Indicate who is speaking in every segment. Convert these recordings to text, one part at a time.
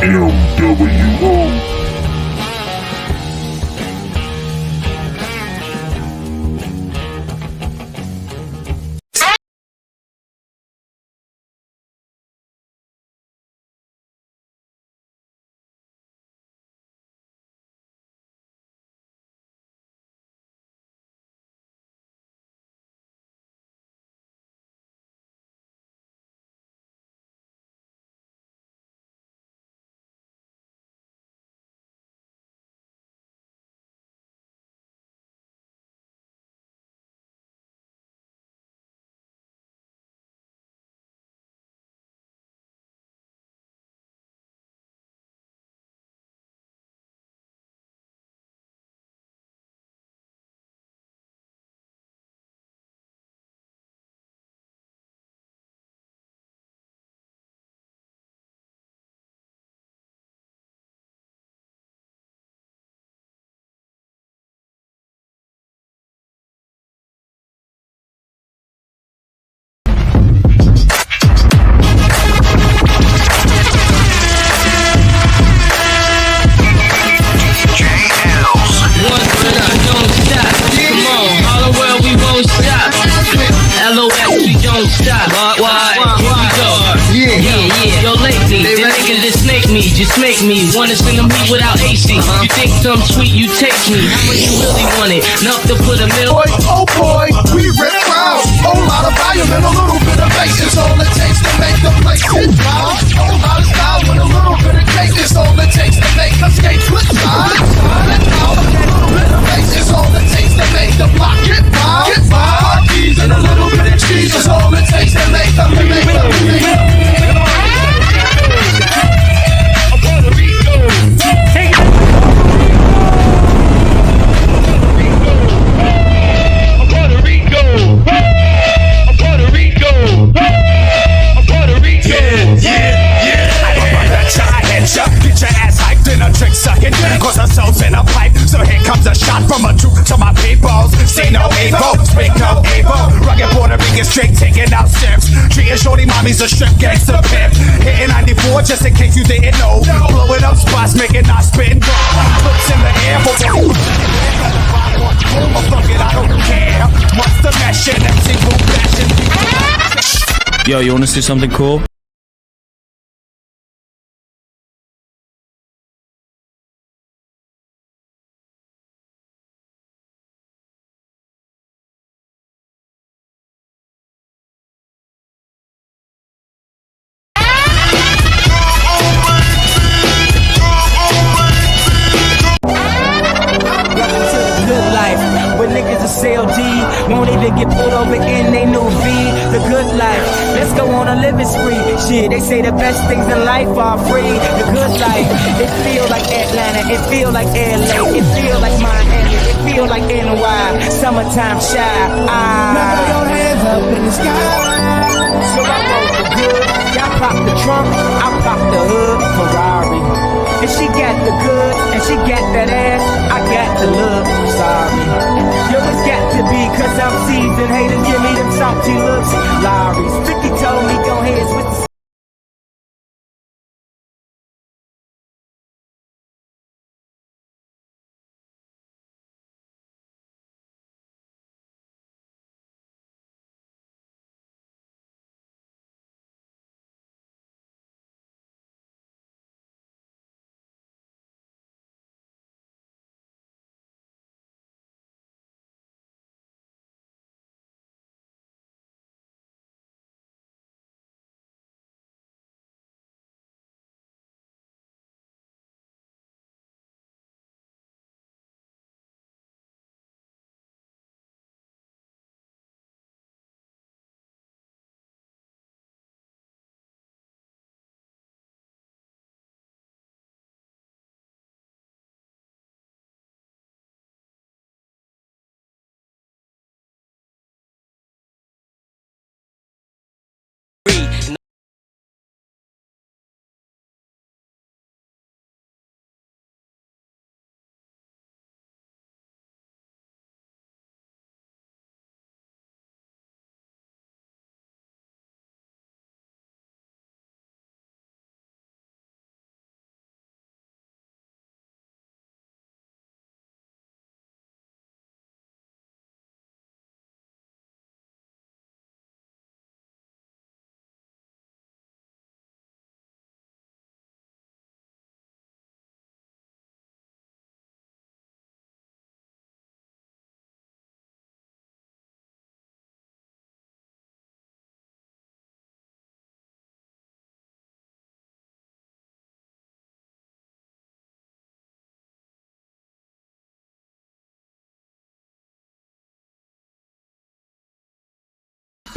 Speaker 1: MWO.
Speaker 2: Just make me wanna sing a beat without AC. You think some sweet, you taste me. How much you really want it? Enough to put a mill.
Speaker 3: Boy, oh boy, we rip round. Whole lot of volume and a little bit of bass is all it takes to make the place hit loud. Whole lot of style with a little bit of cake is all it takes to make the skate flip slide. And now a little bit of bass is all it takes to make the block get wild. Get wild. Keys and a little bit of cheese is all it takes to make the
Speaker 4: Cause I'm so in a pipe, so here comes a shot from a juke to my peoples. See no evil, speak no evil. Rugged Puerto Rican straight taking out steps. Treating shorty mommies a strip gangsta pimp. Hitting 94 just in case you didn't know. Blowing up spots, making our spin go. Flips in the air for fuck it, I don't care. Monster mashing, MC boom bashing.
Speaker 5: Yo, you wanna see something cool?
Speaker 2: CLD, won't even get pulled over in they new V. The good life, let's go on a living spree. Shit, they say the best things in life are free. The good life, it feel like Atlanta, it feel like LA, it feel like Miami, it feel like NY, summertime shy.
Speaker 3: Now throw your hands up in the sky.
Speaker 2: So I roll the good, y'all pop the trunk, I pop the hood, Ferrari. And she got the good, and she got that ass, I got the look, sorry. Yo, it's got to be, cause I'm seasoned, haters give me them salty looks, Larry's. 50 told me go ahead, switch the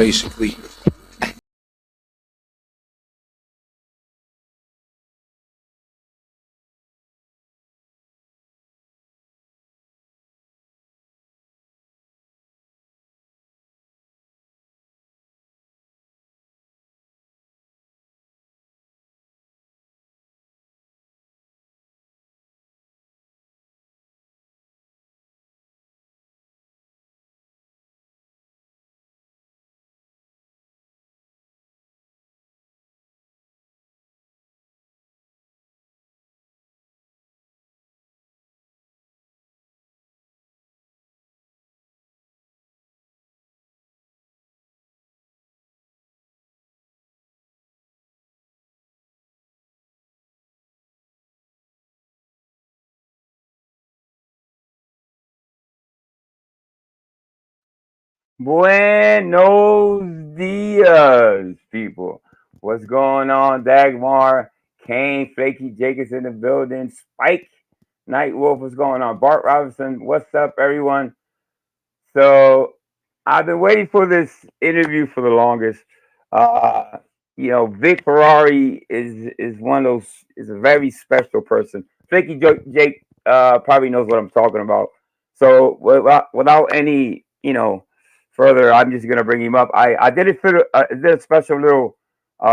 Speaker 1: basically.
Speaker 5: Buenos dias, people. What's going on? Dagmar, Kane, Flaky Jacobs in the building. Spike, Nightwolf, what's going on? Bart Robinson, what's up, everyone? So I've been waiting for this interview for the longest. Uh, Vic Ferrari is one of those is a very special person. Flaky Jake probably knows what I'm talking about. So without any further, I'm just gonna bring him up. I did it for did a special little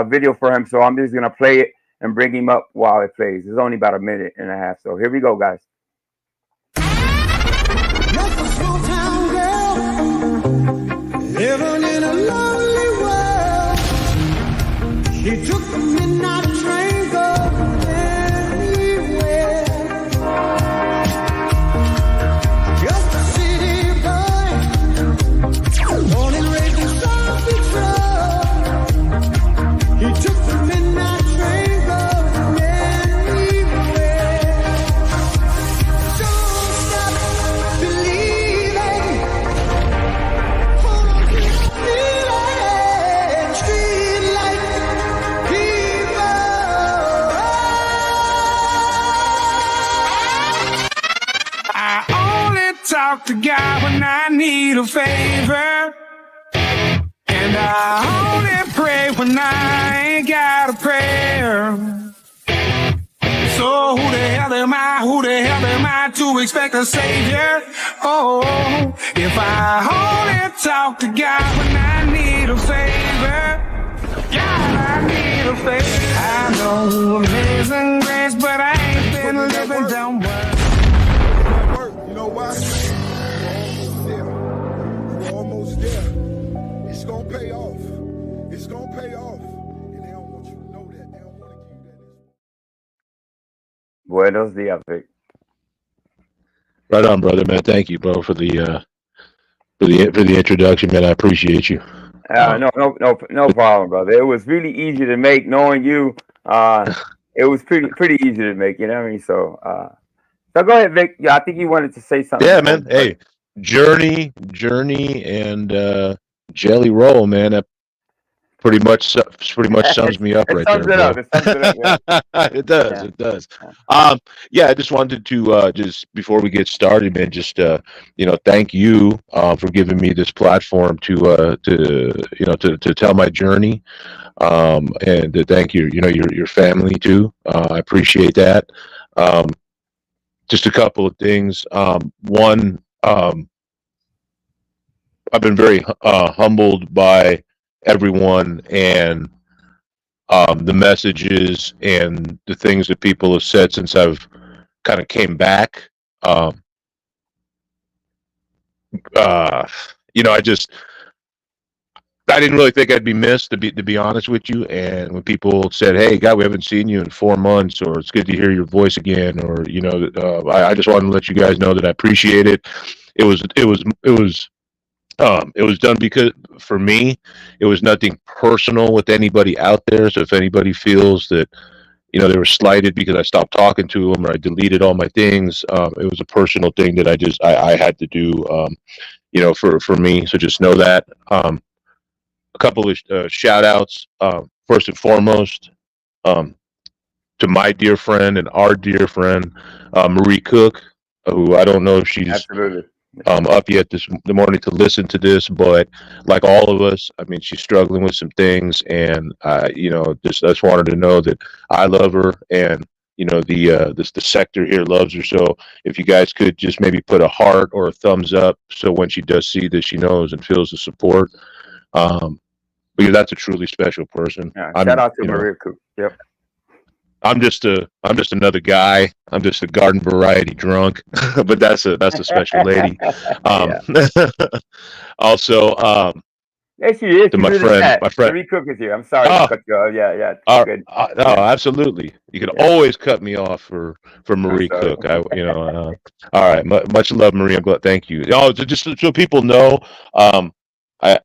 Speaker 5: video for him, so I'm just gonna play it and bring him up while it plays. It's only about a minute and a half, so here we go, guys.
Speaker 6: Living in a lonely world, she took the midnight train going anywhere. Just a city boy, born and raised in South Detroit. He took the midnight train going anywhere. Don't stop believing.
Speaker 2: Talk to God when I need a favor, and I only pray when I ain't got a prayer. So who the hell am I? Who the hell am I to expect a savior? Oh, if I only talk to God when I need a favor, God, I need a favor. I know amazing grace, but I ain't been living down well.
Speaker 3: You know why? We're almost there. It's gonna pay off. It's gonna pay off. And they don't want you to know that. They don't want to give you that.
Speaker 5: Buenos dias, Vic.
Speaker 7: Right on, brother, man. Thank you, bro, for the introduction, man. I appreciate you.
Speaker 5: No problem, brother. It was really easy to make. Knowing you, it was pretty easy to make. You know what I mean? So go ahead, Vic. Yeah, I think you wanted to say something.
Speaker 7: Yeah, man. Hey, Journey, and Jelly Roll, man. That pretty much sums me up right there.
Speaker 5: It sums it up. Yeah.
Speaker 7: It does.
Speaker 5: Yeah.
Speaker 7: It does. I just wanted to just before we get started, man, just thank you for giving me this platform to tell my journey, and to thank your family too. I appreciate that. Just a couple of things. One, I've been very humbled by everyone and the messages and the things that people have said since I've kind of came back. I didn't really think I'd be missed, to be honest with you. And when people said, "Hey, God, we haven't seen you in 4 months," or "It's good to hear your voice again," or I just wanted to let you guys know that I appreciate it. It was done because for me, it was nothing personal with anybody out there. So if anybody feels that they were slighted because I stopped talking to them or I deleted all my things, it was a personal thing that I had to do, for me. So just know that. A couple of shout outs. First and foremost, to my dear friend and our dear friend, Marie Cook, who I don't know if she's
Speaker 5: Absolutely.
Speaker 7: up yet the morning to listen to this, but like all of us, I mean, she's struggling with some things, and just wanted to know that I love her, and the sector here loves her. So if you guys could just maybe put a heart or a thumbs up, so when she does see this, she knows and feels the support. Because that's a truly special person.
Speaker 5: Yeah, shout out to Maria Cook. Yep.
Speaker 7: I'm just another guy. I'm just a garden variety drunk, but that's a special lady. Also,
Speaker 5: There she is.
Speaker 7: to
Speaker 5: She's in the
Speaker 7: my friend.
Speaker 5: Marie Cook is here. I'm sorry to cut you off. Yeah. Good.
Speaker 7: No, absolutely. You can always cut me off for Marie
Speaker 5: sorry.
Speaker 7: Cook. All right. Much love, Marie. I'm glad. Thank you. Oh, just so people know, I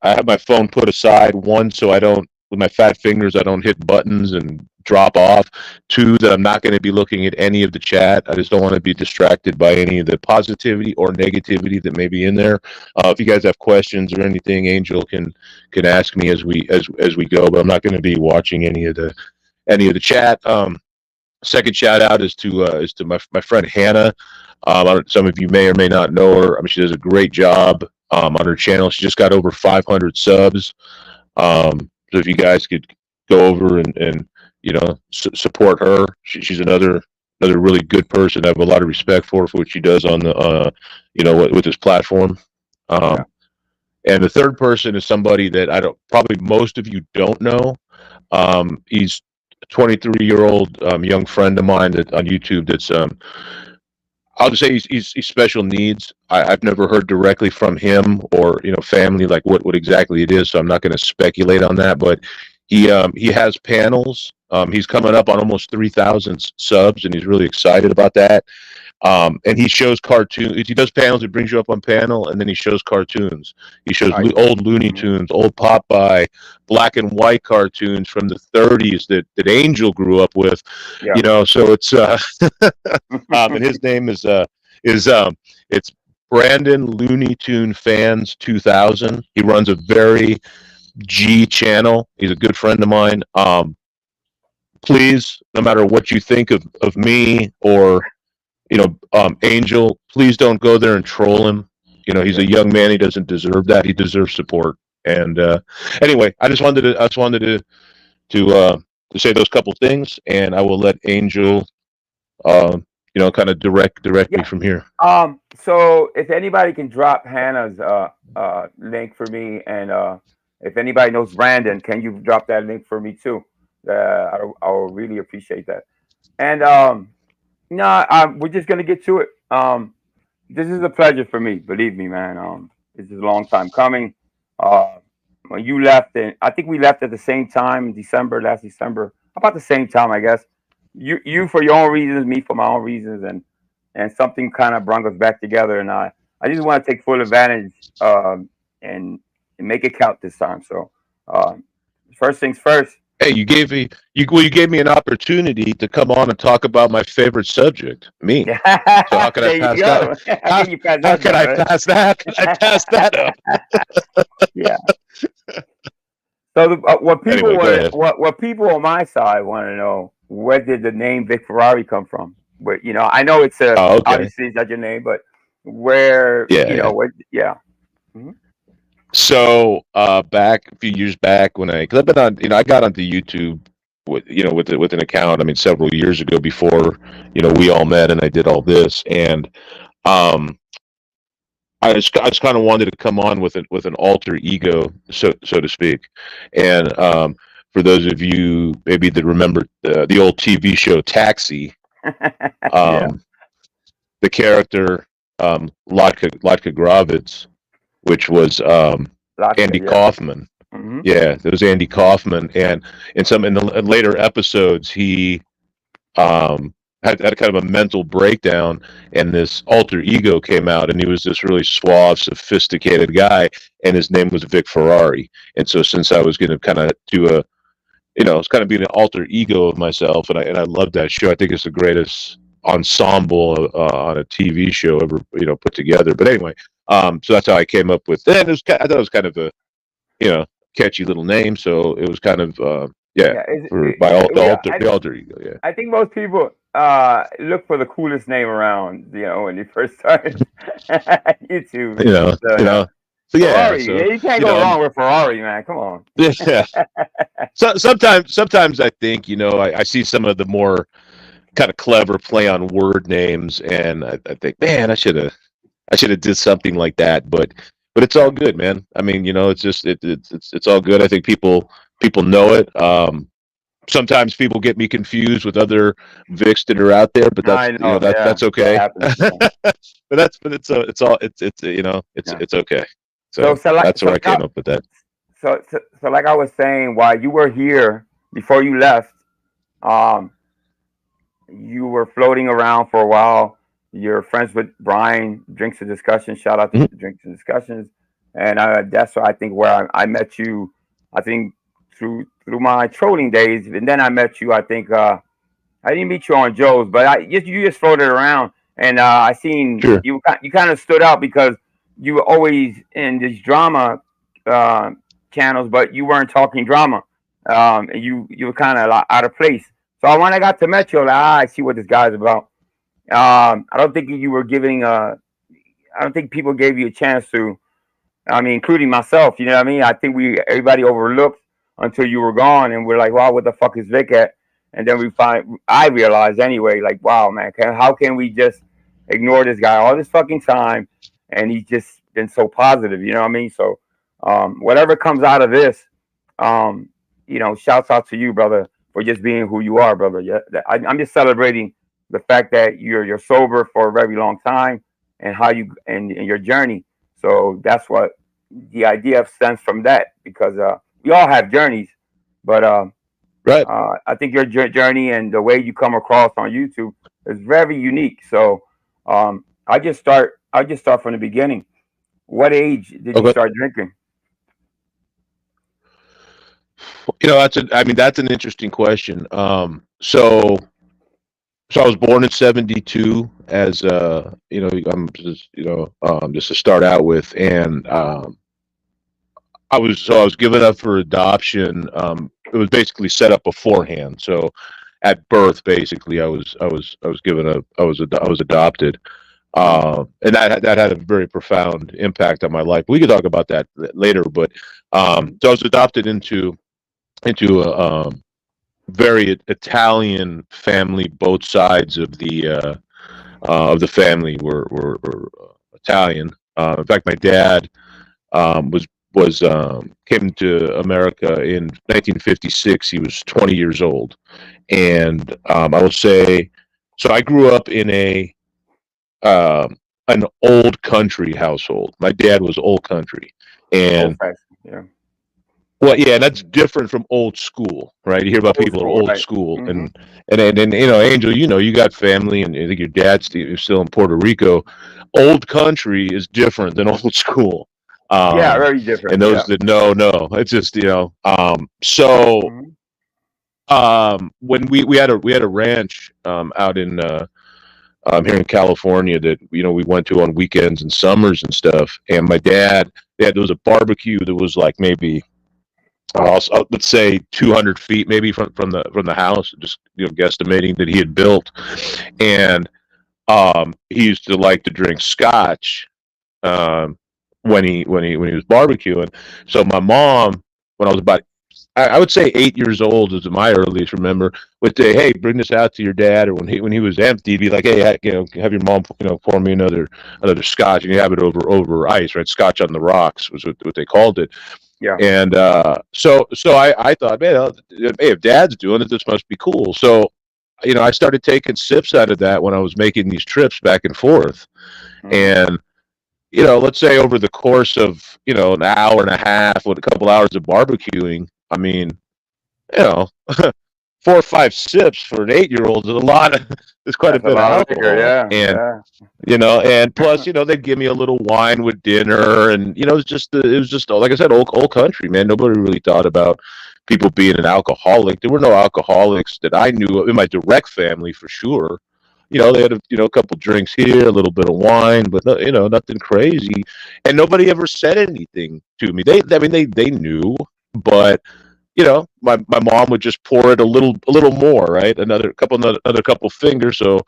Speaker 7: have my phone put aside. One, so I don't, with my fat fingers, I don't hit buttons and drop off. Two, that I'm not going to be looking at any of the chat. I just don't want to be distracted by any of the positivity or negativity that may be in there. If you guys have questions or anything, Angel can ask me as we go. But I'm not going to be watching any of the chat. Second shout out is to my friend Hannah. Some of you may or may not know her. I mean, she does a great job on her channel. She just got over 500 subs. So if you guys could go over and support her, she's another really good person. I have a lot of respect for what she does on the with this platform. And the third person is somebody that probably most of you don't know. He's a 23-year-old young friend of mine on YouTube that's I'll just say he's special needs. I've never heard directly from him or family like what exactly it is, so I'm not going to speculate on that. But he has panels. He's coming up on almost 3,000 subs, and he's really excited about that. And he shows cartoons. He does panels. He brings you up on panel, and then he shows cartoons. He shows old Looney Tunes, old Popeye, black and white cartoons from the 30s that Angel grew up with. Yeah. So it's and his name is it's Brandon Looney Tune Fans 2000. He runs a very G channel. He's a good friend of mine. Please, no matter what you think of me or Angel, please don't go there and troll him. He's a young man. He doesn't deserve that. He deserves support. And anyway, I just wanted to say those couple things, and I will let Angel, kind of direct me from here.
Speaker 5: So if anybody can drop Hannah's link for me, and if anybody knows Brandon, can you drop that link for me too? I'll really appreciate that. And we're just gonna get to it. This is a pleasure for me, believe me, man. This is a long time coming. When you left, and I think we left at the same time in last December, about the same time, I guess. You for your own reasons, me for my own reasons, and something kind of brought us back together. And I just want to take full advantage and make it count this time. So first things first.
Speaker 7: Hey, you gave me an opportunity to come on and talk about my favorite subject, me. So how can I pass that? How can I pass that? Can I pass that up?
Speaker 5: Yeah. So what people on my side want to know, where did the name Vic Ferrari come from? But I know it's obviously it's not your name, but where Mm-hmm.
Speaker 7: So back a few years back when because I've been on, I got onto YouTube with an account. I mean, several years ago before we all met, and I did all this, and I just kind of wanted to come on with an alter ego, so to speak, and for those of you maybe that remember the old TV show Taxi, the character Latka Gravitz, which was Andy Kaufman.
Speaker 5: Mm-hmm.
Speaker 7: Yeah, it was Andy Kaufman, and in the later episodes, he had kind of a mental breakdown, and this alter ego came out, and he was this really suave, sophisticated guy, and his name was Vic Ferrari. And so, since I was going to kind of do it's kind of being an alter ego of myself, and I loved that show. I think it's the greatest ensemble on a TV show ever put together. But anyway. So that's how I came up with it. I thought it was kind of a, catchy little name. So it was kind of, the alter ego. Yeah.
Speaker 5: I think most people, look for the coolest name around, when you first started YouTube.
Speaker 7: You know,
Speaker 5: So,
Speaker 7: you know. So yeah,
Speaker 5: Ferrari,
Speaker 7: so
Speaker 5: you can't
Speaker 7: you
Speaker 5: go
Speaker 7: know,
Speaker 5: wrong with Ferrari, man. Come on.
Speaker 7: yeah. So sometimes I think, I see some of the more kind of clever play on word names, and I think, man, I should have did something like that, but it's all
Speaker 5: Yeah.
Speaker 7: good, man. I mean, it's just it's all good. I think people know it. Sometimes people get me confused with other Vics that are out there, but
Speaker 5: I know. Yeah,
Speaker 7: that's
Speaker 5: that
Speaker 7: okay.
Speaker 5: happens. Yeah.
Speaker 7: But it's all
Speaker 5: Yeah.
Speaker 7: it's okay.
Speaker 5: So,
Speaker 7: So that's where I came up with that.
Speaker 5: like I was saying, while you were here before you left, um, you were floating around for a while. You're friends with Brian, Drinks and Discussions. Shout out to
Speaker 7: Mhm.
Speaker 5: Drinks and Discussions. And that's I think where I met you. I think through my trolling days, and then I met you. I think I didn't meet you on Joe's, but you just floated around, and I seen
Speaker 7: Sure.
Speaker 5: you. You kind of stood out because you were always in these drama uh, channels, but you weren't talking drama, and you were kind of out of place. So when I got to met you, I was like, I see what this guy's about. I don't think you were giving. I don't think people gave you a chance to. I mean, including myself. You know what I mean? I think everybody overlooked until you were gone, and we're like, wow, what the fuck is Vic at? And then I realized anyway, like, wow, man, how can we just ignore this guy all this fucking time, and he's just been so positive. You know what I mean? So, whatever comes out of this, shouts out to you, brother, for just being who you are, brother. Yeah, I'm just celebrating the fact that you're sober for a very long time, and how you and your journey. So that's what the idea stems from, that because we all have journeys, but
Speaker 7: Right.
Speaker 5: I think your journey and the way you come across on YouTube is very unique. So I just start from the beginning. What age did you
Speaker 7: Okay.
Speaker 5: start drinking?
Speaker 7: That's an interesting question. So I was born in '72, as I'm just just to start out with, and I was given up for adoption. It was basically set up beforehand. So at birth, basically, I was given up. I was adopted, and that had a very profound impact on my life. We could talk about that later, but so I was adopted into a very Italian family. Both sides of the family were Italian. In fact, my dad was came to America in 1956. He was 20 years old, and I will say, so I grew up in an old country household. My dad was old country,
Speaker 5: Old
Speaker 7: and
Speaker 5: fashioned, yeah.
Speaker 7: well, yeah, that's different from old school, right? You hear about
Speaker 5: Old
Speaker 7: people who are
Speaker 5: school,
Speaker 7: old
Speaker 5: right?
Speaker 7: school,
Speaker 5: Hmm.
Speaker 7: and Angel, you got family, and I think your dad's still in Puerto Rico. Old country is different than old school.
Speaker 5: Yeah,
Speaker 7: Um,
Speaker 5: very different.
Speaker 7: and those
Speaker 5: Yeah.
Speaker 7: that know, it's just So
Speaker 5: Hmm.
Speaker 7: when we had a ranch out in here in California that we went to on weekends and summers and stuff, and my dad, there was a barbecue that was like maybe let's say 200 feet maybe from the house, just guesstimating that he had built, and he used to like to drink scotch um, when he was barbecuing. So my mom, when I was about, I would say 8 years old is my earliest remember, would say, "Hey, bring this out to your dad," or when he was empty, he'd be like, "Hey, have your mom pour me another scotch, and you have it over ice, right? Scotch on the rocks was what they called it."
Speaker 5: Yeah.
Speaker 7: And so I thought, man, hey, if dad's doing it, this must be cool. So, I started taking sips out of that when I was making these trips back and forth.
Speaker 5: Hmm.
Speaker 7: And, let's say over the course of, an hour and a half with a couple hours of barbecuing, I mean, you know, 4 or 5 sips for an 8-year-old is a lot of, it's quite a
Speaker 5: That's a
Speaker 7: bit of
Speaker 5: lot of liquor.
Speaker 7: alcohol.
Speaker 5: Yeah.
Speaker 7: And
Speaker 5: Yeah.
Speaker 7: and plus, they'd give me a little wine with dinner, and it was just like I said, old country, man. Nobody really thought about people being an alcoholic. There were no alcoholics that I knew of in my direct family, for sure. They had a couple drinks here, a little bit of wine, but nothing crazy. And nobody ever said anything to me. I mean, they knew, but my mom would just pour it a little more, right? Another couple fingers, so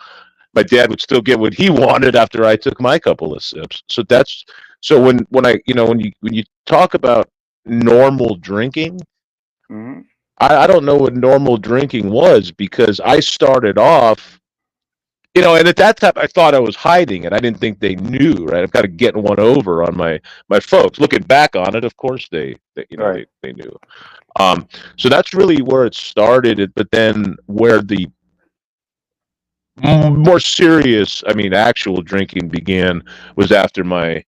Speaker 7: my dad would still get what he wanted after I took my couple of sips. So when I when you talk about normal drinking,
Speaker 5: Hmm.
Speaker 7: I don't know what normal drinking was, because I started off, and at that time I thought I was hiding it. I didn't think they knew, right? I'm kind of getting one over on my folks. Looking back on it, of course
Speaker 5: Right.
Speaker 7: they knew. So that's really where it started. But then where the more serious, actual drinking began was after my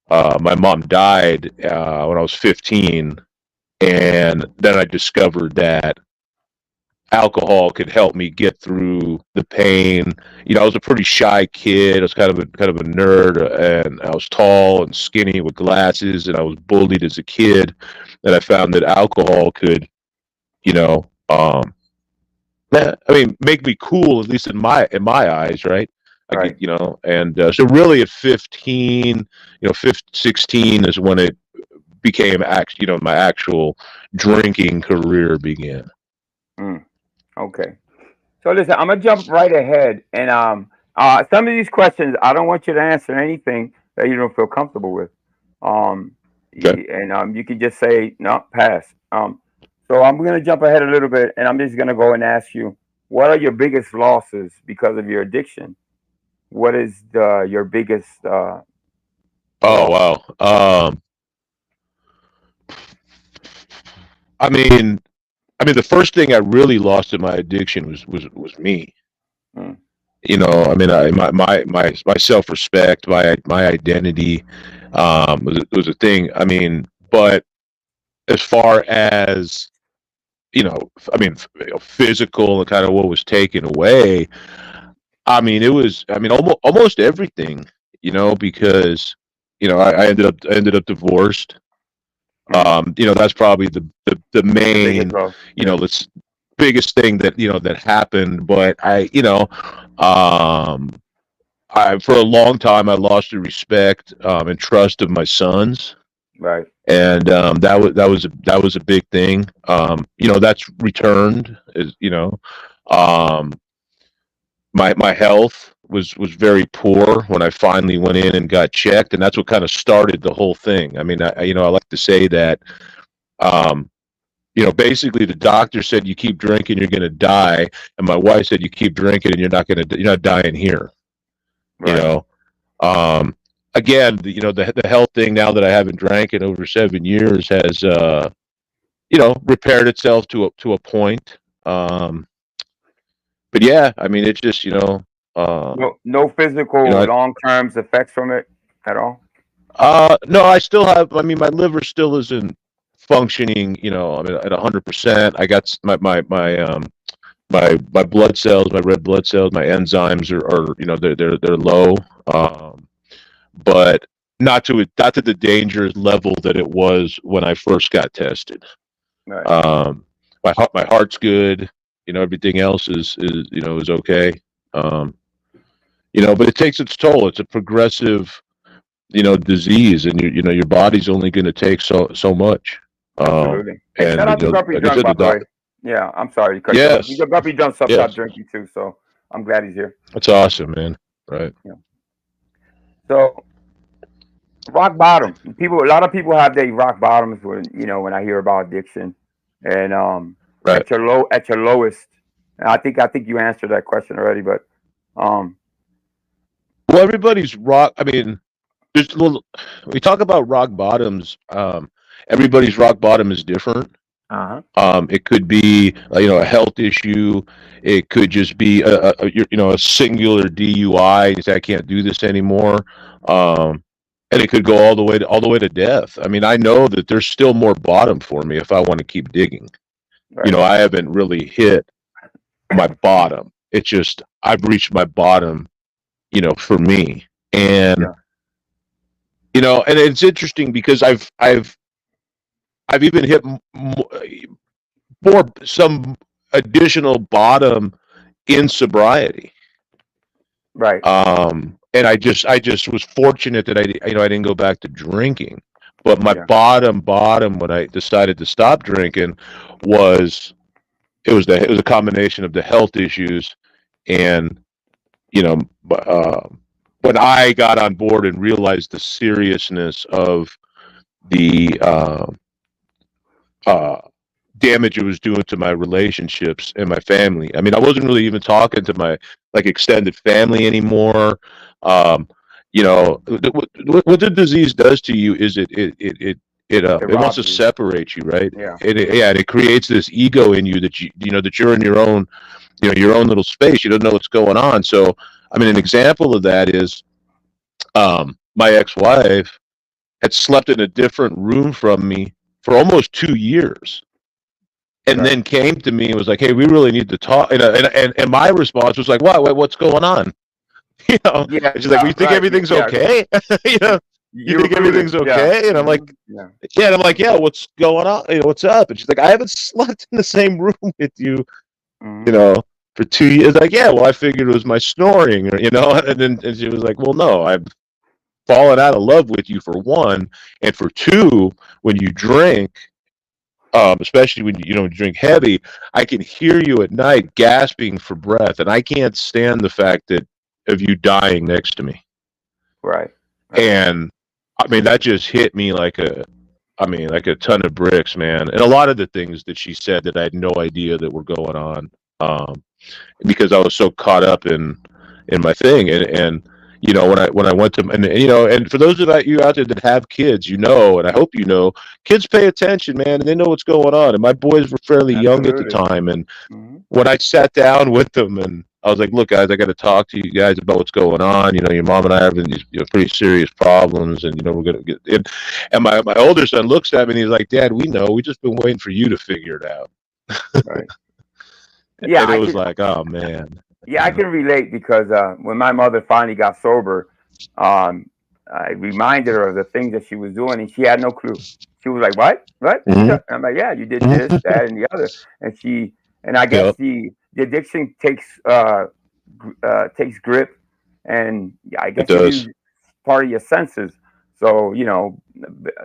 Speaker 7: mom died when I was 15, and then I discovered that alcohol could help me get through the pain. I was a pretty shy kid. I was kind of a nerd, and I was tall and skinny with glasses, and I was bullied as a kid. And I found that alcohol could, you know, um, make me cool, at least in my eyes, right? I
Speaker 5: Right.
Speaker 7: get, and so really at 15, 16 is when it became my actual drinking career began.
Speaker 5: Mm. Okay. So listen, I'm gonna jump right ahead, and some of these questions I don't want you to answer anything that you don't feel comfortable with. Um,
Speaker 7: Okay.
Speaker 5: and you can just say no, pass. So I'm gonna jump ahead a little bit, and I'm just gonna go and ask you, what are your biggest losses because of your addiction? What is your biggest
Speaker 7: Oh
Speaker 5: loss?
Speaker 7: wow. I mean, the first thing I really lost in my addiction was me.
Speaker 5: Mm.
Speaker 7: My self respect, my identity, was a thing. But as far as physical and kind of what was taken away, it was, almost everything. Because I ended up divorced.
Speaker 5: Mm.
Speaker 7: That's probably the
Speaker 5: The biggest
Speaker 7: main,
Speaker 5: loss. Yeah.
Speaker 7: let's biggest thing that happened. But um, I for a long time I lost the respect and trust of my sons,
Speaker 5: Right.
Speaker 7: and that was a big thing. That's returned. Um, my health was very poor when I finally went in and got checked, and that's what kind of started the whole thing. I like to say that. Um, basically the doctor said you keep drinking, you're going to die, and my wife said you keep drinking and you're not dying here. You
Speaker 5: Right.
Speaker 7: know, um, again, the health thing, now that I haven't drank in over 7 years, has repaired itself to a point. But yeah, it's just
Speaker 5: No physical
Speaker 7: I,
Speaker 5: long term effects from it at all.
Speaker 7: no, I still have. My liver still isn't functioning. At 100%. I got my blood cells, my red blood cells, my enzymes are they're low, but not to the dangerous level that it was when I first got tested.
Speaker 5: Right.
Speaker 7: My heart's good. Everything else is okay. Um, but it takes its toll. It's a progressive disease, and your body's only going to take so much.
Speaker 5: Absolutely. Hey,
Speaker 7: And
Speaker 5: shout out to Guppy
Speaker 7: like I
Speaker 5: Drunk,
Speaker 7: said,
Speaker 5: by
Speaker 7: the
Speaker 5: the way.
Speaker 7: doc.
Speaker 5: Yeah, I'm sorry to cut you off.
Speaker 7: Yes,
Speaker 5: Guppy Drunk stopped
Speaker 7: yes,
Speaker 5: drinking too, so I'm glad he's here.
Speaker 7: that's awesome, man. Right,
Speaker 5: Yeah. So rock bottom. A lot of people have their rock bottoms when I hear about addiction, and
Speaker 7: right.
Speaker 5: at your lowest. And I think you answered that question already, but um,
Speaker 7: Well, everybody's rock. There's a little. We talk about rock bottoms. Everybody's rock bottom is different.
Speaker 5: uh-huh.
Speaker 7: It could be a health issue. It could just be a singular DUI. You say I can't do this anymore. And it could go all the way to death. I know that there's still more bottom for me if I want to keep digging.
Speaker 5: Right.
Speaker 7: I haven't really hit my bottom. It's just I've reached my bottom. For me, and
Speaker 5: Yeah.
Speaker 7: and it's interesting because I've even hit more some additional bottom in sobriety.
Speaker 5: Right.
Speaker 7: And I just was fortunate that I didn't go back to drinking. But my
Speaker 5: Yeah.
Speaker 7: bottom when I decided to stop drinking was it was a combination of the health issues and you know when I got on board and realized the seriousness of the uh, damage it was doing to my relationships and my family. I mean, I wasn't really even talking to my like extended family anymore. Um, what the disease does to you is
Speaker 5: It
Speaker 7: it wants to
Speaker 5: robs you.
Speaker 7: separate you, right?
Speaker 5: Yeah.
Speaker 7: And it creates this ego in you that that you're in your own your own little space. You don't know what's going on. So, I mean, an example of that is my ex-wife had slept in a different room from me for almost 2 years and
Speaker 5: Right.
Speaker 7: then came to me and was like, "Hey, we really need to talk." And my response was like, what's going on?"
Speaker 5: Yeah.
Speaker 7: And she's like, "Well, you think
Speaker 5: Right.
Speaker 7: everything's
Speaker 5: Yeah.
Speaker 7: okay?" you know, you
Speaker 5: You
Speaker 7: think
Speaker 5: recruited.
Speaker 7: everything's
Speaker 5: Yeah.
Speaker 7: okay? And I'm like,
Speaker 5: Yeah.
Speaker 7: "Yeah." And I'm like, "Yeah, what's going on? What's up?" And she's like, "I haven't slept in the same room with you,
Speaker 5: Hmm.
Speaker 7: you know, for 2 years." Like, "Yeah, well, I figured it was my snoring, or And then she was like, "Well, no, I've fallen out of love with you for one, and for two, when you drink." Especially when you don't drink heavy, I can hear you at night gasping for breath, and I can't stand the fact that of you dying next to me.
Speaker 5: Right. Right.
Speaker 7: And I mean, that just hit me like a ton of bricks, man. And a lot of the things that she said that I had no idea that were going on, because I was so caught up in my thing. And when I went to and for those of you out there that have kids, and I hope kids pay attention, man, and they know what's going on. And my boys were fairly young at the
Speaker 5: Absolutely.
Speaker 7: time, and
Speaker 5: Hmm.
Speaker 7: when I sat down with them and I was like, "Look, guys, I got to talk to you guys about what's going on. Your mom and I are having these pretty serious problems, and we're gonna get." And my older son looks at me and he's like, "Dad, we know. We just been waiting for you to figure it out."
Speaker 5: Right. Yeah.
Speaker 7: And it was like, "Oh man."
Speaker 5: Yeah, I can relate because when my mother finally got sober, um, I reminded her of the things that she was doing, and she had no clue. She was like, "What? What?"
Speaker 7: Mhm.
Speaker 5: I'm like, "Yeah, you did this,
Speaker 7: Mhm.
Speaker 5: that, and the other." And I guess
Speaker 7: Yep.
Speaker 5: the addiction takes grip, and I
Speaker 7: It
Speaker 5: guess you
Speaker 7: does.
Speaker 5: lose part of your senses. So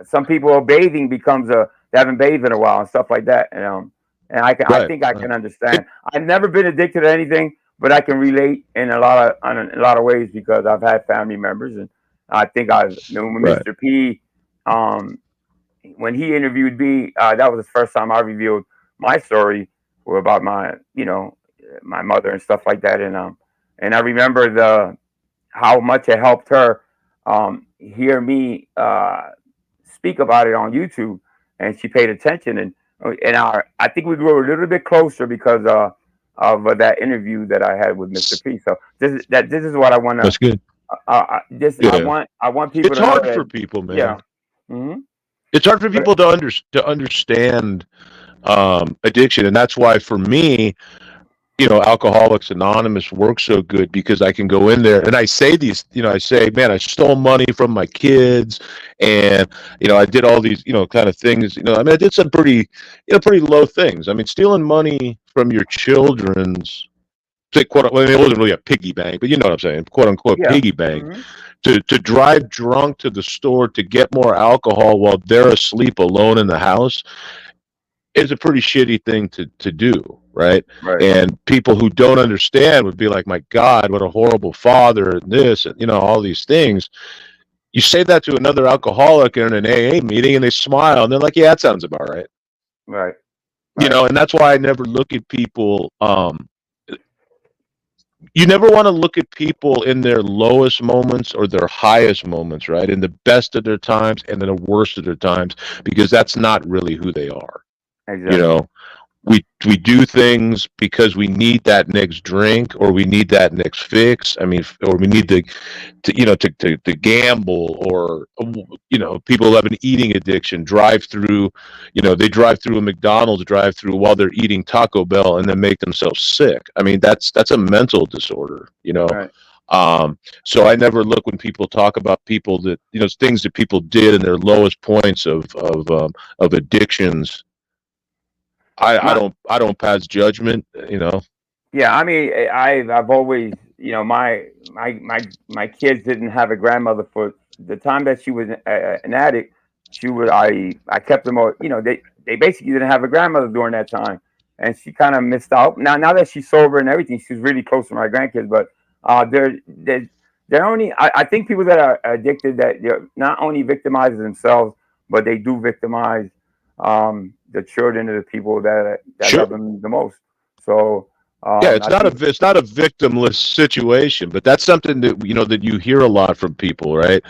Speaker 5: some people bathing becomes they haven't bathed in a while and stuff like that. I
Speaker 7: Right.
Speaker 5: think I
Speaker 7: Right.
Speaker 5: can understand.
Speaker 7: It,
Speaker 5: I've never been addicted to anything, but I can relate in a lot of ways because I've had family members, and I think when
Speaker 7: right.
Speaker 5: Mr. P, um, when he interviewed me, that was the first time I revealed my story about my mother and stuff like that, and I remember the how much it helped her hear me speak about it on YouTube, and she paid attention, and I think we grew a little bit closer because of that interview that I had with Mr. P. So this is what I want to
Speaker 7: That's good.
Speaker 5: this
Speaker 7: Yeah.
Speaker 5: I want people
Speaker 7: It's
Speaker 5: to know
Speaker 7: hard
Speaker 5: that
Speaker 7: for people, man.
Speaker 5: yeah. Hmm.
Speaker 7: It's hard for
Speaker 5: But
Speaker 7: people to understand addiction, and that's why for me, Alcoholics Anonymous works so good because I can go in there and I say I say, man, I stole money from my kids, and I did all these, kind of things. I mean, I did some pretty low things. I mean, stealing money from your children's, say, quote, well, it wasn't really a piggy bank, but you know what I'm saying, quote unquote
Speaker 5: yeah.
Speaker 7: piggy bank,
Speaker 5: Hmm.
Speaker 7: to drive drunk to the store to get more alcohol while they're asleep alone in the house is a pretty shitty thing to do, right?
Speaker 5: Right.
Speaker 7: And people who don't understand would be like, "My God, what a horrible father!" And this, and all these things. You say that to another alcoholic in an AA meeting, and they smile, and they're like, "Yeah, that sounds about right."
Speaker 5: Right. Right.
Speaker 7: And that's why I never look at people. You never want to look at people in their lowest moments or their highest moments, right? In the best of their times and in the worst of their times, because that's not really who they are. You
Speaker 5: Exactly.
Speaker 7: know, we do things because we need that next drink or we need that next fix. I mean, or we need to gamble, or people who have an eating addiction drive through. They drive through a McDonald's drive through while they're eating Taco Bell and then make themselves sick. I mean, that's a mental disorder.
Speaker 5: Right.
Speaker 7: So I never look when people talk about people that things that people did in their lowest points of addictions.
Speaker 5: My
Speaker 7: I don't pass judgment,
Speaker 5: Yeah, I mean, I've always, my kids didn't have a grandmother for the time that she was an addict. I kept them all. You know, they basically didn't have a grandmother during that time, and she kind of missed out. Now that she's sober and everything, she's really close to my grandkids. But they're only. I think people that are addicted, that they're not only victimize themselves, but they do victimize the children of the people that
Speaker 7: Sure.
Speaker 5: love them the most. So
Speaker 7: Yeah, it's
Speaker 5: I
Speaker 7: not
Speaker 5: think,
Speaker 7: it's not a victimless situation, but that's something that that you hear a lot from people, right?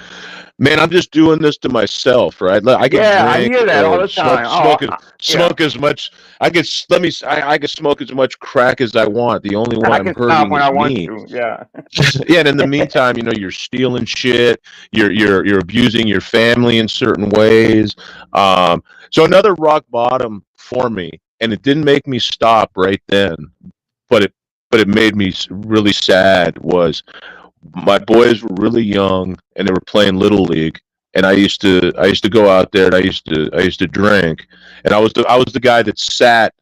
Speaker 7: Man, I'm just doing this to myself, right? I can
Speaker 5: yeah, I
Speaker 7: drink
Speaker 5: hear that all
Speaker 7: or
Speaker 5: the time. Yeah,
Speaker 7: smoke as much. I can smoke as much crack as I want. The only one
Speaker 5: I
Speaker 7: I'm
Speaker 5: can stop
Speaker 7: hurting
Speaker 5: when I
Speaker 7: is
Speaker 5: want
Speaker 7: me.
Speaker 5: to. Yeah,
Speaker 7: Yeah, and in the meantime, you're stealing shit. You're abusing your family in certain ways. So another rock bottom for me, and it didn't make me stop right then, but it made me really sad. Was my boys were really young and they were playing little league, and I used to go out there and I used to drink, and I was the guy that sat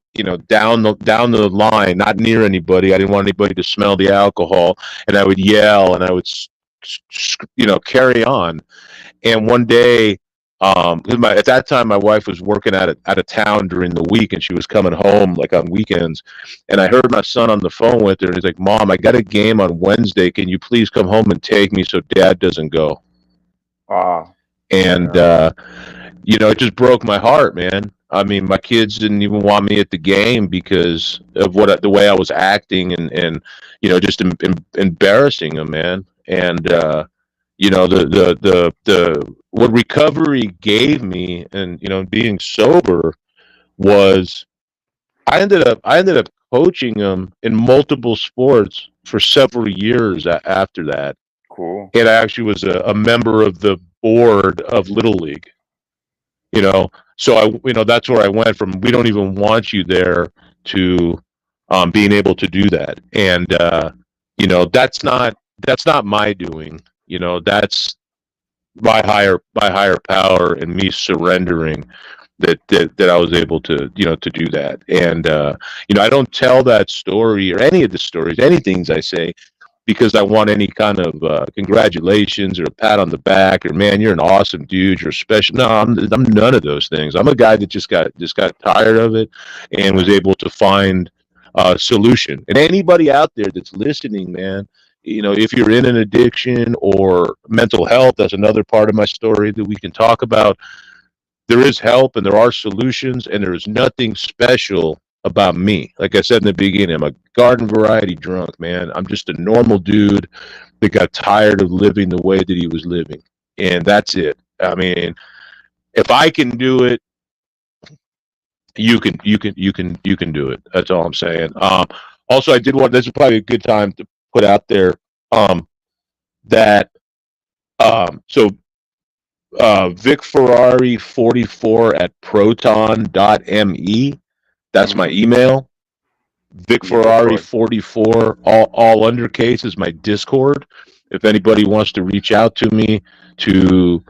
Speaker 7: down the line, not near anybody. I didn't want anybody to smell the alcohol, and I would yell and I would carry on. And one day, 'cause at that time my wife was working out of town during the week, and she was coming home like on weekends. And I heard my son on the phone with her, and he's like, "Mom, I got a game on Wednesday. Can you please come home and take me so Dad doesn't go?"
Speaker 5: uh,
Speaker 7: And it just broke my heart, man. I mean, my kids didn't even want me at the game because of the way I was acting, and just embarrassing them, man. And the what recovery gave me, and being sober, was I ended up coaching them in multiple sports for several years after that.
Speaker 5: cool.
Speaker 7: And I actually was a member of the board of Little League. So that's where I went from. We don't even want you there to being able to do that. And that's not my doing. That's my higher power and me surrendering that I was able to do that. And I don't tell that story or any of the stories, anything I say, because I want any kind of congratulations or a pat on the back or, man, you're an awesome dude, you're special. No, I'm none of those things. I'm a guy that just got tired of it and was able to find a solution. And anybody out there that's listening, man, if you're in an addiction or mental health, that's another part of my story that we can talk about. There is help and there are solutions, and there is nothing special about me. Like I said in the beginning, I'm a garden variety drunk, man. I'm just a normal dude that got tired of living the way that he was living. And that's it. I mean, if I can do it, you can do it. That's all I'm saying. Also, I did want, this is probably a good time to put out there that so Vic Ferrari 44 at proton.me. That's my email. Vic Ferrari 44, all undercase, is my Discord. If anybody wants to reach out to me to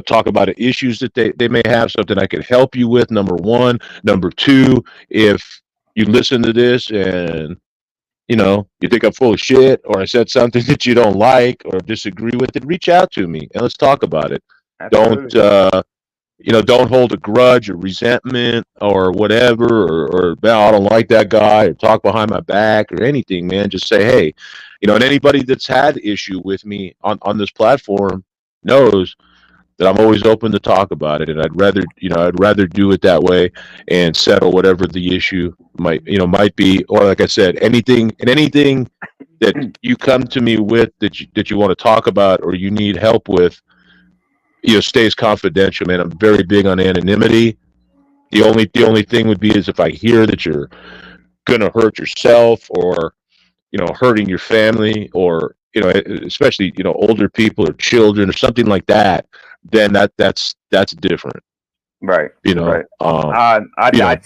Speaker 7: talk about issues that they may have, something I could help you with, number one. Number two, if you listen to this and you think I'm full of shit, or I said something that you don't like or disagree with it, reach out to me and let's talk about it.
Speaker 5: Absolutely.
Speaker 7: Don't hold a grudge or resentment or whatever, or "No, I don't like that guy," or talk behind my back or anything, man. Just say, hey, and anybody that's had issue with me on this platform knows that I'm always open to talk about it, and I'd rather do it that way and settle whatever the issue might be. Or, like I said, anything that you come to me with that you want to talk about or you need help with, stays confidential, man. I'm very big on anonymity. The only thing would be is if I hear that you're gonna hurt yourself, or hurting your family, or especially older people or children or something like that, then that's different.
Speaker 5: Right. Right.
Speaker 7: But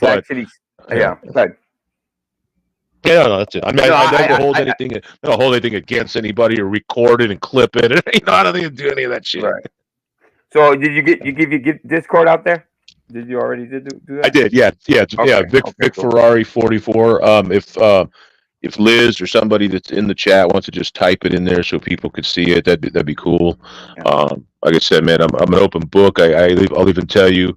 Speaker 5: Actually, yeah. But
Speaker 7: yeah, no, that's it. I mean,
Speaker 5: no,
Speaker 7: I never hold anything against anybody or record it and clip it. I don't think I do any of that shit.
Speaker 5: right. So did you get Discord out there? Did you already do that?
Speaker 7: I did, yeah.
Speaker 5: Okay,
Speaker 7: Vic
Speaker 5: cool.
Speaker 7: Ferrari 44. if Liz or somebody that's in the chat wants to just type it in there so people could see it, that'd be cool.
Speaker 5: Yeah.
Speaker 7: Like I said, man, I'm an open book. I'll even tell you,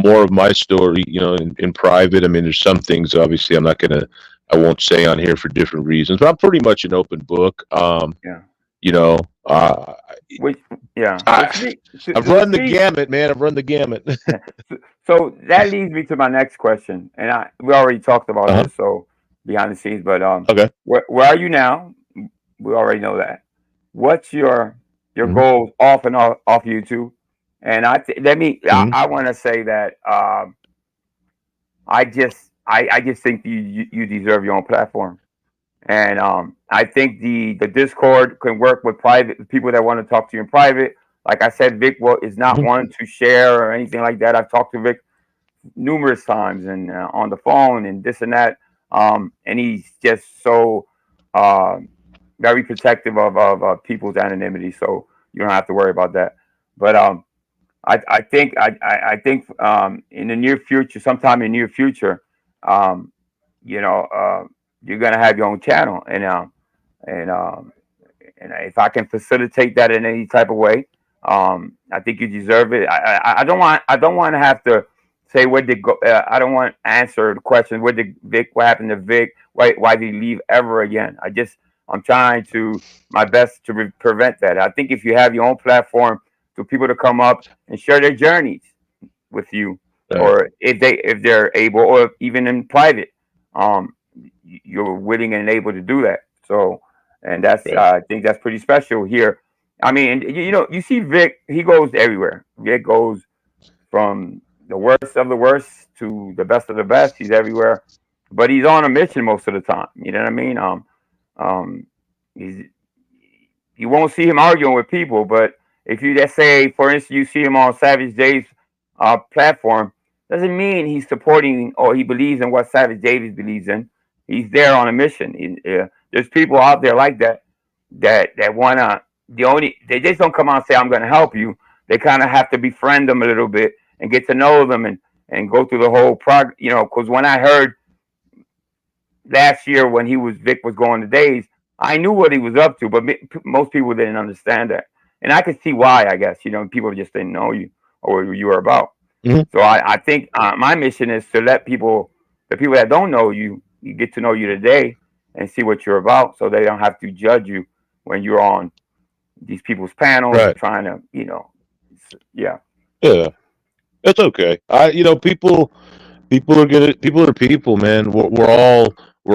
Speaker 7: more of my story, in private. I mean, there's some things obviously I won't say on here for different reasons, but I'm pretty much an open book.
Speaker 5: Yeah.
Speaker 7: You know, uh,
Speaker 5: Which, yeah. So
Speaker 7: I, I've run the gamut, man. I've run the gamut.
Speaker 5: so that leads me to my next question, and we already talked about
Speaker 7: Uh-huh.
Speaker 5: this, so behind the scenes. But
Speaker 7: Okay.
Speaker 5: where are you now? We already know that. What's your
Speaker 7: Mhm.
Speaker 5: goals off and off YouTube? And
Speaker 7: Mhm.
Speaker 5: I want to say that I just think you deserve your own platform. And I think the Discord can work with private people that want to talk to you in private. Like I said, Vic is not
Speaker 7: Mhm.
Speaker 5: one to share or anything like that. I've talked to Vic numerous times and on the phone and this and that. And he's just so uh, very protective of people's anonymity. So you don't have to worry about that. But I think in the near future, sometime in the near future, um, you know, you're gonna have your own channel, and and if I can facilitate that in any type of way, I think you deserve it. I don't want to have to say where did go. I don't want to answer the question where did Vic, what happened to Vic, why did he leave ever again. I'm trying to my best to prevent that. I think if you have your own platform for people to come up and share their journeys with you,
Speaker 7: Right.
Speaker 5: or if they're able, or even in private, um, you're willing and able to do that. So, and that's
Speaker 7: Right.
Speaker 5: I think that's pretty special here. I mean, you see Vic, he goes everywhere. Vic goes from the worst of the worst to the best of the best. He's everywhere, but he's on a mission most of the time. You know what I mean? Um, he's you won't see him arguing with people, but if you just say, for instance, you see him on Savage Dave's platform, doesn't mean he's supporting or he believes in what Savage Davis believes in. He's there on a mission. There's people out there like that that wanna they just don't come out and say I'm gonna help you. They kind of have to befriend them a little bit and get to know them and go through the whole because when I heard last year when Vic was going to days, I knew what he was up to, but most people didn't understand that, and I could see why. I guess people just didn't know you or what you were about.
Speaker 7: Mhm.
Speaker 5: So I think my mission is to let the people that don't know you, get to know you today and see what you're about, so they don't have to judge you when you're on these people's panels
Speaker 7: Right.
Speaker 5: trying to, yeah,
Speaker 7: Yeah. It's okay. People are good. People are people, man. We're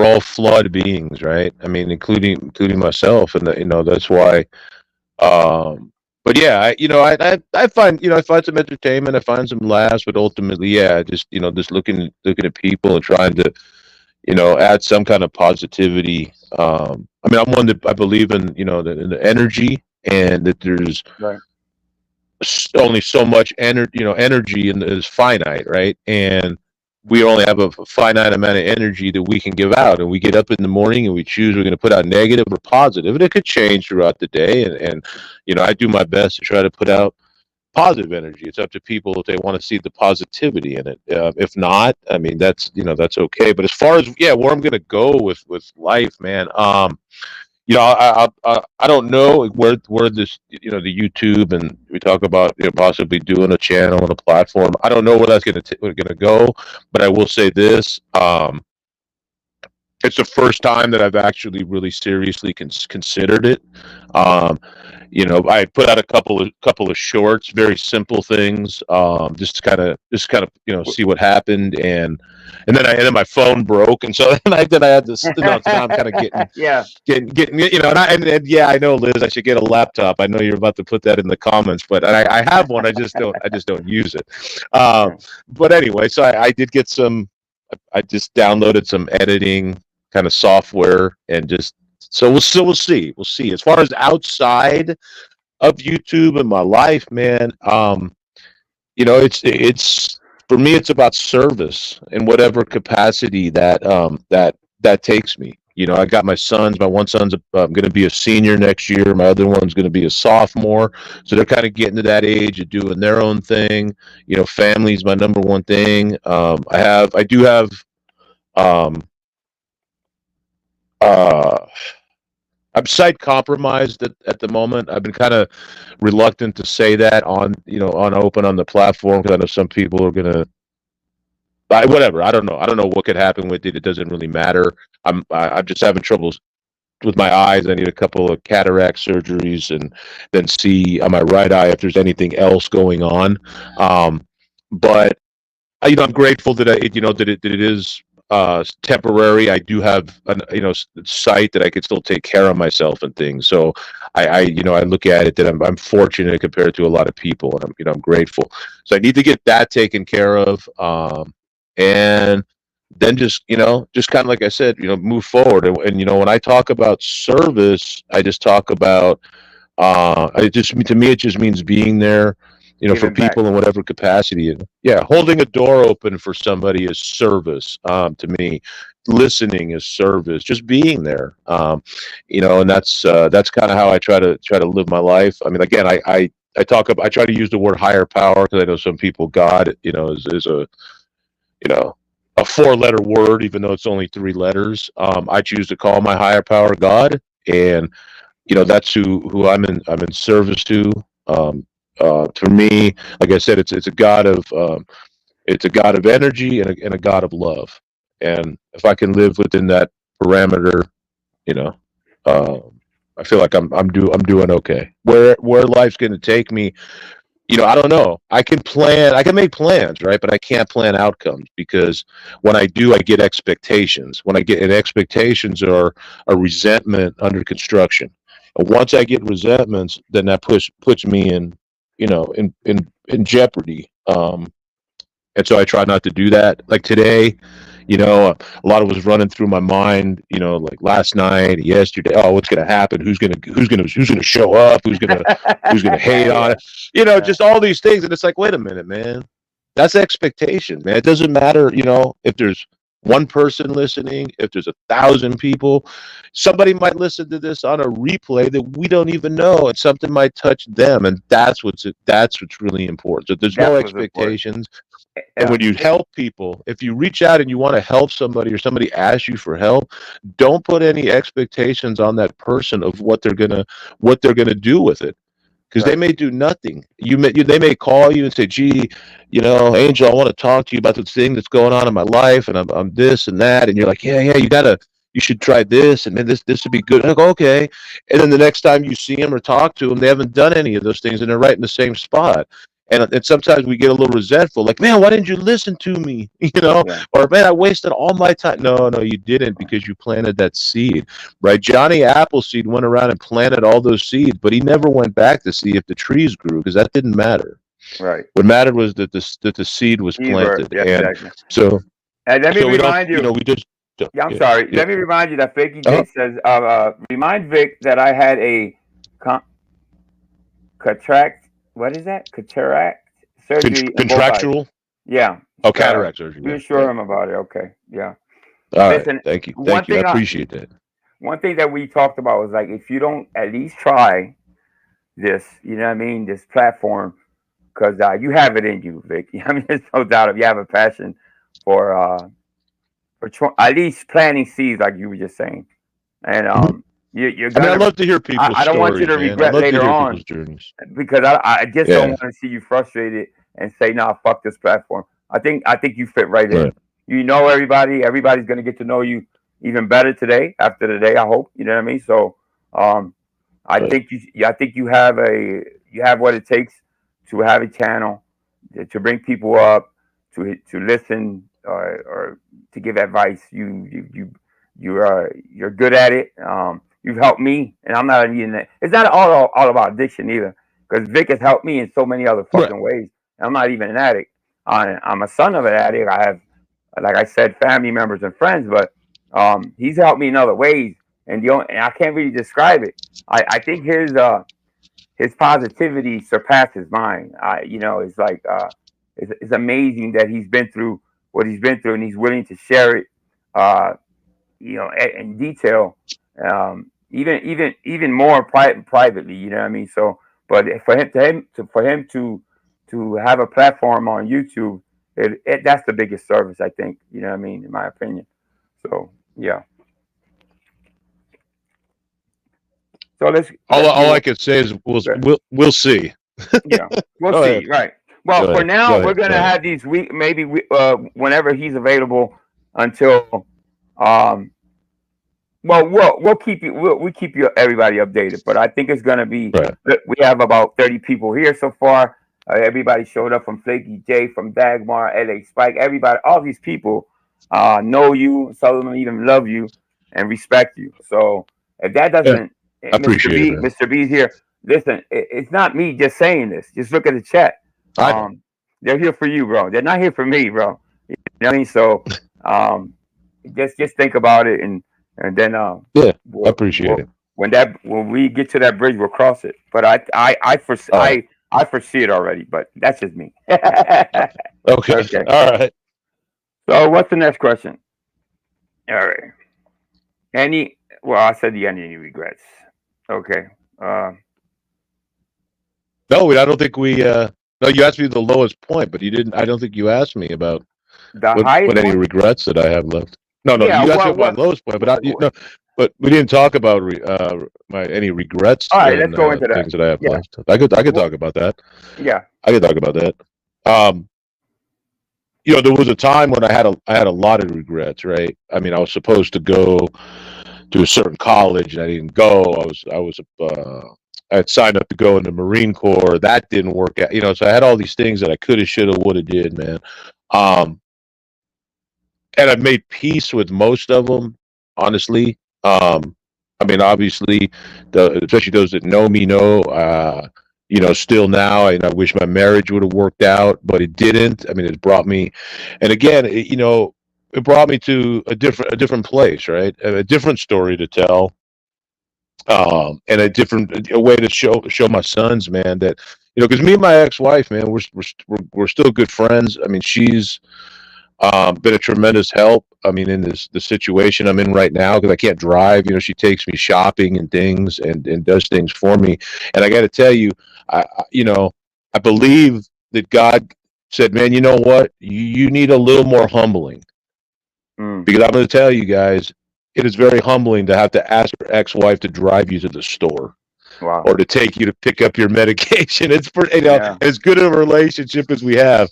Speaker 7: all flawed beings, right? I mean, including myself, and that's why. But yeah, I find I find some entertainment, I find some laughs, but ultimately, yeah, just looking at people and trying to add some kind of positivity. I mean, I'm one that I believe in in the energy, and that there's
Speaker 5: right,
Speaker 7: only so much energy and is finite, right? And we only have a finite amount of energy that we can give out, and we get up in the morning and we choose we're going to put out negative or positive, and it could change throughout the day. And I do my best to try to put out positive energy. It's up to people if they want to see the positivity in it. If not, I mean, that's okay. But as far as where I'm going to go with life, man, I don't know where this the YouTube, and we talk about possibly doing a channel and a platform. I don't know where that's gonna go, but I will say this: it's the first time that I've actually really seriously considered it. Um, I put out a couple of shorts, very simple things, just kind of see what happened, and then my phone broke, and so then I had to so now I'm kind of
Speaker 5: yeah,
Speaker 7: getting and yeah, I know, Liz, I should get a laptop. I know you're about to put that in the comments, but I have one. I just don't use it.
Speaker 5: yeah.
Speaker 7: But anyway, so I did get some. I just downloaded some editing kind of software, and just so we'll see. We'll see. As far as outside of YouTube and my life, man, it's for me, it's about service in whatever capacity that takes me. I got my sons. My one son's going to be a senior next year. My other one's going to be a sophomore. So they're kind of getting to that age of doing their own thing. Family's my number one thing. I do have um, I'm site compromised at the moment. I've been kind of reluctant to say that on on open on the platform because I know some people are gonna. Whatever. I don't know. I don't know what could happen with it. It doesn't really matter. I'm just having troubles with my eyes. I need a couple of cataract surgeries and then see on my right eye if there's anything else going on. But I'm grateful that that it is temporary. I do have an site that I could still take care of myself and things. So I look at it that I'm fortunate compared to a lot of people, and I'm grateful. So I need to get that taken care of, and then just kind of like I said, move forward. And when I talk about service, I just talk about it just to me, it just means being there, for
Speaker 5: Giving back.
Speaker 7: people in whatever capacity. And yeah, holding a door open for somebody is service. To me, listening is service. Just being there. And that's kind of how I try to live my life. I mean, again, I try to use the word higher power because I know some people God, is a a 4-letter word, even though it's only 3 letters. I choose to call my higher power God, and that's who I'm in service to. For me, like I said, it's a God of energy and a God of love. And if I can live within that parameter, you know, I feel like I'm doing okay. Where life's going to take me, I don't know. I can make plans, right? But I can't plan outcomes because when I do, I get expectations. And expectations are a resentment under construction. And once I get resentments, then that puts me in jeopardy. And so I try not to do that. Like today, a lot of was running through my mind, like last night, yesterday. Oh, what's going to happen? Who's going to show up? Who's going to hate on it? Just all these things. And it's like, wait a minute, man. That's expectation, man. It doesn't matter, if there's one person listening, if there's 1,000 people, somebody might listen to this on a replay that we don't even know, and something might touch them, and that's what's really important. So there's no
Speaker 5: That's what's important.
Speaker 7: expectations. And when you help people, if you reach out and you want to help somebody or somebody asks you for help, don't put any expectations on that person of what they're gonna do with it, because they may do nothing. They may call you and say, "Gee, Angel, I want to talk to you about this thing that's going on in my life, and I'm this and that," and you're like, "Yeah, you should try this, and then this would be good." And I go, "Okay," and then the next time you see them or talk to them, they haven't done any of those things, and they're right in the same spot. And sometimes we get a little resentful, like, "Man, why didn't you listen to me?"
Speaker 5: Yeah.
Speaker 7: Or, "Man, I wasted all my time." No, you didn't, because you planted that seed, right? Johnny Appleseed went around and planted all those seeds, but he never went back to see if the trees grew, because that didn't matter.
Speaker 5: Right.
Speaker 7: What mattered was that the seed was planted.
Speaker 5: Yes,
Speaker 7: And
Speaker 5: exactly.
Speaker 7: so
Speaker 5: And let me
Speaker 7: we don't,
Speaker 5: remind you.
Speaker 7: we just
Speaker 5: Yeah, I'm
Speaker 7: yeah,
Speaker 5: sorry.
Speaker 7: yeah.
Speaker 5: Let me remind you that Fakey
Speaker 7: Uh-huh.
Speaker 5: Jake says, remind Vic that I had a con- cataract. What is that? Cataract surgery in both eyes.
Speaker 7: Contractual.
Speaker 5: Yeah.
Speaker 7: Oh, cataract surgery. Yeah,
Speaker 5: Reassure
Speaker 7: yeah.
Speaker 5: him about it. Okay. Yeah.
Speaker 7: All right.
Speaker 5: Listen,
Speaker 7: Thank you.
Speaker 5: one
Speaker 7: I
Speaker 5: thing
Speaker 7: appreciate that.
Speaker 5: that we talked about was like, if you don't at least try this, you know what I mean, this platform, because you have it in you, Vic. I mean, there's no doubt if you have a passion for at least planting seeds, like you were just saying, and you're
Speaker 7: I mean, I
Speaker 5: gonna.
Speaker 7: love to hear people's
Speaker 5: I don't want you
Speaker 7: stories,
Speaker 5: to
Speaker 7: man. I
Speaker 5: regret
Speaker 7: love to
Speaker 5: later
Speaker 7: hear
Speaker 5: on,
Speaker 7: people's journeys.
Speaker 5: because I just don't
Speaker 7: Yeah.
Speaker 5: want to see you frustrated and say, "Nah, fuck this platform." I think you fit right in.
Speaker 7: Right.
Speaker 5: You know everybody. Everybody's gonna get to know you even better today after today. I hope, you know what I mean. So,
Speaker 7: Right.
Speaker 5: I think you have what it takes to have a channel to bring people up to listen, or to give advice. You're good at it. You've helped me, and I'm not even. It's not all about addiction either, because Vic has helped me in so many other
Speaker 7: Right.
Speaker 5: fucking ways. And I'm not even an addict. I'm a son of an addict. I have, like I said, family members and friends, but he's helped me in other ways, and I can't really describe it. I think his positivity surpasses mine. It's like it's amazing that he's been through what he's been through, and he's willing to share it. Uh, in detail, even more privately. You know what I mean? So, but for him to have a platform on YouTube, that's the biggest service, I think. You know what I mean? In my opinion. So, yeah. So let's
Speaker 7: All I can say is we'll see.
Speaker 5: yeah, we'll
Speaker 7: Go
Speaker 5: see.
Speaker 7: ahead.
Speaker 5: Right. Well,
Speaker 7: Go
Speaker 5: for
Speaker 7: ahead.
Speaker 5: now,
Speaker 7: Go
Speaker 5: we're
Speaker 7: ahead.
Speaker 5: gonna
Speaker 7: Go ahead.
Speaker 5: have these maybe whenever he's available until um. Well, we'll keep you we keep you everybody updated, but I think it's gonna be.
Speaker 7: Right.
Speaker 5: We have about 30 people here so far. Everybody showed up from Flaky J, from Dagmar, LA Spike. Everybody, all these people know you, some of them even love you and respect you. So if that
Speaker 7: Yeah.
Speaker 5: doesn't,
Speaker 7: I appreciate it, man.
Speaker 5: Mr. B's here. Listen, it's not me just saying this. Just look at the chat.
Speaker 7: I know.
Speaker 5: They're here for you, bro. They're not here for me, bro. You know what I mean? So um, just think about it, and then
Speaker 7: Yeah, I appreciate it.
Speaker 5: when we get to that bridge, we'll cross it. But
Speaker 7: All right.
Speaker 5: I foresee it already. But that's just me.
Speaker 7: Okay.
Speaker 5: Okay.
Speaker 7: All right.
Speaker 5: So what's the next question? All right. Well, I said any regrets. Okay.
Speaker 7: No, I don't think we. No, you asked me the lowest point, but you didn't. I don't think you asked me about
Speaker 5: The
Speaker 7: what
Speaker 5: highest
Speaker 7: any
Speaker 5: one?
Speaker 7: regrets that I have left. No,
Speaker 5: Yeah.
Speaker 7: you asked me
Speaker 5: What?
Speaker 7: about my lowest point, but no, but we didn't talk about my any regrets
Speaker 5: All right. Let's
Speaker 7: and
Speaker 5: go into that.
Speaker 7: things that I have
Speaker 5: Yeah.
Speaker 7: left. I could
Speaker 5: Well,
Speaker 7: talk about that.
Speaker 5: yeah.
Speaker 7: I could talk about that. There was a time when I had a lot of regrets, right? I mean, I was supposed to go to a certain college and I didn't go. I had signed up to go in the Marine Corps. That didn't work out. So I had all these things that I could have, should have, would have did, man. And I've made peace with most of them, honestly. I mean, obviously, especially those that know me know. Still now, I wish my marriage would have worked out, but it didn't. I mean, it brought me, and again, it brought me to a different place, right? A different story to tell, and a way to show my sons, man, that because me and my ex-wife, man, we're still good friends. I mean, she's been a tremendous help. I mean, in the situation I'm in right now, because I can't drive. She takes me shopping and things, and does things for me. And I got to tell you, I believe that God said, man, you know what? You need a little more humbling. Because I'm going to tell you guys, it is very humbling to have to ask your ex-wife to drive you to the store.
Speaker 5: Wow.
Speaker 7: Or to take you to pick up your medication. It's
Speaker 5: Yeah.
Speaker 7: as good a relationship as we have.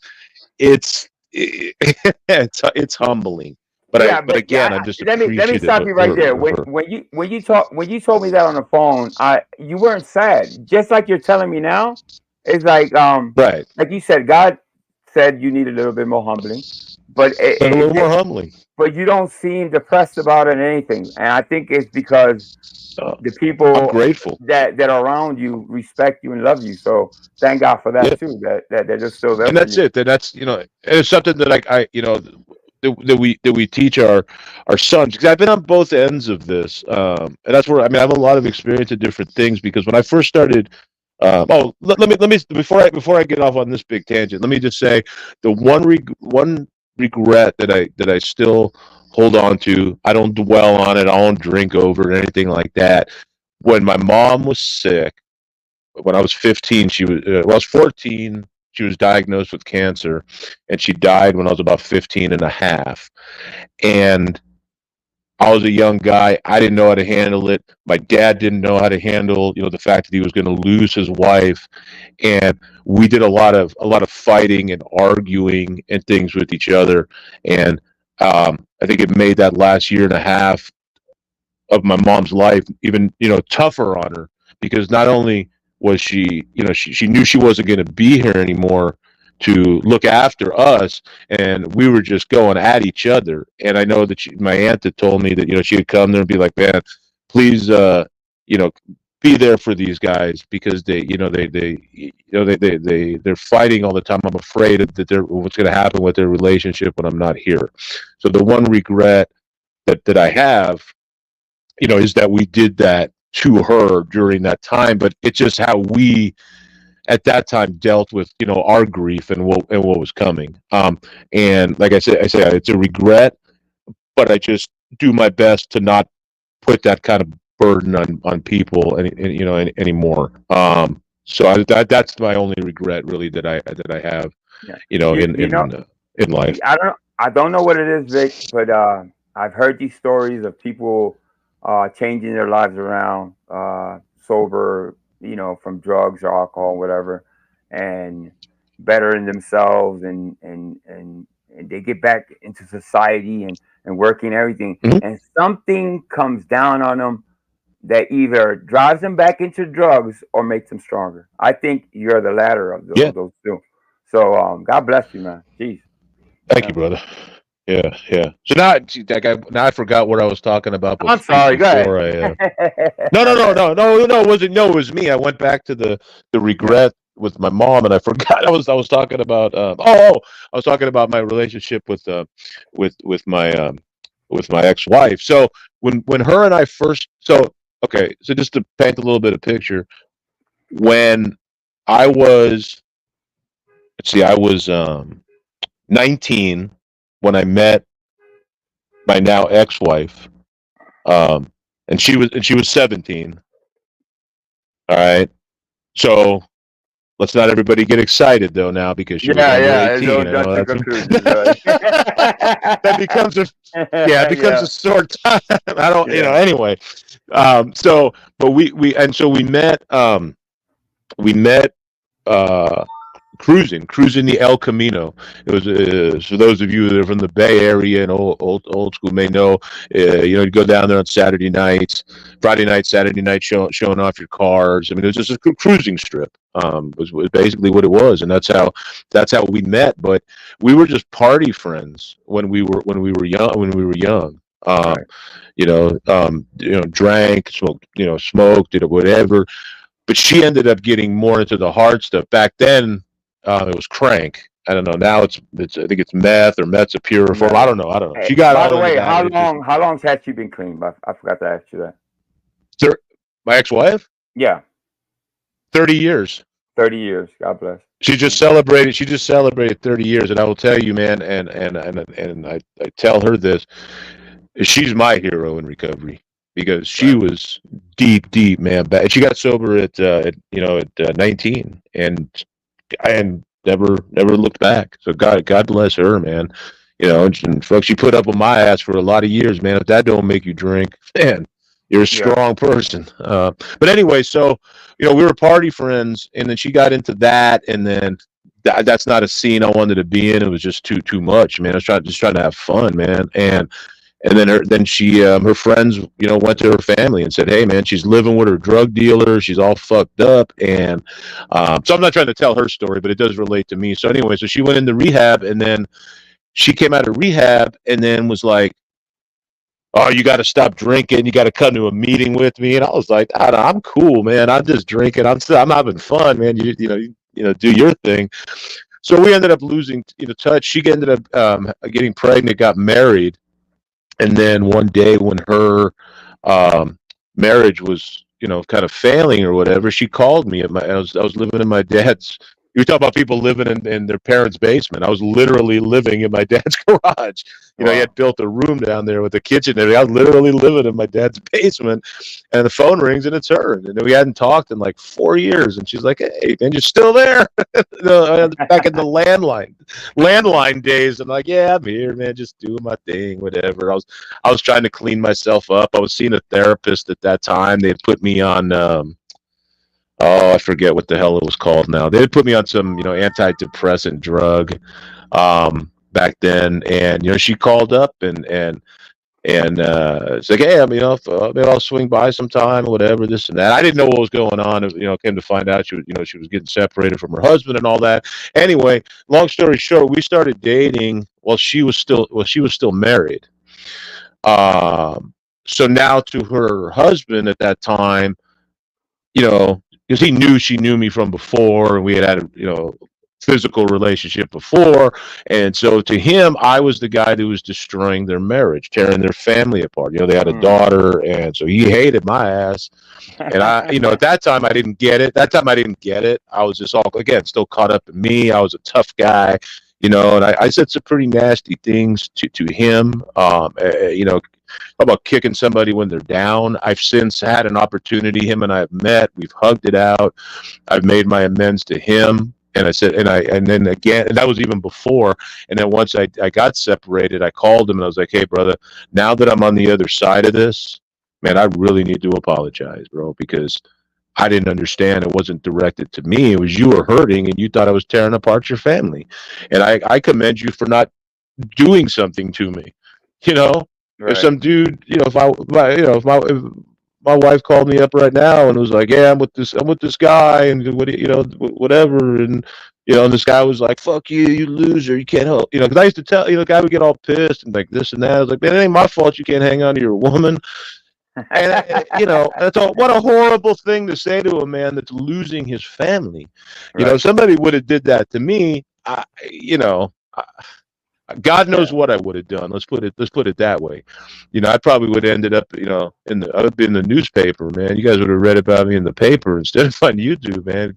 Speaker 7: It's humbling, but I'm just
Speaker 5: let me
Speaker 7: appreciative
Speaker 5: stop you right there. When you told me that on the phone, you weren't sad. Just like you're telling me now, it's like
Speaker 7: right,
Speaker 5: like you said, God said you need a little bit more humbling, but
Speaker 7: but a little more humbling.
Speaker 5: But you don't seem depressed about it or anything, and I think it's because the people
Speaker 7: I'm grateful
Speaker 5: that are around you respect you and love you. So thank God for that too. That they're still there
Speaker 7: and
Speaker 5: for
Speaker 7: that's
Speaker 5: you.
Speaker 7: it. And it's something that that we teach our sons, because I've been on both ends of this, and that's where I have a lot of experience in different things. Because when I first started, let me before I get off on this big tangent, let me just say the one regret that I still hold on to. I don't dwell on it. I don't drink over it or anything like that. When my mom was sick, when I was 15, I was 14. She was diagnosed with cancer, and she died when I was about 15 and a half. And I was a young guy. I didn't know how to handle it. My dad didn't know how to handle, the fact that he was going to lose his wife. And we did a lot of fighting and arguing and things with each other. And I think it made that last year and a half of my mom's life even, tougher on her, because not only was she, she knew she wasn't going to be here anymore to look after us, and we were just going at each other. And I know that my aunt had told me that she would come there and be like, man, please be there for these guys, because they're fighting all the time. I'm afraid that what's going to happen with their relationship when I'm not here. So the one regret that I have, is that we did that to her during that time. But it's just how we at that time dealt with our grief and what was coming. And like I say it's a regret, but I just do my best to not put that kind of burden on people anymore. So that's my only regret, really, that I have, in life.
Speaker 5: I don't know what it is, Vic, but I've heard these stories of people changing their lives around. sober, from drugs or alcohol, whatever, and bettering themselves, and they get back into society and working everything,
Speaker 7: Mhm.
Speaker 5: and something comes down on them that either drives them back into drugs or makes them stronger. I think you're the latter of
Speaker 7: Yeah.
Speaker 5: those two. So God bless you, man. Jeez.
Speaker 7: Thank
Speaker 5: Yeah.
Speaker 7: you, brother. Yeah, yeah. So now I forgot what I was talking about
Speaker 5: I'm sorry. Go ahead.
Speaker 7: before I. No. It wasn't. No, it was me. I went back to the regret with my mom, and I forgot. I was talking about. I was talking about my relationship with my ex-wife. So when her and I first. So okay. So just to paint a little bit of picture, when I was, let's see, I was 19 when I met my now ex-wife, um, and she was 17. All right, so let's not everybody get excited though now because she was under
Speaker 5: Yeah.
Speaker 7: 18.
Speaker 5: Don't
Speaker 7: I
Speaker 5: jump
Speaker 7: know
Speaker 5: to
Speaker 7: that's
Speaker 5: conclusions. Right?
Speaker 7: that becomes a it becomes
Speaker 5: Yeah.
Speaker 7: a sore time. I don't,
Speaker 5: Yeah.
Speaker 7: anyway. So, but we met uh, cruising the El Camino. It was for those of you that are from the Bay Area and old school may know. You go down there on Saturday nights, Friday night, Saturday night, showing off your cars. I mean, it was just a cruising strip. Was basically what it was, and that's how we met. But we were just party friends when we were young.
Speaker 5: Right.
Speaker 7: Drank, smoked, did whatever, but she ended up getting more into the hard stuff. Back then, it was crank. I don't know. Now it's I think it's meth or meth's a pure form. I
Speaker 5: Right.
Speaker 7: don't know. I don't know.
Speaker 5: Hey,
Speaker 7: She got
Speaker 5: by
Speaker 7: all
Speaker 5: the
Speaker 7: into
Speaker 5: way,
Speaker 7: that,
Speaker 5: how
Speaker 7: and it just
Speaker 5: long has she been clean? I forgot to ask you that.
Speaker 7: my ex-wife,
Speaker 5: Yeah,
Speaker 7: 30 years.
Speaker 5: 30 years. God bless.
Speaker 7: She just celebrated 30 years, and I will tell you, man, and I tell her this. She's my hero in recovery because she
Speaker 5: Right.
Speaker 7: was deep, man. She got sober at 19, and never looked back. So God bless her, man. And folks, she put up with my ass for a lot of years, man. If that don't make you drink, man, you're a
Speaker 5: Yeah.
Speaker 7: strong person. But anyway, so we were party friends, and then she got into that, and then that's not a scene I wanted to be in. It was just too much, man. I was trying to have fun, man, and then she her friends went to her family and said, hey man, she's living with her drug dealer, she's all fucked up. And so I'm not trying to tell her story, but it does relate to me. So anyway, so she went into rehab, and then she came out of rehab and then was like, oh, you got to stop drinking, you got to come to a meeting with me. And I was like, I'm cool, man, I'm just drinking, I'm having fun, man. Do your thing. So we ended up losing touch. She ended up getting pregnant, got married. And then one day when her marriage was, kind of failing or whatever, she called me. I was living in my dad's. You talk about people living in their parents' basement. I was literally living in my dad's garage. He
Speaker 5: Wow.
Speaker 7: had built a room down there with a kitchen and everything. I was literally living in my dad's basement, and the phone rings and it's her. And we hadn't talked in like 4 years, and she's like, "Hey, man, you're still there?" Back in the landline days. I'm like, "Yeah, I'm here, man, just doing my thing, whatever." I was trying to clean myself up. I was seeing a therapist at that time. They had put me on I forget what the hell it was called now. They had put me on some, antidepressant drug back then. And she called up and it's like, hey, maybe I'll swing by sometime or whatever, this and that. I didn't know what was going on. Came to find out she was getting separated from her husband and all that. Anyway, long story short, we started dating while she was still married. So now to her husband at that time, because he knew she knew me from before, and we had a physical relationship before, and so to him, I was the guy that was destroying their marriage, tearing their family apart. They had a daughter, and so he hated my ass. And at that time, I didn't get it. I was just all, again, still caught up in me. I was a tough guy, and I said some pretty nasty things to him. How about kicking somebody when they're down? I've since had an opportunity. Him and I have met. We've hugged it out. I've made my amends to him. And I said, and then again, and that was even before. And then once I got separated, I called him and I was like, hey, brother, now that I'm on the other side of this, man, I really need to apologize, bro, because I didn't understand. It wasn't directed to me. It was you were hurting and you thought I was tearing apart your family. And I commend you for not doing something to me. You know, if
Speaker 5: Right.
Speaker 7: some dude, if my wife called me up right now and was like, "Yeah, I'm with this guy, and whatever," and and this guy was like, "Fuck you, you loser, you can't help," because I used to tell, the guy would get all pissed and like this and that. I was like, "Man, it ain't my fault you can't hang on to your woman." And that's all. What a horrible thing to say to a man that's losing his family.
Speaker 5: Right.
Speaker 7: If somebody would have did that to me, God knows what I would have done. Let's put it that way. I probably would have ended up, I would be in the newspaper, man. You guys would have read about me in the paper instead of on YouTube, man.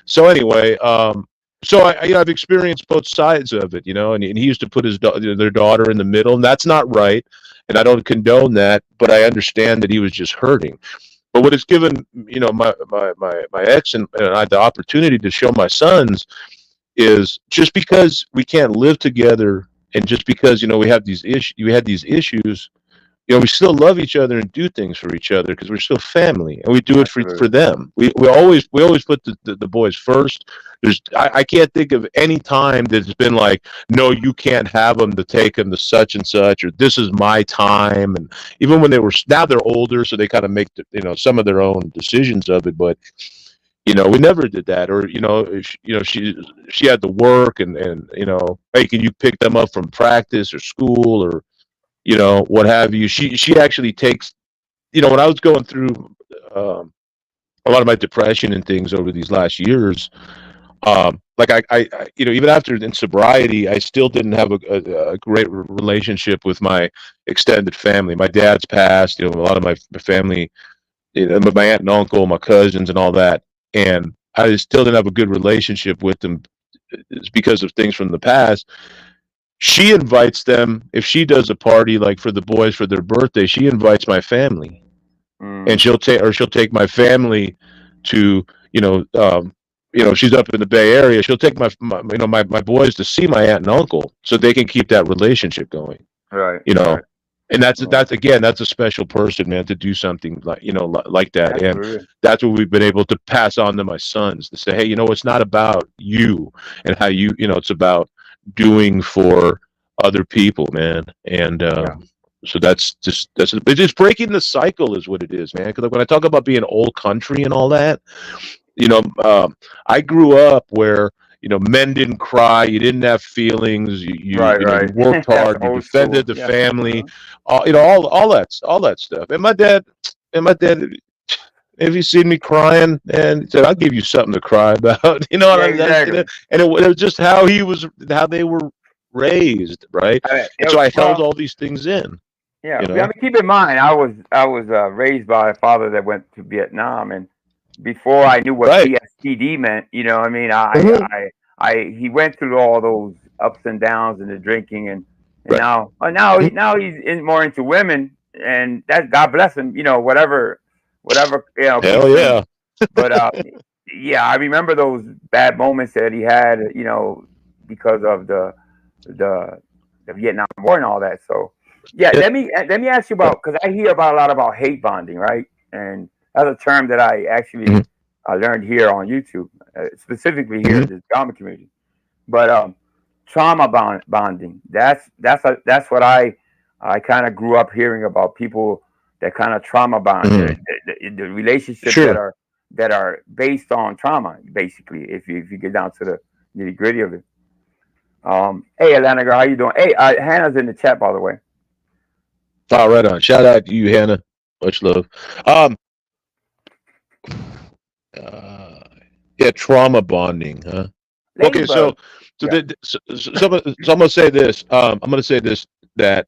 Speaker 7: So anyway, I've experienced both sides of it, and he used to put their daughter in the middle, and that's not right. And I don't condone that, but I understand that he was just hurting. But what it's given, my ex and I the opportunity to show my sons is just because we can't live together and just because we had these issues, we still love each other and do things for each other because we're still family and we do it for them. We always put the boys first. I can't think of any time that it's been like, no, you can't have them to take them to such and such, or this is my time. And even when now they're older, so they kind of make some of their own decisions of it, but we never did that. Or she had to work, and hey, can you pick them up from practice or school or what have you? She actually takes, when I was going through a lot of my depression and things over these last years, like I even after in sobriety, I still didn't have a great relationship with my extended family. My dad's passed, a lot of my family, my aunt and uncle, my cousins, and all that. And I still didn't have a good relationship with them. It's because of things from the past. She invites them, if she does a party like for the boys for their birthday, she invites my family, and she'll take my family to she's up in the Bay Area. She'll take my boys to see my aunt and uncle so they can keep that relationship going.
Speaker 5: Right.
Speaker 7: Right. And that's a special person, man, to do something like that.
Speaker 5: Absolutely.
Speaker 7: And that's what we've been able to pass on to my sons, to say, hey, it's not about you and how it's about doing for other people, man. And so it's just breaking the cycle is what it is, man. Because when I talk about being old country and all that, I grew up where men didn't cry, you didn't have feelings, you worked hard, you defended the family, all that stuff. And my dad, if he seen me crying, and he said, "I'll give you something to cry about,"
Speaker 5: Exactly.
Speaker 7: And it was just how they were raised, right? And so I held all these things in.
Speaker 5: Yeah, I mean, keep in mind, I was raised by a father that went to Vietnam, and before I knew what PSTD meant, I mean, he went through all those ups and downs and the drinking, and now he's more into women, and that, God bless him, whatever.
Speaker 7: Hell yeah.
Speaker 5: But I remember those bad moments that he had, because of the Vietnam War and all that. So let me ask you about, because I hear about a lot about hate bonding, right? And that's a term that I actually learned here on YouTube, specifically here in the drama community. But trauma bonding, that's what I kind of grew up hearing about, people that kind of trauma bond, the relationships that are based on trauma, basically, if you get down to the nitty gritty of it. Hey, Atlanta girl, how you doing? Hey, Hannah's in the chat, by the way.
Speaker 7: Oh, right on. Shout out to you, Hannah. Much love. Trauma bonding, huh? Okay, so I'm gonna say this. That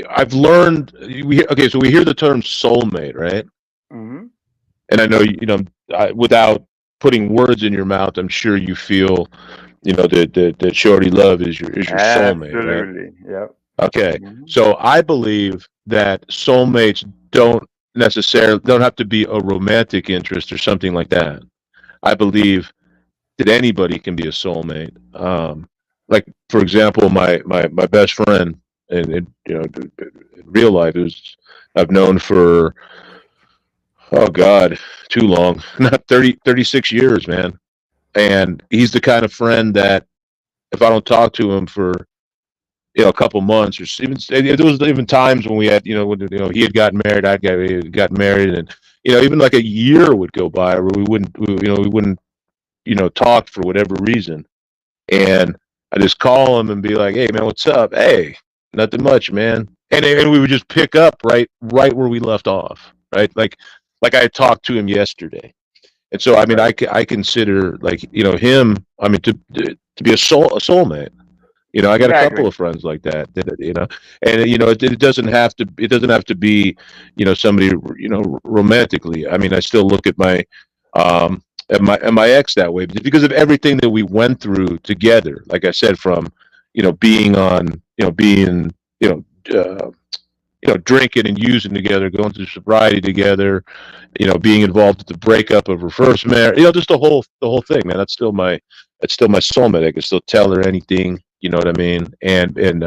Speaker 7: I've learned. We hear the term soulmate, right?
Speaker 5: Mm-hmm.
Speaker 7: And I know without putting words in your mouth, I'm sure you feel, that Shorty Love is your soulmate, right?
Speaker 5: Absolutely. Yep.
Speaker 7: Okay, so I believe that soulmates don't have to be a romantic interest or something like that. I believe that anybody can be a soulmate. Like, for example, my best friend, and in real life, I've known for Oh God, too long. Not 36 years, man. And he's the kind of friend that if I don't talk to him for a couple months, or even there was even times when we had he had gotten married, he had gotten married, and even like a year would go by where we wouldn't talk for whatever reason, and I just call him and be like, hey man, what's up? Hey, nothing much, man. And we would just pick up right where we left off, right? Like I had talked to him yesterday. And so, I mean, I consider like him. I mean, to be a soulmate. I got a couple
Speaker 5: Exactly.
Speaker 7: of friends like that. And it doesn't have to be somebody romantically. I mean, I still look um at my ex that way because of everything that we went through together. Like I said, from being on being drinking and using together, going through sobriety together, being involved with the breakup of her first marriage, just the whole thing, man. That's still my soulmate. I can still tell her anything, you know what I mean? And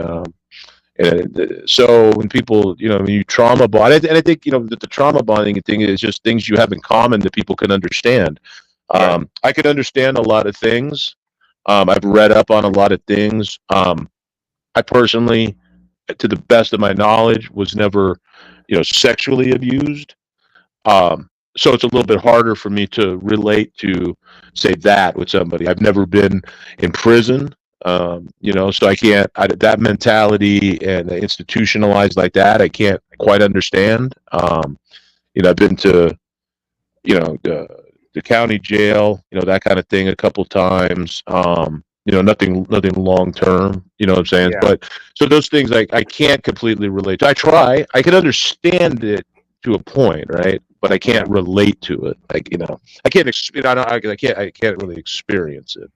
Speaker 7: so when people, when you trauma bond, and I think, that the trauma bonding thing is just things you have in common that people can understand.
Speaker 5: Right.
Speaker 7: I can understand a lot of things. I've read up on a lot of things. I personally, to the best of my knowledge, was never, sexually abused. So it's a little bit harder for me to relate to, say, that with somebody. I've never been in prison, so I can't, that mentality and institutionalized like that, I can't quite understand. I've been to, the county jail, that kind of thing a couple times. Nothing long term, you know what I'm saying?
Speaker 5: Yeah.
Speaker 7: But so those things I can't completely relate to. I can understand it to a point, right? But I can't relate to it. Like, I can't, I can't really experience it.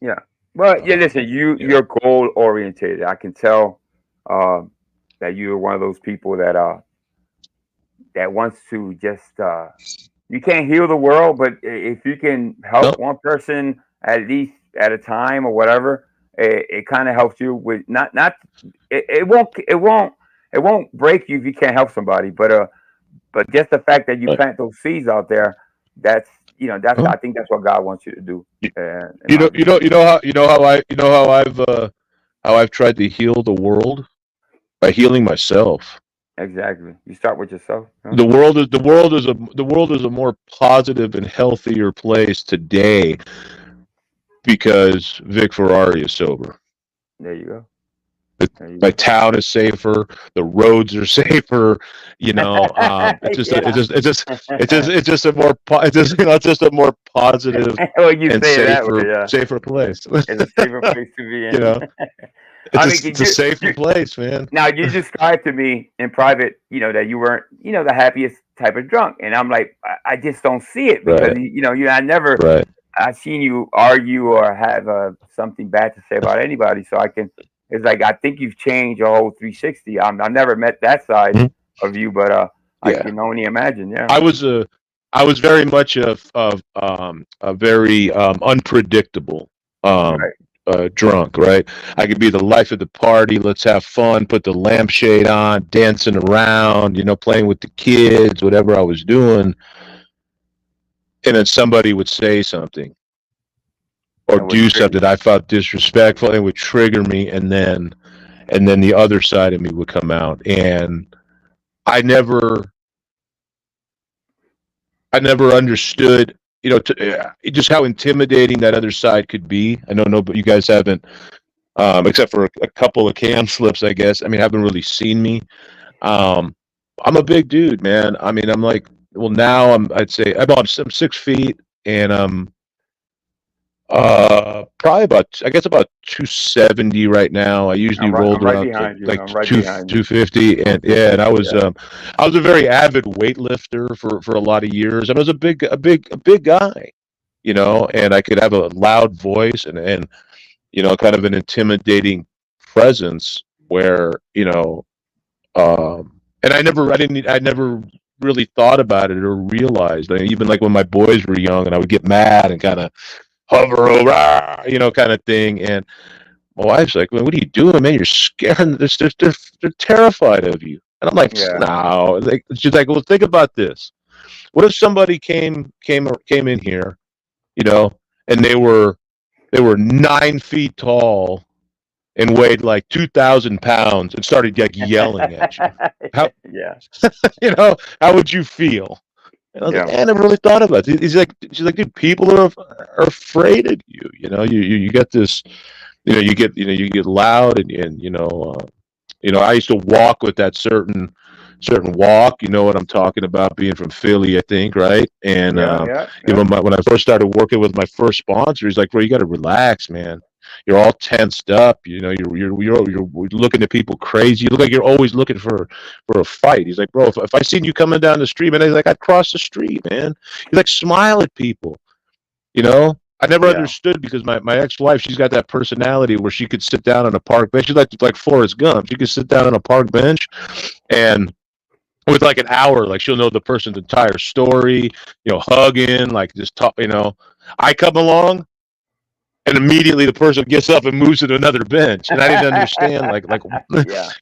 Speaker 5: Yeah. Well, yeah. Listen,
Speaker 7: Yeah.
Speaker 5: you're goal orientated. I can tell that you're one of those people that wants to just you can't heal the world, but if you can
Speaker 7: No,
Speaker 5: help one person at least at a time or whatever, it kind of helps you with not it won't break you if you can't help somebody, but just the fact that you
Speaker 7: but,
Speaker 5: plant those seeds out there, that's
Speaker 7: oh,
Speaker 5: I think that's what God wants you to do.
Speaker 7: you,
Speaker 5: In my opinion.
Speaker 7: how I've tried to heal the world by healing myself.
Speaker 5: Exactly. You start with yourself. Huh?
Speaker 7: The world is a more positive and healthier place today because Vic Ferrari is sober.
Speaker 5: There you go. There you
Speaker 7: My
Speaker 5: go.
Speaker 7: town is safer. The roads are safer. It's just a,
Speaker 5: Yeah.
Speaker 7: it's just a more it's just a more positive
Speaker 5: Well, you
Speaker 7: and
Speaker 5: say it that way, yeah.
Speaker 7: safer place.
Speaker 5: It's a safer place to be
Speaker 7: you
Speaker 5: in.
Speaker 7: know,
Speaker 5: I mean,
Speaker 7: it's a safer place, man.
Speaker 5: now you described to me in private, that you weren't, the happiest type of drunk, and I'm like, I just don't see it because
Speaker 7: Right,
Speaker 5: I never
Speaker 7: right.
Speaker 5: I've seen you argue or have something bad to say about anybody, so I can. It's like I think you've changed your whole 360. I never met that side
Speaker 7: Mhm.
Speaker 5: of you, but I
Speaker 7: Yeah,
Speaker 5: can only imagine. Yeah.
Speaker 7: I was I was very much a very unpredictable um,
Speaker 5: Right.
Speaker 7: drunk, right? I could be the life of the party. Let's have fun. Put the lampshade on, dancing around, playing with the kids, whatever I was doing. And then somebody would say something or
Speaker 5: And what
Speaker 7: do
Speaker 5: trigger?
Speaker 7: something I felt disrespectful and would trigger me, and then the other side of me would come out, and I never I never understood, just how intimidating that other side could be. I know, no, but you guys haven't, except for a couple of cam slips, I guess. I mean, haven't really seen me. Um, I'm a big dude, man. I mean, I'm like, well, now I'd say I'm 6 feet, and probably I guess about 270 right now. I usually rolled
Speaker 5: I'm right
Speaker 7: around
Speaker 5: behind you.
Speaker 7: like
Speaker 5: I'm right
Speaker 7: two
Speaker 5: behind you.
Speaker 7: 250, and yeah, and
Speaker 5: Yeah.
Speaker 7: I was a very avid weightlifter for a lot of years, and I was a big guy, and I could have a loud voice and kind of an intimidating presence where and I never really thought about it or realized. I mean, even like when my boys were young, and I would get mad and kind of hover over, kind of thing. And my wife's like, "Man, what are you doing, man? You're scaring. They're terrified of you." And I'm like,
Speaker 5: Yeah.
Speaker 7: "No." Like, she's like, "Well, think about this. What if somebody came in here, you know, and they were 9 feet tall and weighed like 2,000 pounds and started like yelling at you? How
Speaker 5: Yeah.
Speaker 7: how would you feel? And I was like,
Speaker 5: Yeah.
Speaker 7: I never really thought about it. She's like, dude, people are afraid of you. You get this, you get loud and I used to walk with that certain walk. You know what I'm talking about, being from Philly, I think, right? And
Speaker 5: Yeah. Yeah.
Speaker 7: when I first started working with my first sponsor, he's like, bro, you got to relax, man. You're all tensed up. You're looking at people crazy. You look like you're always looking for a fight. He's like, bro, if I seen you coming down the street, man, he's like, I'd cross the street, man. He's like, smile at people. I never
Speaker 5: Yeah.
Speaker 7: understood, because my ex-wife, she's got that personality where she could sit down on a park bench. She's like Forrest Gump. She could sit down on a park bench, and with like an hour, like she'll know the person's entire story, hugging, like just talk, I come along, and immediately the person gets up and moves to another bench, and I didn't understand, like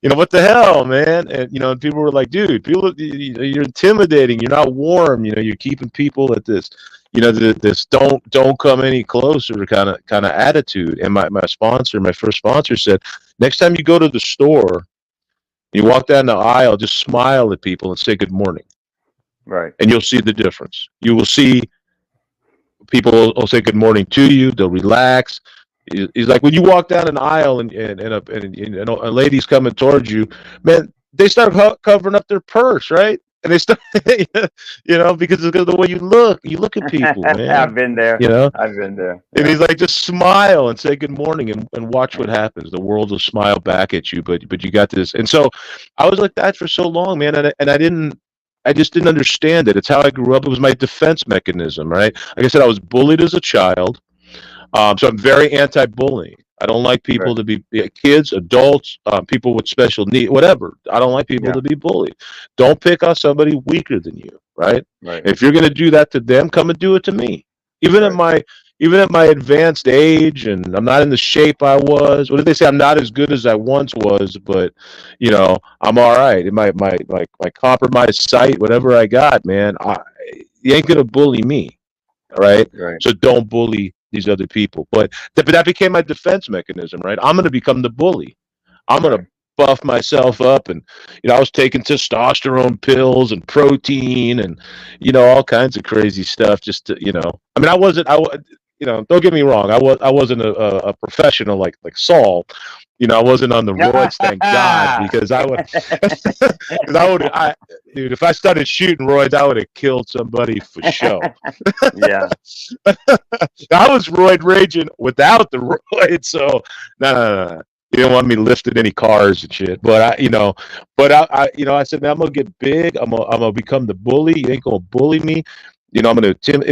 Speaker 5: Yeah.
Speaker 7: what the hell, man? And people were like, dude, you're intimidating, you're not warm, you're keeping people at this, this don't come any closer kind of attitude. And my first sponsor said, next time you go to the store, you walk down the aisle, just smile at people and say good morning,
Speaker 5: Right.
Speaker 7: and you'll see the difference. You will see people will say good morning to you. They'll relax. He's like, when you walk down an aisle and a lady's coming towards you, man, they start covering up their purse, right? And they start, because of the way you look at people, man.
Speaker 5: I've been there. I've been there.
Speaker 7: And
Speaker 5: Yeah.
Speaker 7: he's like, just smile and say good morning, and watch what happens. The world will smile back at you, but you got this. And so I was like that for so long, man. And I just didn't understand it. It's how I grew up. It was my defense mechanism, right? Like I said, I was bullied as a child. So I'm very anti-bullying. I don't like people to be kids, adults, people with special needs, whatever. I don't like people to be bullied. Don't pick on somebody weaker than you, right?
Speaker 5: Right.
Speaker 7: If you're going to do that to them, come and do it to me. Even at my advanced age, and I'm not in the shape I was. What did they say? I'm not as good as I once was, but I'm all right. In my compromised sight, whatever I got, man, you ain't gonna bully me, all right?
Speaker 5: Right.
Speaker 7: So don't bully these other people. But that became my defense mechanism, right? I'm gonna become the bully. I'm gonna buff myself up, and I was taking testosterone pills and protein and all kinds of crazy stuff just to I mean, don't get me wrong, I wasn't a professional like Saul. I wasn't on the roids, thank God, because dude, if I started shooting roids, I would have killed somebody for show.
Speaker 5: Yeah.
Speaker 7: I was roid raging without the roids, so no. You didn't want me lifting any cars and shit, but I said, man, I'm gonna get big. I'm gonna become the bully. You ain't gonna bully me. I'm gonna but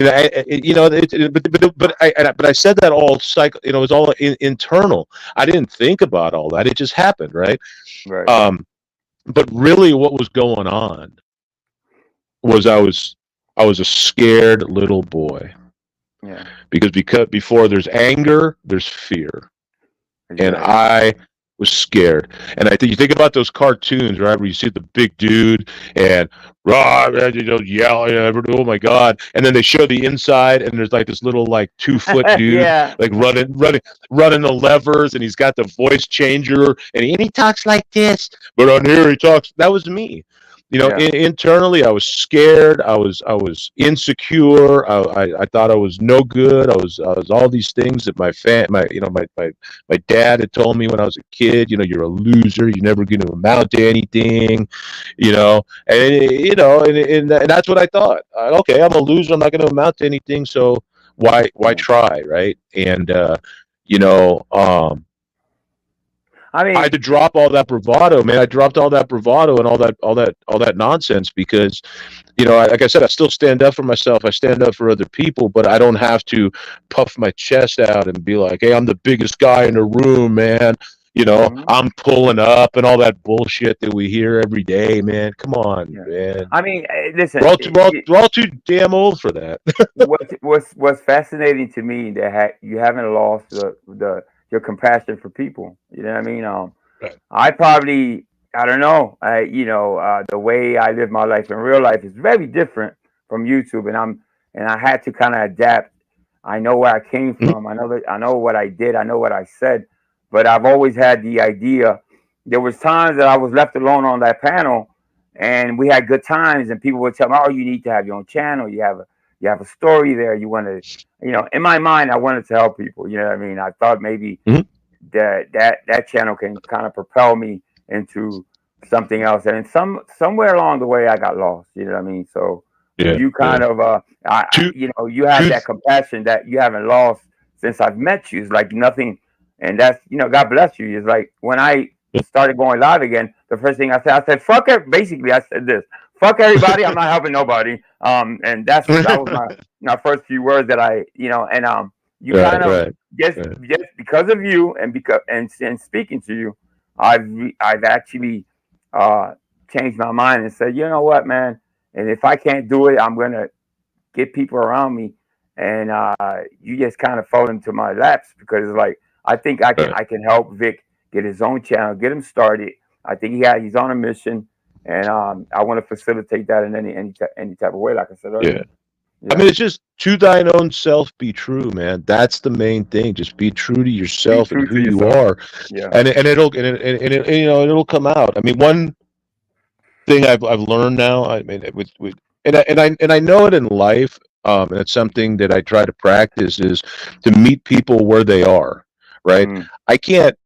Speaker 7: I said that all it was all internal. I didn't think about all that. It just happened, right?
Speaker 5: Right.
Speaker 7: But really, what was going on was I was a scared little boy.
Speaker 5: Yeah.
Speaker 7: Because before there's anger, there's fear. And I was scared. And I think you think about those cartoons, right, where you see the big dude and yell, oh my God. And then they show the inside, and there's like this little 2-foot dude like running the levers, and he's got the voice changer, and he talks like this. But on here he talks. That was me. Internally, I was scared. I was insecure. I thought I was no good. I was all these things that my dad had told me when I was a kid. You're a loser. You're never going to amount to anything. And that's what I thought. Okay, I'm a loser. I'm not going to amount to anything. So why try, right? And I had to drop all that bravado, man. I dropped all that bravado and all that nonsense because, like I said, I still stand up for myself. I stand up for other people, but I don't have to puff my chest out and be like, hey, I'm the biggest guy in the room, man. I'm pulling up and all that bullshit that we hear every day, man. Come on, man.
Speaker 5: I mean, listen,
Speaker 7: we're all too damn old for that.
Speaker 5: what's fascinating to me that you haven't lost your compassion for people. You know what I mean? I don't know. The way I live my life in real life is very different from YouTube, and I had to kind of adapt. I know where I came from. I know what I did. I know what I said, but I've always had the idea. There was times that I was left alone on that panel, and we had good times, and people would tell me, "Oh, you need to have your own channel. You have a story there. You want to, In my mind, I wanted to help people. You know what I mean? I thought maybe that channel can kind of propel me into something else, and somewhere along the way, I got lost. You know what I mean? So you kind of, you have that compassion that you haven't lost since I've met you. It's like nothing, and that's God bless you. It's like when I started going live again, the first thing I said, "Fuck it." Basically, I said this: "Fuck everybody. I'm not helping nobody." And that was my first few words that you kind of just because of you and because and speaking to you, I've actually changed my mind and said, you know what, man, and if I can't do it, I'm gonna get people around me, and you just kind of fall into my laps because it's like I think I can help Vic get his own channel, get him started. I think he's on a mission, and I want to facilitate that in any type of way, like I said earlier.
Speaker 7: I mean, it's just to thine own self be true, man. That's the main thing. Just be true to yourself and who you are, and it'll come out. I mean, one thing I've learned now. I mean, and I know it in life. And it's something that I try to practice is to meet people where they are. Right? I can't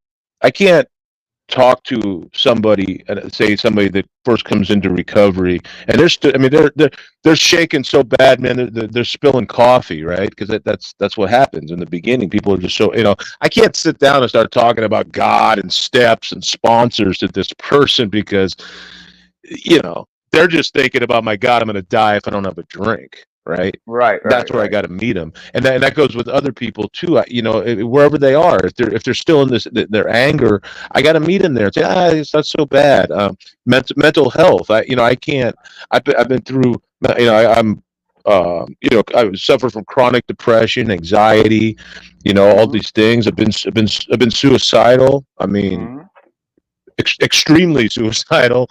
Speaker 7: talk to somebody, say somebody that first comes into recovery, and they're shaking so bad, man. They're spilling coffee, right? Because that's what happens in the beginning. People are just so I can't sit down and start talking about God and steps and sponsors to this person because they're just thinking about, my God, I'm going to die if I don't have a drink. Right. That's where I got to meet them, and that goes with other people too. Wherever they are, if they're still in their anger, I got to meet them there and say, it's not so bad. Mental health. I can't. I've been through. I suffer from chronic depression, anxiety. All these things. I've been suicidal. I mean, extremely suicidal,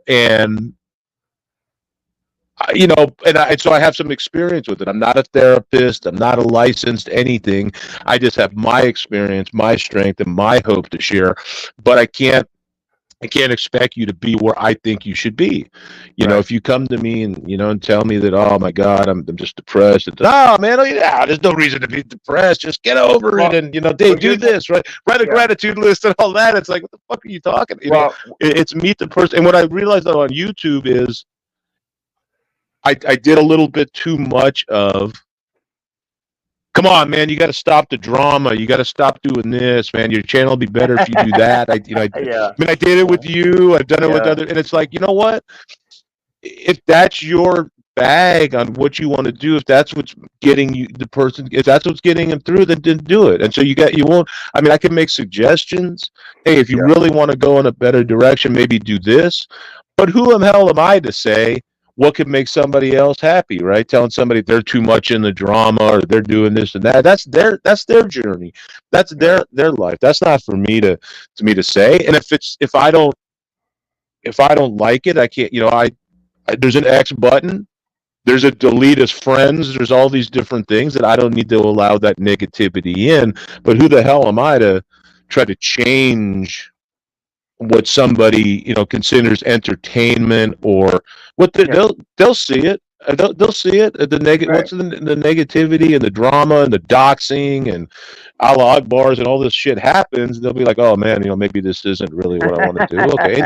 Speaker 7: and. So I have some experience with it. I'm not a therapist. I'm not a licensed anything. I just have my experience, my strength, and my hope to share. But I can't expect you to be where I think you should be. If you come to me and tell me that, oh my God, I'm just depressed. Oh man, there's no reason to be depressed. Just get over it, and they do this, right? Write a gratitude list and all that. It's like, what the fuck are you talking? It's meet the person. And what I realized on YouTube is, I did a little bit too much of, come on, man, you got to stop the drama. You got to stop doing this, man. Your channel will be better if you do that. I did it with you. I've done it with other, and it's like, you know what? If that's your bag on what you want to do, if that's what's getting you the person, if that's what's getting him through, then do it. And so you won't. I mean, I can make suggestions. Hey, if you really want to go in a better direction, maybe do this. But who the hell am I to say what could make somebody else happy, right? Telling somebody they're too much in the drama or they're doing this and that. That's their journey. That's their life. That's not for me to say. And if I don't like it, I can't. There's an X button. There's a delete as friends. There's all these different things that I don't need to allow that negativity in. But who the hell am I to try to change what somebody considers entertainment, or what they'll see it. They'll see it. What's the negativity and the drama and the doxing and Allah Akbars and all this shit happens. They'll be like, oh man, maybe this isn't really what I want to do. Okay,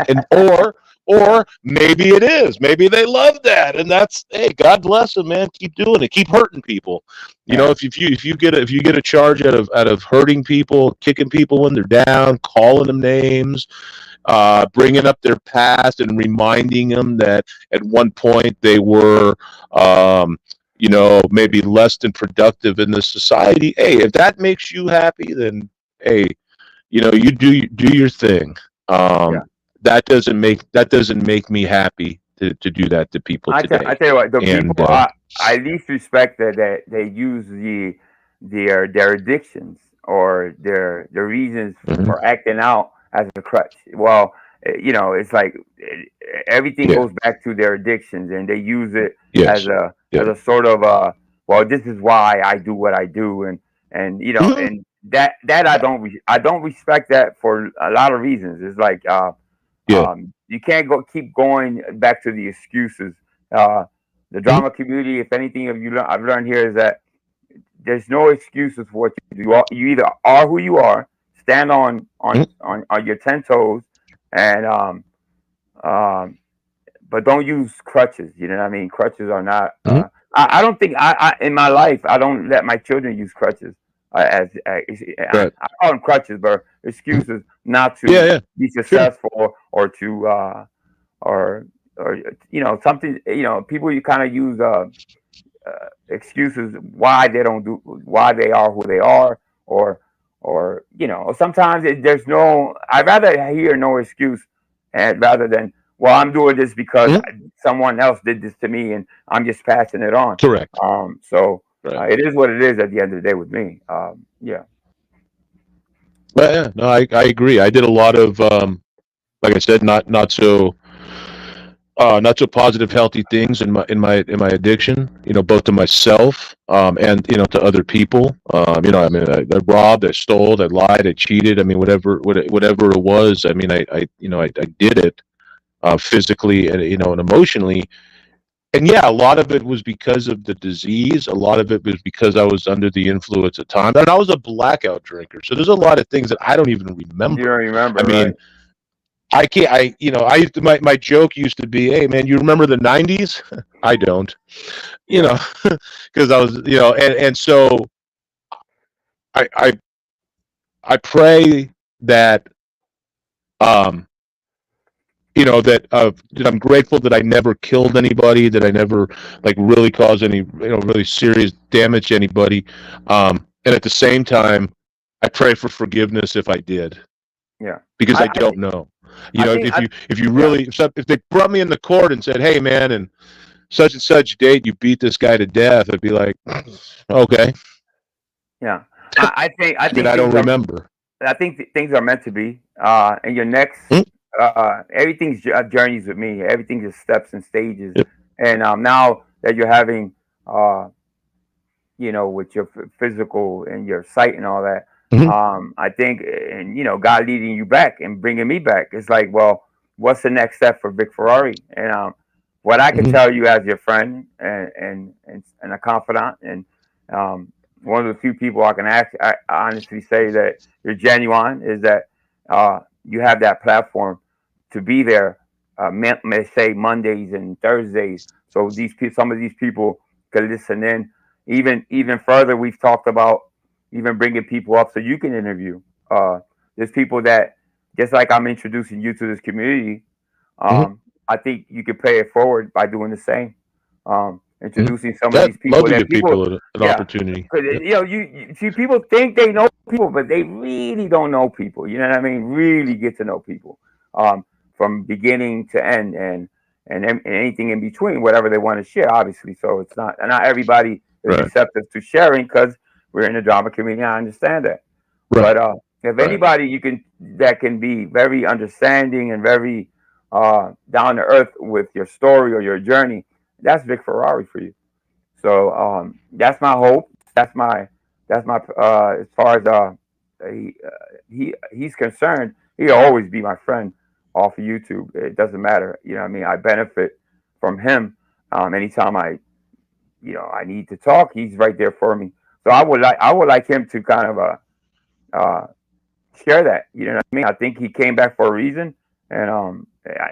Speaker 7: or maybe it is. Maybe they love that, and that's, hey, God bless them, man. Keep doing it. Keep hurting people. If you get a charge out of hurting people, kicking people when they're down, calling them names, bringing up their past and reminding them that at one point they were, maybe less than productive in this society. Hey, if that makes you happy, then hey, you do your thing. That doesn't make me happy to do that to people today.
Speaker 5: I tell you what, the people I least respect that they use their addictions or their reasons for acting out as a crutch. Well, it's like everything
Speaker 7: Yeah.
Speaker 5: goes back to their addictions, and they use it as
Speaker 7: Yes.
Speaker 5: a
Speaker 7: Yeah.
Speaker 5: sort of well, this is why I do what I do, and
Speaker 7: Mhm.
Speaker 5: and that I don't respect that for a lot of reasons. It's like
Speaker 7: Yeah.
Speaker 5: you can't keep going back to the excuses. Uh, the
Speaker 7: Mhm.
Speaker 5: drama community, if anything, I've learned here is that there's no excuses for what you do. You either are who you are, stand
Speaker 7: Mhm.
Speaker 5: on your 10 toes, and um, but don't use crutches. You know what I mean? Crutches are not.
Speaker 7: Mhm.
Speaker 5: I don't think in my life I don't let my children use crutches. I
Speaker 7: Right.
Speaker 5: call them crutches, but excuses not
Speaker 7: Yeah.
Speaker 5: to
Speaker 7: Yeah.
Speaker 5: be
Speaker 7: Sure.
Speaker 5: successful or to or something. People you kind of use excuses why they don't do why they are who they are, or sometimes there's no. I'd rather hear no excuse, and rather than, well, I'm doing this because
Speaker 7: Mhm.
Speaker 5: someone else did this to me and I'm just passing it on.
Speaker 7: Correct.
Speaker 5: So
Speaker 7: Right.
Speaker 5: it is what it is at the end of the day with me. Yeah.
Speaker 7: But yeah, no, I agree. I did a lot of like I said, not so positive, healthy things in my addiction. Both to myself and to other people. I mean, I robbed, I stole, I lied, I cheated. I mean, whatever it was. I mean, I did it physically and emotionally. And yeah, a lot of it was because of the disease. A lot of it was because I was under the influence at time, and I was a blackout drinker. So there's a lot of things that I don't even
Speaker 5: You
Speaker 7: remember.
Speaker 5: don't remember,
Speaker 7: I mean,
Speaker 5: right?
Speaker 7: I can't. I used to. My joke used to be, "Hey, man, you remember the '90s?" I don't. You
Speaker 5: Yeah.
Speaker 7: know, because I was. And so I I I pray that um that I'm grateful that I never killed anybody, that I never like really caused any really serious damage to anybody. And at the same time, I pray for forgiveness if I did,
Speaker 5: Yeah.
Speaker 7: because
Speaker 5: I
Speaker 7: I
Speaker 5: I,
Speaker 7: don't know.
Speaker 5: I think
Speaker 7: If you
Speaker 5: yeah.
Speaker 7: really if they brought me in the court and said, "Hey, man, and such and such date, you beat this guy to death," I'd be like, "Okay."
Speaker 5: Yeah. I
Speaker 7: I mean,
Speaker 5: think
Speaker 7: I don't
Speaker 5: things are
Speaker 7: remember.
Speaker 5: things are meant to be. And your next,
Speaker 7: Mm,
Speaker 5: everything's journeys with me. Everything is steps and stages.
Speaker 7: yep.
Speaker 5: And now that you're having, uh, with your physical and your sight and all that,
Speaker 7: Mhm,
Speaker 5: I think, and God leading you back and bringing me back. It's like, well, what's the next step for Vic Ferrari? And what I can
Speaker 7: mhm,
Speaker 5: tell you as your friend and a confidant, and one of the few people I can I honestly say that you're genuine, is that you have that platform to be there. May say Mondays and Thursdays, so some of these people could listen in. Even further, we've talked about even bringing people up so you can interview. Uh, there's people that, just like I'm introducing you to this community,
Speaker 7: mhm,
Speaker 5: I think you could pay it forward by doing the same.
Speaker 7: mhm.
Speaker 5: Introducing some of
Speaker 7: I'd
Speaker 5: these
Speaker 7: love
Speaker 5: people
Speaker 7: to
Speaker 5: that
Speaker 7: give
Speaker 5: people,
Speaker 7: people an
Speaker 5: yeah,
Speaker 7: opportunity.
Speaker 5: because
Speaker 7: Yeah.
Speaker 5: you see, people think they know people, but they really don't know people. You know what I mean? Really get to know people um, from beginning to end, and anything in between, whatever they want to share. Obviously, so it's not everybody is
Speaker 7: Right.
Speaker 5: receptive to sharing because we're in the drama community. I understand that,
Speaker 7: Right.
Speaker 5: but if
Speaker 7: Right.
Speaker 5: anybody that can be very understanding and very down to earth with your story or your journey, that's Vic Ferrari for you. So that's my hope. That's my as far as he's concerned. He'll always be my friend off of YouTube. It doesn't matter. You know what I mean? I benefit from him. Anytime I need to talk, he's right there for me. So I would like him to kind of uh, share that. You know what I mean? I think he came back for a reason, and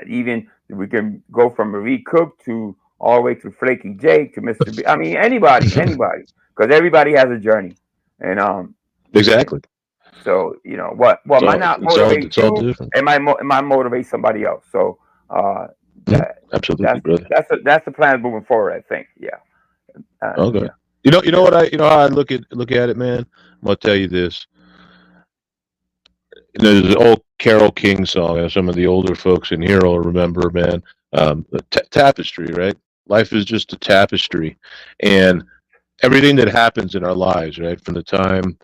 Speaker 5: even we can go from Marie Cook to all the way to Flaky Jake to Mr. B. I mean, anybody, because everybody has a journey, and
Speaker 7: Exactly.
Speaker 5: so what might not motivate
Speaker 7: It's all
Speaker 5: you,
Speaker 7: different.
Speaker 5: it might motivate somebody else. So
Speaker 7: Mhm.
Speaker 5: that
Speaker 7: Absolutely,
Speaker 5: that's
Speaker 7: brother.
Speaker 5: that's the plan moving forward. I think. Yeah.
Speaker 7: Okay.
Speaker 5: Yeah.
Speaker 7: How I look at it, man. I'm gonna tell you this. There's an old Carole King song, and some of the older folks in here will remember, man. Tapestry, right? Life is just a tapestry, and everything that happens in our lives, right, from the time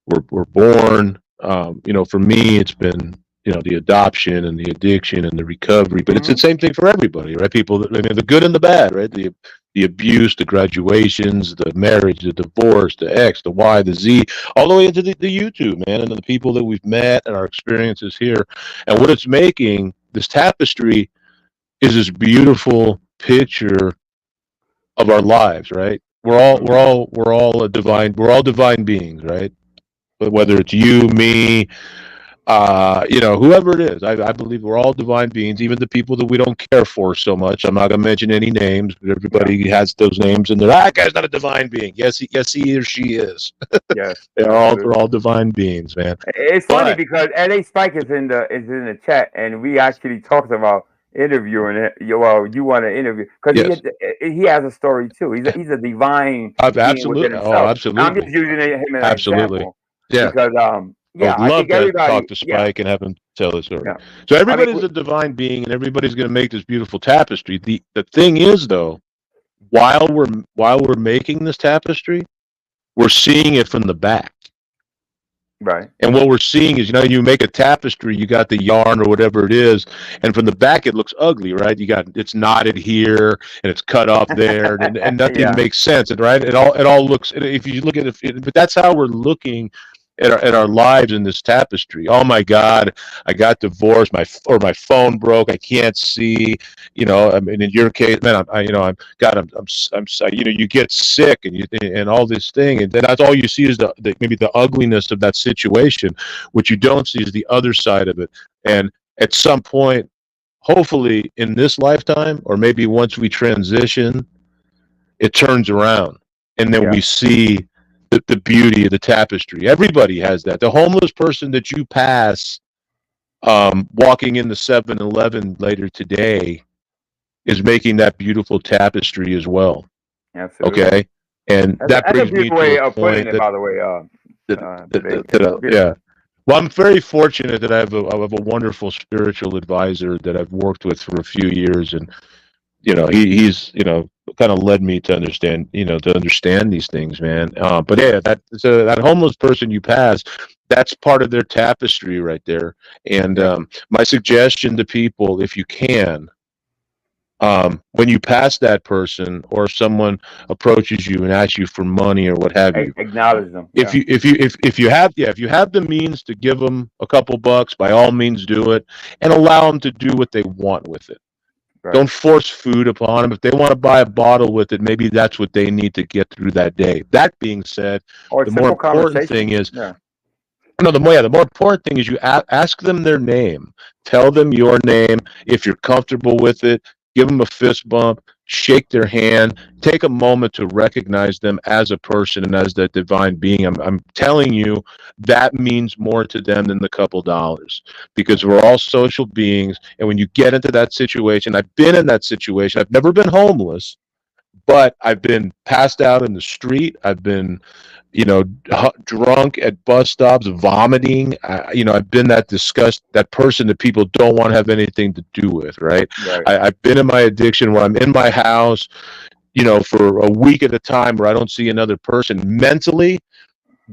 Speaker 7: we're born. For me, it's been the adoption and the addiction and the recovery, but it's the same thing for everybody, right? People, the good and the bad, right? The abuse, the graduations, the marriage, the divorce, the X, the Y, the Z, all the way into the YouTube, man, and the people that we've met and our experiences here. And what it's making, this tapestry, is this beautiful picture of our lives, right? We're all divine beings, right? But whether it's you, me, whoever it is, I believe we're all divine beings, even the people that we don't care for so much. I'm not going to mention any names, but everybody has those names, and that guy's not a divine being. Yes, he or she is.
Speaker 5: Yes,
Speaker 7: they're all divine beings, man.
Speaker 5: It's funny because LA Spike is in the chat, and we actually talked about interviewing it. You want to interview because
Speaker 7: Yes.
Speaker 5: he has a story too. He's a divine being
Speaker 7: Absolutely.
Speaker 5: within himself.
Speaker 7: Absolutely.
Speaker 5: I'm just using him as an
Speaker 7: Absolutely.
Speaker 5: example.
Speaker 7: Yeah.
Speaker 5: Because
Speaker 7: I would love
Speaker 5: think
Speaker 7: to talk to Spike and have him tell the story.
Speaker 5: Yeah.
Speaker 7: So everybody's a divine being, and everybody's going to make this beautiful tapestry. The thing is, though, while we're making this tapestry, we're seeing it from the back.
Speaker 5: Right.
Speaker 7: And what we're seeing is, you make a tapestry, you got the yarn or whatever it is, and from the back it looks ugly, right? It's knotted here and it's cut off there, and nothing makes sense, right? It all looks. If you look at it, but that's how we're looking at our lives in this tapestry. Oh my God, I got divorced. My phone broke. I can't see. I mean, in your case, man, I'm you get sick and all this thing, and then that's all you see is maybe the ugliness of that situation. What you don't see is the other side of it. And at some point, hopefully in this lifetime, or maybe once we transition, it turns around, and then we see the beauty of the tapestry. Everybody has that. The homeless person that you pass walking in the 7-Eleven later today is making that beautiful tapestry as well.
Speaker 5: Absolutely.
Speaker 7: Okay, and that brings me to a point
Speaker 5: by the way.
Speaker 7: Yeah. Well, I'm very fortunate that I have a wonderful spiritual advisor that I've worked with for a few years, and he's kind of led me to understand these things, man. But yeah, that homeless person you pass, that's part of their tapestry right there. And my suggestion to people, if you can, when you pass that person, or if someone approaches you and asks you for money or what have you,
Speaker 5: acknowledge them.
Speaker 7: If you have the means to give them a couple bucks, by all means do it, and allow them to do what they want with it. Right. Don't force food upon them. If they want to buy a bottle with it, maybe that's what they need to get through that day. That being said, the more important thing is, the more important thing is you ask them their name, tell them your name. If you're comfortable with it, give them a fist bump, shake their hand, take a moment to recognize them as a person and as that divine being. I'm telling you, that means more to them than the couple dollars, because we're all social beings. And when you get into that situation, I've been in that situation. I've never been homeless, but I've been passed out in the street. I've been, drunk at bus stops, vomiting. I've been that person that people don't want to have anything to do with, right? I've been in my addiction where I'm in my house, for a week at a time, where I don't see another person. Mentally,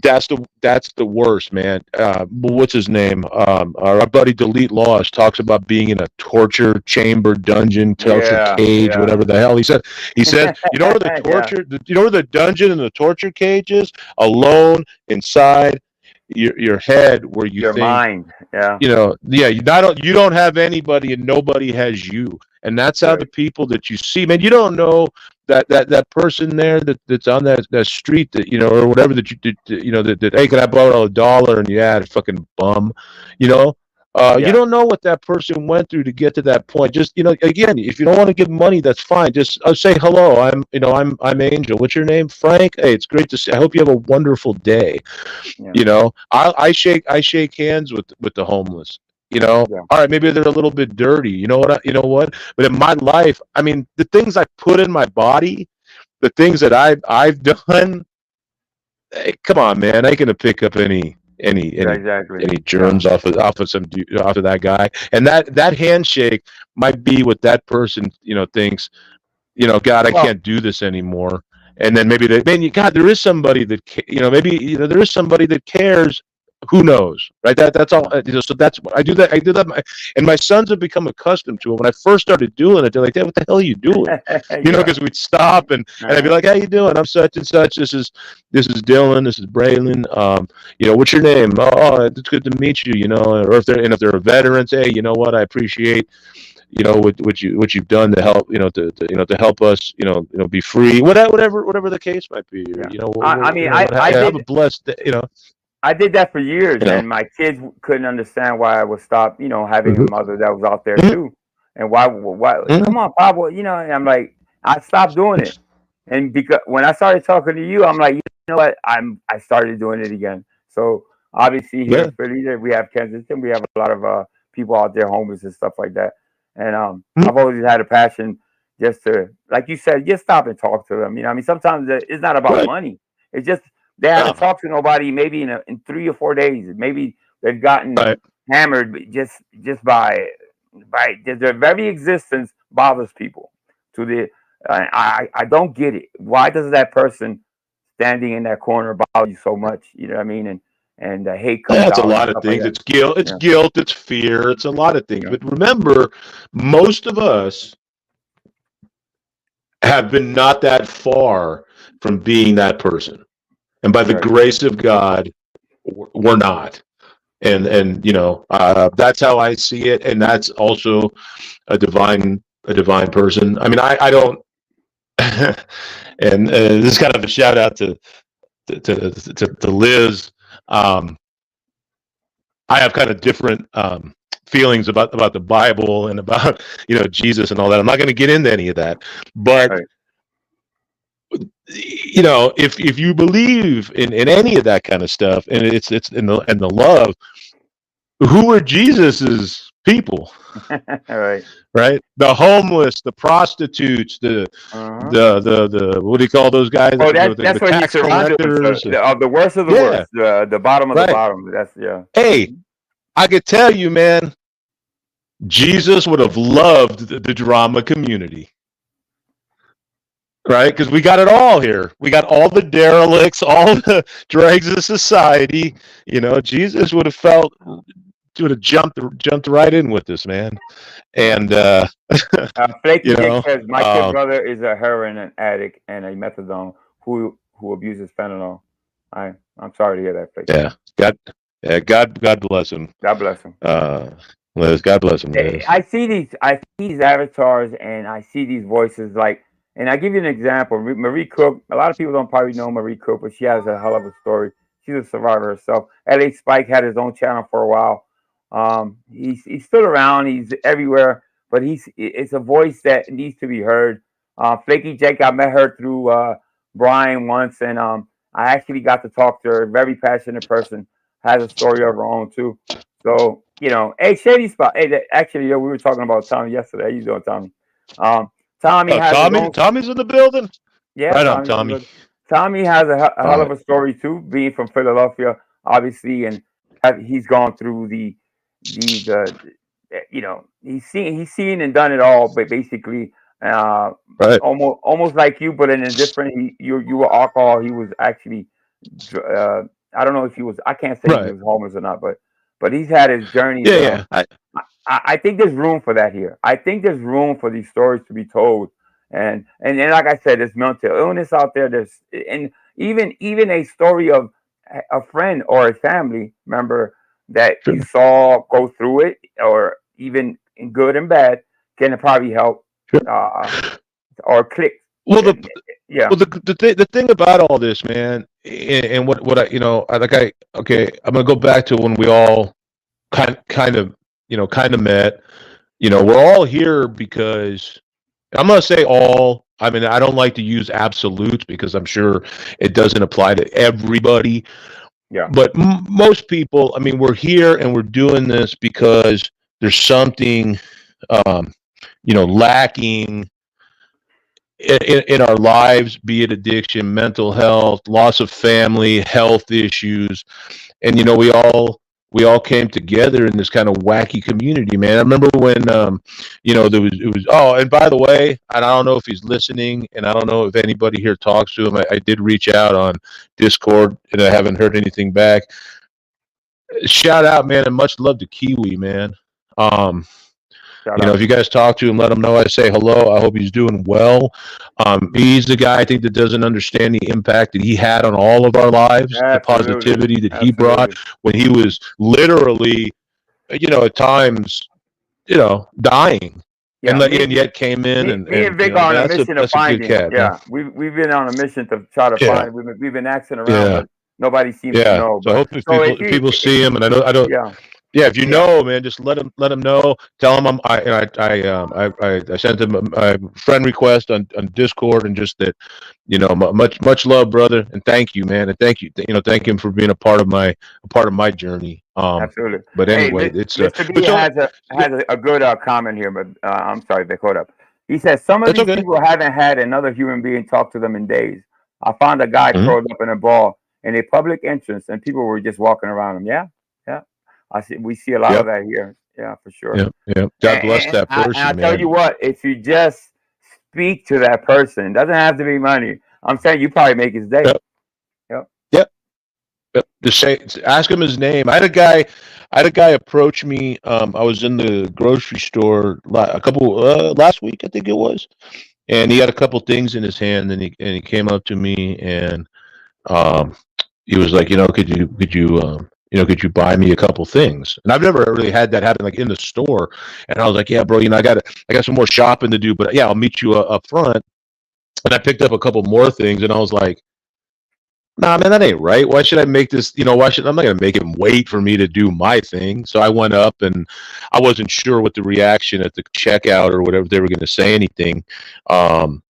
Speaker 7: that's the worst, man. What's his name? Our buddy Delete Lost talks about being in a torture chamber, dungeon, torture cage, whatever the hell he said. He said, you know where the torture, you know where the dungeon and the torture cage is? Alone inside your head, where your mind. You don't have anybody, and nobody has you. And that's how the people that you see, man, you don't know that person there that's on that street that, or whatever, that hey, can I borrow $1? And fucking bum, you don't know what that person went through to get to that point. Just, again, if you don't want to give money, that's fine. Just say hello. I'm Angel. What's your name? Frank. Hey, it's great to see. I hope you have a wonderful day. I shake hands with the homeless. All right, maybe they're a little bit dirty. You know what? But in my life, I mean, the things I put in my body, the things that I've done. Hey, come on, man! I ain't gonna pick up any germs off of that guy. And that handshake might be what that person thinks. God, I can't do this anymore. And then maybe God, there is somebody that there is somebody that cares who knows, right? That's all. So that's what I do. That I do that, and my sons have become accustomed to it. When I first started doing it, they're like, "Dad, what the hell are you doing?"
Speaker 5: Yeah.
Speaker 7: Because we'd stop and I'd be like, "How you doing? I'm such and such. This is Dylan. This is Braylon. What's your name? Oh, it's good to meet you. Or if they're a veteran, say, you know what, I appreciate what you've done to help to help us be free, whatever the case might be. Or,
Speaker 5: Yeah. I mean, I
Speaker 7: have a
Speaker 5: did
Speaker 7: blessed
Speaker 5: I did that for years,
Speaker 7: you know.
Speaker 5: and my kids couldn't understand why I would stop, having a
Speaker 7: Mhm.
Speaker 5: mother that was out there
Speaker 7: Mhm.
Speaker 5: too, and why?
Speaker 7: Mhm.
Speaker 5: Come on, Pablo, and I'm like, I stopped doing it, and because when I started talking to you, I'm like, you know what? I started doing it again. So obviously here
Speaker 7: Yeah.
Speaker 5: in Philly, we have Kensington, we have a lot of people out there homeless and stuff like that, and
Speaker 7: Mhm.
Speaker 5: I've always had a passion just to, like you said, just stop and talk to them. I mean, sometimes it's not about
Speaker 7: Right.
Speaker 5: money. It's just they haven't
Speaker 7: No.
Speaker 5: talked to nobody maybe in 3 or 4 days. Maybe they've gotten
Speaker 7: Right.
Speaker 5: hammered just by their very existence bothers people. To the I don't get it. Why does that person standing in that corner bother you so much? You know what I mean? And the hate comes
Speaker 7: That's a
Speaker 5: out and
Speaker 7: lot of
Speaker 5: stuff like
Speaker 7: things.
Speaker 5: that.
Speaker 7: It's guilt. It's
Speaker 5: Yeah,
Speaker 7: guilt. It's fear. It's a lot of things.
Speaker 5: yeah,
Speaker 7: But remember, most of us have been not that far from being that person, and by the
Speaker 5: right.
Speaker 7: grace of God, we're not. And that's how I see it, and that's also a divine person. I mean, I don't. And this is kind of a shout out to Liz. Um, I have kind of different feelings about the Bible and about Jesus and all that. I'm not going to get into any of that, but
Speaker 5: Right.
Speaker 7: if you believe in any of that kind of stuff, and it's in the love, who are Jesus's people?
Speaker 5: Right.
Speaker 7: Right, the homeless, the prostitutes, the
Speaker 5: Uh-huh.
Speaker 7: the the the what do you call those guys?
Speaker 5: Oh,
Speaker 7: The
Speaker 5: that's what he's
Speaker 7: tax
Speaker 5: surrounded with,
Speaker 7: collectors.
Speaker 5: the worst of the
Speaker 7: Yeah,
Speaker 5: worst, the bottom of the
Speaker 7: right.
Speaker 5: bottom. That's yeah.
Speaker 7: Hey, I could tell you, man, Jesus would have loved the drama community, right? Because we got it all here. We got all the derelicts, all the dregs of society. Jesus would have jumped right in with this, man. And
Speaker 5: Flaky
Speaker 7: you
Speaker 5: Jake
Speaker 7: know,
Speaker 5: says my kid brother is a heroin addict and a methadone who abuses fentanyl. I'm sorry to hear that, Flaky.
Speaker 7: yeah, God bless him.
Speaker 5: God bless him.
Speaker 7: Liz, God bless him, Liz.
Speaker 5: I see these avatars and I see these voices and I give you an example. Marie Cook. A lot of people don't probably know Marie Cook, but she has a hell of a story. She's a survivor herself. LA Spike had his own channel for a while. He's still around. He's everywhere, but it's a voice that needs to be heard. Flaky Jake, I met her through Brian once, and I actually got to talk to her. Very passionate person, has a story of her own too. So hey, Shady Spot. Hey, actually, we were talking about Tommy yesterday. How you doing, Tommy? Tommy
Speaker 7: Oh,
Speaker 5: has his own.
Speaker 7: Tommy's in the building.
Speaker 5: Yeah,
Speaker 7: Right on,
Speaker 5: Tommy.
Speaker 7: Tommy.
Speaker 5: Tommy has a
Speaker 7: All
Speaker 5: hell of
Speaker 7: right.
Speaker 5: a story too, being from Philadelphia, obviously, and he's gone through he's seen and done it all, but basically, uh,
Speaker 7: Right.
Speaker 5: almost like you, but in a different. You were alcohol. He was actually. I don't know if he was. I can't say if he
Speaker 7: Right.
Speaker 5: was homeless or not, but he's had his journeys.
Speaker 7: Yeah, yeah.
Speaker 5: I think there's room for that here. I think there's room for these stories to be told, and then like I said, there's mental illness out there. And even a story of a friend or a family member that
Speaker 7: Sure.
Speaker 5: you saw go through it, or even in good and bad, can probably help
Speaker 7: Sure.
Speaker 5: or click.
Speaker 7: Well,
Speaker 5: Yeah,
Speaker 7: the thing about all this, man, and what okay, I'm gonna go back to when we all kind of met. We're all here because I'm gonna say all. I mean, I don't like to use absolutes because I'm sure it doesn't apply to everybody.
Speaker 5: yeah,
Speaker 7: But most people, I mean, we're here and we're doing this because there's something, lacking in our lives, be it addiction, mental health, loss of family, health issues, and we all came together in this kind of wacky community, man. I remember when there was. Oh, and by the way, and I don't know if he's listening, and I don't know if anybody here talks to him. I did reach out on Discord, and I haven't heard anything back. shout out, man, and much love to Kiwi, man. Um,
Speaker 5: Shout
Speaker 7: you know,
Speaker 5: out.
Speaker 7: if you guys talk to him, let him know I say hello. I hope he's doing well. He's the guy I think that doesn't understand the impact that he had on all of our lives, the
Speaker 5: Absolutely.
Speaker 7: positivity that he brought
Speaker 5: Absolutely.
Speaker 7: when he was literally, at times, dying,
Speaker 5: Yeah,
Speaker 7: and yet came in
Speaker 5: me and Vic
Speaker 7: man,
Speaker 5: are on a
Speaker 7: that's
Speaker 5: mission of
Speaker 7: a good
Speaker 5: finding.
Speaker 7: cat, man.
Speaker 5: Yeah, we've been on a mission to try to
Speaker 7: Yeah,
Speaker 5: find. We've been asking around,
Speaker 7: yeah,
Speaker 5: but nobody seems to
Speaker 7: yeah.
Speaker 5: know.
Speaker 7: So I
Speaker 5: But
Speaker 7: hope if
Speaker 5: so
Speaker 7: people
Speaker 5: if
Speaker 7: if
Speaker 5: you,
Speaker 7: people see him, and I don't.
Speaker 5: yeah,
Speaker 7: Yeah, if you
Speaker 5: yeah,
Speaker 7: know, man, just let him know. Tell him I sent him a friend request on Discord, and just that, much love, brother, and thank you, man, and thank him for being a part of my journey.
Speaker 5: absolutely.
Speaker 7: But
Speaker 5: Hey,
Speaker 7: anyway, it's
Speaker 5: Mr. B
Speaker 7: but so
Speaker 5: has a good comment here, but I'm sorry, Vic, hold up. He says some of
Speaker 7: that's
Speaker 5: these
Speaker 7: okay.
Speaker 5: people haven't had another human being talk to them in days. I found a guy
Speaker 7: Mhm.
Speaker 5: curled up in a ball in a public entrance, and people were just walking around him. Yeah, yeah. I see. We see a lot of
Speaker 7: Yep,
Speaker 5: that here. Yeah, for sure.
Speaker 7: yep, yep. God bless that
Speaker 5: And I
Speaker 7: person,
Speaker 5: tell you
Speaker 7: man.
Speaker 5: what, if you just speak to that person, it doesn't have to be money. I'm saying you probably make his day.
Speaker 7: Yep,
Speaker 5: Yep.
Speaker 7: yep. Just ask him his name. I had a guy approach me. I was in the grocery store a couple last week, I think it was, and he had a couple things in his hand, and he came up to me, and um, he was like, could you buy me a couple things? And I've never really had that happen, like, in the store. And I was like, yeah, bro, I got some more shopping to do, but yeah, I'll meet you up front. And I picked up a couple more things, and I was like, nah, man, that ain't right. Why should I make this? I'm not gonna make him wait for me to do my thing. So I went up, and I wasn't sure what the reaction at the checkout or whatever, they were gonna say anything. Um,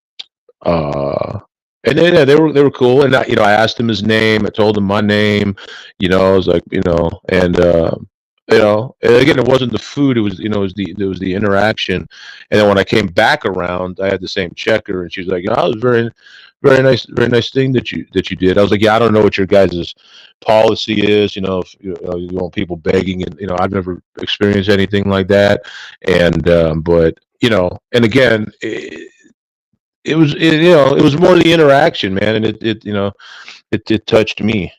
Speaker 7: uh, and then, yeah, they were cool. And I asked him his name. I told him my name. I was like, and again, it wasn't the food. It was, it was the interaction. And then when I came back around, I had the same checker, and she was like, "Oh, it was very nice thing that you did." I was like, "Yeah, I don't know what your guys' policy is. If you want people begging, and I've never experienced anything like that." And but and again, it was more the interaction, man, and it touched me.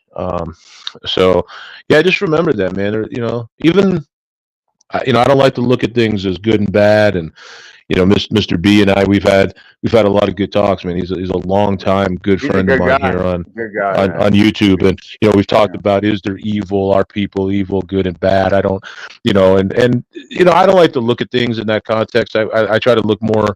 Speaker 7: So yeah, just remember that, man. Even I don't like to look at things as good and bad, and Mr. B and I, we've had a lot of good talks, man. He's a long time good
Speaker 5: He's a
Speaker 7: friend of
Speaker 5: good
Speaker 7: mine
Speaker 5: guy.
Speaker 7: here on
Speaker 5: Good guy,
Speaker 7: on,
Speaker 5: man.
Speaker 7: on YouTube, and we've talked
Speaker 5: Yeah.
Speaker 7: about, is there evil? Are people evil, good and bad? I don't, and I don't like to look at things in that context. I try to look more,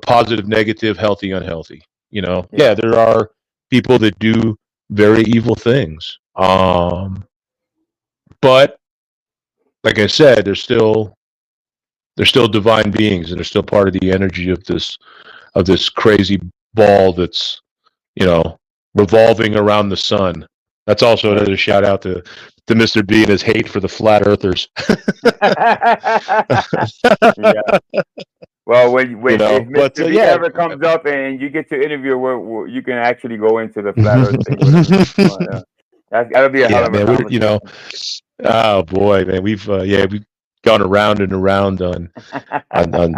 Speaker 7: positive, negative, healthy, unhealthy. Yeah,
Speaker 5: Yeah.
Speaker 7: there are people that do very evil things. But like I said, they're still divine beings, and they're still part of the energy of this crazy ball that's, you know, revolving around the sun. That's also
Speaker 5: Right.
Speaker 7: another shout out to Mr. B and his hate for the flat earthers.
Speaker 5: Yeah. Well, when if
Speaker 7: But
Speaker 5: Mr. B
Speaker 7: yeah.
Speaker 5: ever comes up and you get to interview where you can actually go into the flat Earth thing with him if you want. That'll be a hell
Speaker 7: Yeah,
Speaker 5: of a
Speaker 7: man.
Speaker 5: conversation.
Speaker 7: Oh boy, man. We've gone around and around on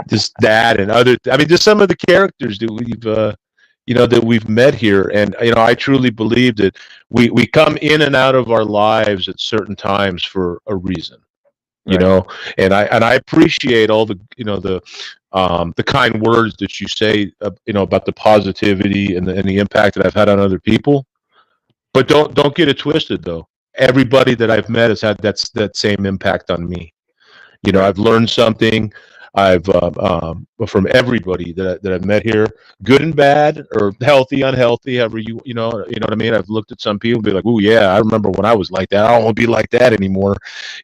Speaker 7: just that and other. I mean, just some of the characters that we've met here, and I truly believe that we come in and out of our lives at certain times for a reason. you
Speaker 5: Right.
Speaker 7: know and I appreciate all the kind words that you say, about the positivity and the impact that I've had on other people. But don't get it twisted, though. Everybody that I've met has had that same impact on me.
Speaker 5: Right.
Speaker 7: I've learned something. I've from everybody that I've met here, good and bad, or healthy, unhealthy, however what I mean. I've looked at some people and be like, "Oh yeah, I remember when I was like that. I don't want to be like that anymore,"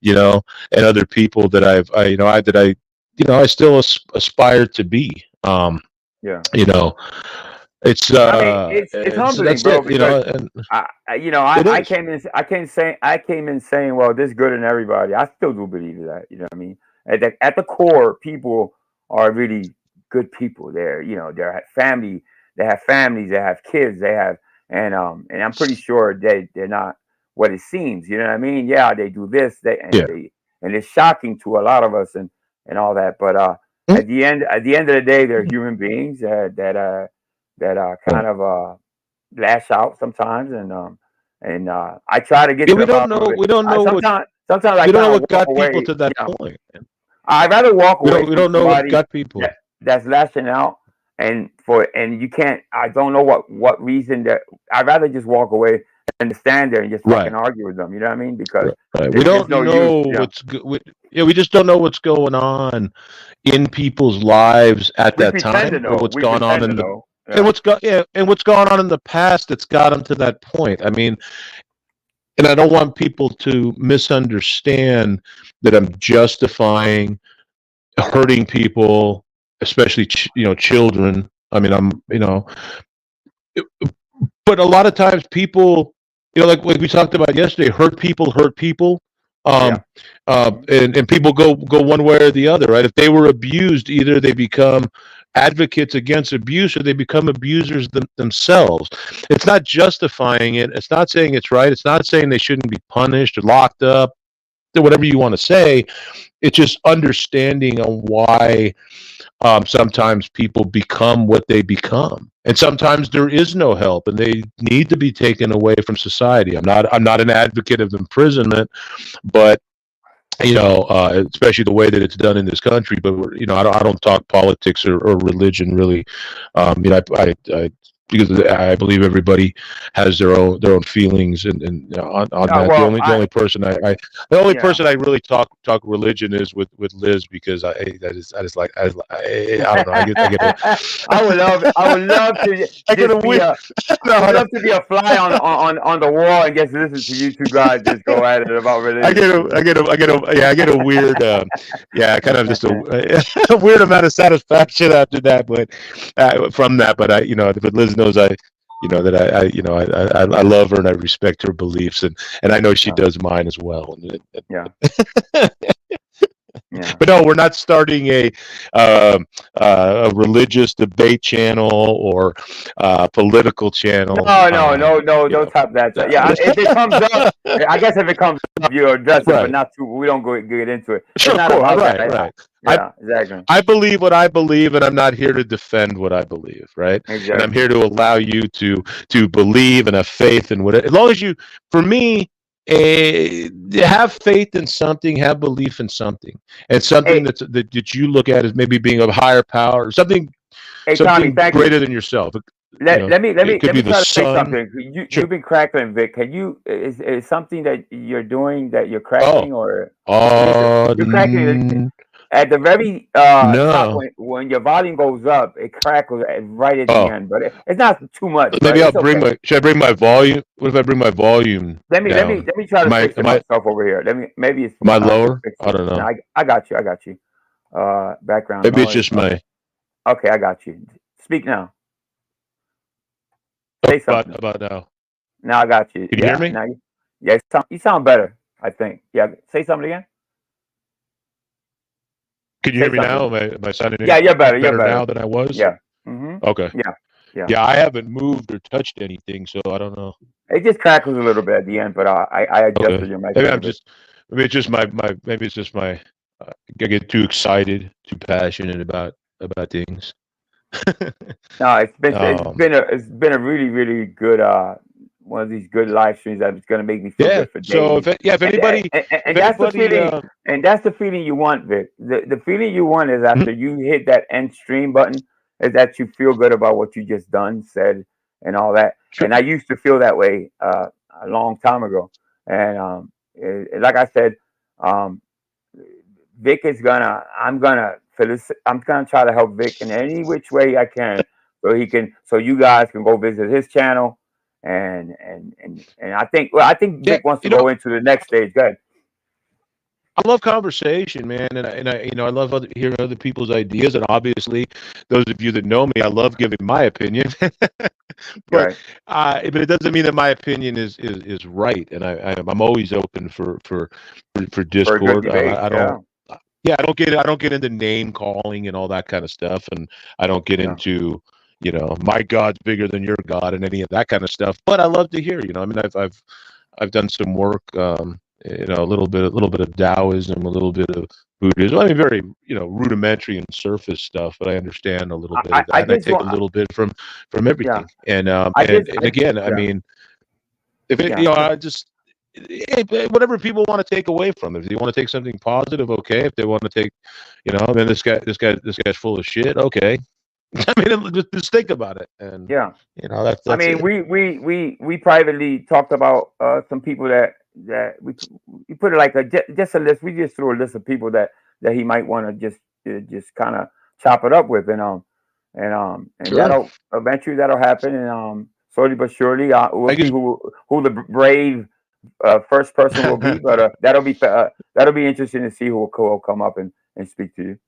Speaker 7: And other people that I still aspire to be.
Speaker 5: Yeah.
Speaker 7: You know, it's
Speaker 5: I mean, it's humbling,
Speaker 7: that's
Speaker 5: bro,
Speaker 7: it.
Speaker 5: because
Speaker 7: And
Speaker 5: I
Speaker 7: it is.
Speaker 5: I came in saying, well, there's good in everybody. I still do believe that. You know what I mean? At the core, people are really good people. They're family. They have families. They have kids. They have, and I'm pretty sure they're not what it seems. You know what I mean? Yeah, they do this.
Speaker 7: Yeah.
Speaker 5: And it's shocking to a lot of us and all that. But
Speaker 7: Mhm.
Speaker 5: at the end of the day, they're human beings that kind of lash out sometimes, and And I try to get
Speaker 7: Yeah,
Speaker 5: to the bottom of it.
Speaker 7: we don't know what
Speaker 5: Sometimes I
Speaker 7: we don't know
Speaker 5: kind of
Speaker 7: what
Speaker 5: walk
Speaker 7: got people
Speaker 5: away.
Speaker 7: to that
Speaker 5: You know,
Speaker 7: point. Man.
Speaker 5: I'd rather walk away
Speaker 7: We
Speaker 5: from
Speaker 7: don't know what
Speaker 5: somebody
Speaker 7: got people.
Speaker 5: that's lashing out, and you can't. I don't know what reason that. I'd rather just walk away than to stand there and just fucking
Speaker 7: Right.
Speaker 5: argue with them. You know what I mean? Because
Speaker 7: Right. We
Speaker 5: it's just
Speaker 7: don't
Speaker 5: no use.
Speaker 7: know
Speaker 5: You know,
Speaker 7: we just don't know what's going on in people's lives at
Speaker 5: we
Speaker 7: that
Speaker 5: pretend to
Speaker 7: time, or
Speaker 5: know.
Speaker 7: what's
Speaker 5: We
Speaker 7: gone on
Speaker 5: pretend to
Speaker 7: in the
Speaker 5: know.
Speaker 7: and
Speaker 5: Yeah.
Speaker 7: what's gone on in the past that's got them to that point. I mean, and I don't want people to misunderstand that I'm justifying hurting people, especially children. I mean, but a lot of times people, like we talked about yesterday, hurt people.
Speaker 5: Yeah.
Speaker 7: Um, and people go one way or the other, right? If they were abused, either they become advocates against abuse or they become abusers themselves. It's not justifying it. It's not saying it's right. It's not saying they shouldn't be punished or locked up, whatever you want to say. It's just understanding on why sometimes people become what they become, and sometimes there is no help, and they need to be taken away from society. I'm not an advocate of imprisonment, but especially the way that it's done in this country. But I don't talk politics or religion really. I because I believe everybody has their own feelings and on that.
Speaker 5: Well,
Speaker 7: The only person the only
Speaker 5: yeah.
Speaker 7: person I really talk religion is with Liz, because I just like I don't know, I get
Speaker 5: I would love to
Speaker 7: I get a
Speaker 5: just be
Speaker 7: weird.
Speaker 5: I would love to be a fly on the wall and just listen to you two guys just go at it about religion.
Speaker 7: I get a weird, kind of just a weird amount of satisfaction after that, but from that. But but Liz knows that I love her and I respect her beliefs, and I know she does mine as well.
Speaker 5: Yeah. Yeah.
Speaker 7: But no, we're not starting a religious debate channel or political channel.
Speaker 5: No, don't top that. Yeah, if it comes up, I guess if it comes up, you address it, but not too. We don't get into it.
Speaker 7: Sure,
Speaker 5: it's not about
Speaker 7: right,
Speaker 5: that.
Speaker 7: right.
Speaker 5: Yeah, exactly.
Speaker 7: I believe what I believe, and I'm not here to defend what I believe, right?
Speaker 5: Exactly.
Speaker 7: And I'm here to allow you to believe and have faith in whatever. As long as for me, have faith in something, have belief in something, and something that you look at as maybe being of higher power, or something
Speaker 5: Tommy,
Speaker 7: greater than yourself.
Speaker 5: Let me try to say
Speaker 7: sun.
Speaker 5: something. You've been crackling, Vic. Can you is something that you're doing that you're cracking, or you're cracking at the very top when your volume goes up, it crackles right at the end, but it's not too much.
Speaker 7: Maybe I'll bring should I bring my volume? What if I bring my volume?
Speaker 5: Let me try to fix myself over here. Maybe it's
Speaker 7: my lower. I don't know.
Speaker 5: No, I got you. Background.
Speaker 7: Maybe it's just my.
Speaker 5: Okay, I got you. Speak now. Say something
Speaker 7: about now.
Speaker 5: Now I got you.
Speaker 7: Can you hear me?
Speaker 5: Now you sound better, I think. Yeah, say something again.
Speaker 7: Can you hear me now? Am I sounding
Speaker 5: you're better. You're better
Speaker 7: now than I was?
Speaker 5: Yeah. Mm-hmm.
Speaker 7: Okay.
Speaker 5: Yeah.
Speaker 7: I haven't moved or touched anything, so I don't know.
Speaker 5: It just crackles a little bit at the end, but I adjusted your mic.
Speaker 7: Maybe maybe it's just my I get too excited, too passionate about things.
Speaker 5: No, it's been a really, really good one of these good live streams that's going to make me feel good for days.
Speaker 7: So if anybody,
Speaker 5: and that's the feeling, and that's the feeling you want, Vic. The feeling you want is after you hit that end stream button, is that you feel good about what you just done, said, and all that. Sure. And I used to feel that way a long time ago. And like I said, Vic is I'm gonna try to help Vic in any which way I can, so you guys can go visit his channel. And I think Vic wants to go into the next stage. Go ahead.
Speaker 7: I love conversation, man, and I love hearing other people's ideas, and obviously, those of you that know me, I love giving my opinion. But it doesn't mean that my opinion is right, and I'm always open for discord. I don't get into name calling and all that kind of stuff, and I don't get into my God's bigger than your God and any of that kind of stuff. But I love to hear. I mean, I've done some work. A little bit of Taoism, a little bit of Buddhism. I mean, very rudimentary and surface stuff, but I understand a little bit of that. I take a little bit from everything. And again, I mean, If it,
Speaker 5: Yeah.
Speaker 7: you know, I just whatever people want to take away from it. If they want to take something positive, okay. If they want to take, you know, then this guy's full of shit. Okay. I mean, just think about it, and
Speaker 5: Yeah.
Speaker 7: you know that's
Speaker 5: I mean,
Speaker 7: it.
Speaker 5: we privately talked about some people that we put it like just a list. We just threw a list of people that he might want to just kind of chop it up with, and
Speaker 7: Sure.
Speaker 5: that'll eventually that'll happen, and slowly but surely we'll
Speaker 7: I
Speaker 5: see
Speaker 7: guess
Speaker 5: who the brave first person will be, but that'll be interesting to see who will come up and speak to you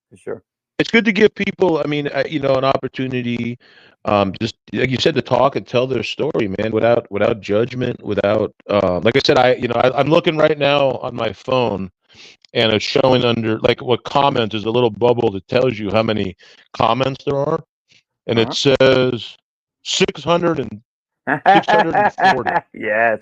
Speaker 5: for sure.
Speaker 7: it's good to give people, I mean, you know, an opportunity, just like you said, to talk and tell their story, man, without judgment, without, like I said, I'm looking right now on my phone, and it's showing under like what comment is a little bubble that tells you how many comments there are, and it
Speaker 5: Uh-huh.
Speaker 7: says 600 and 640.
Speaker 5: Yes,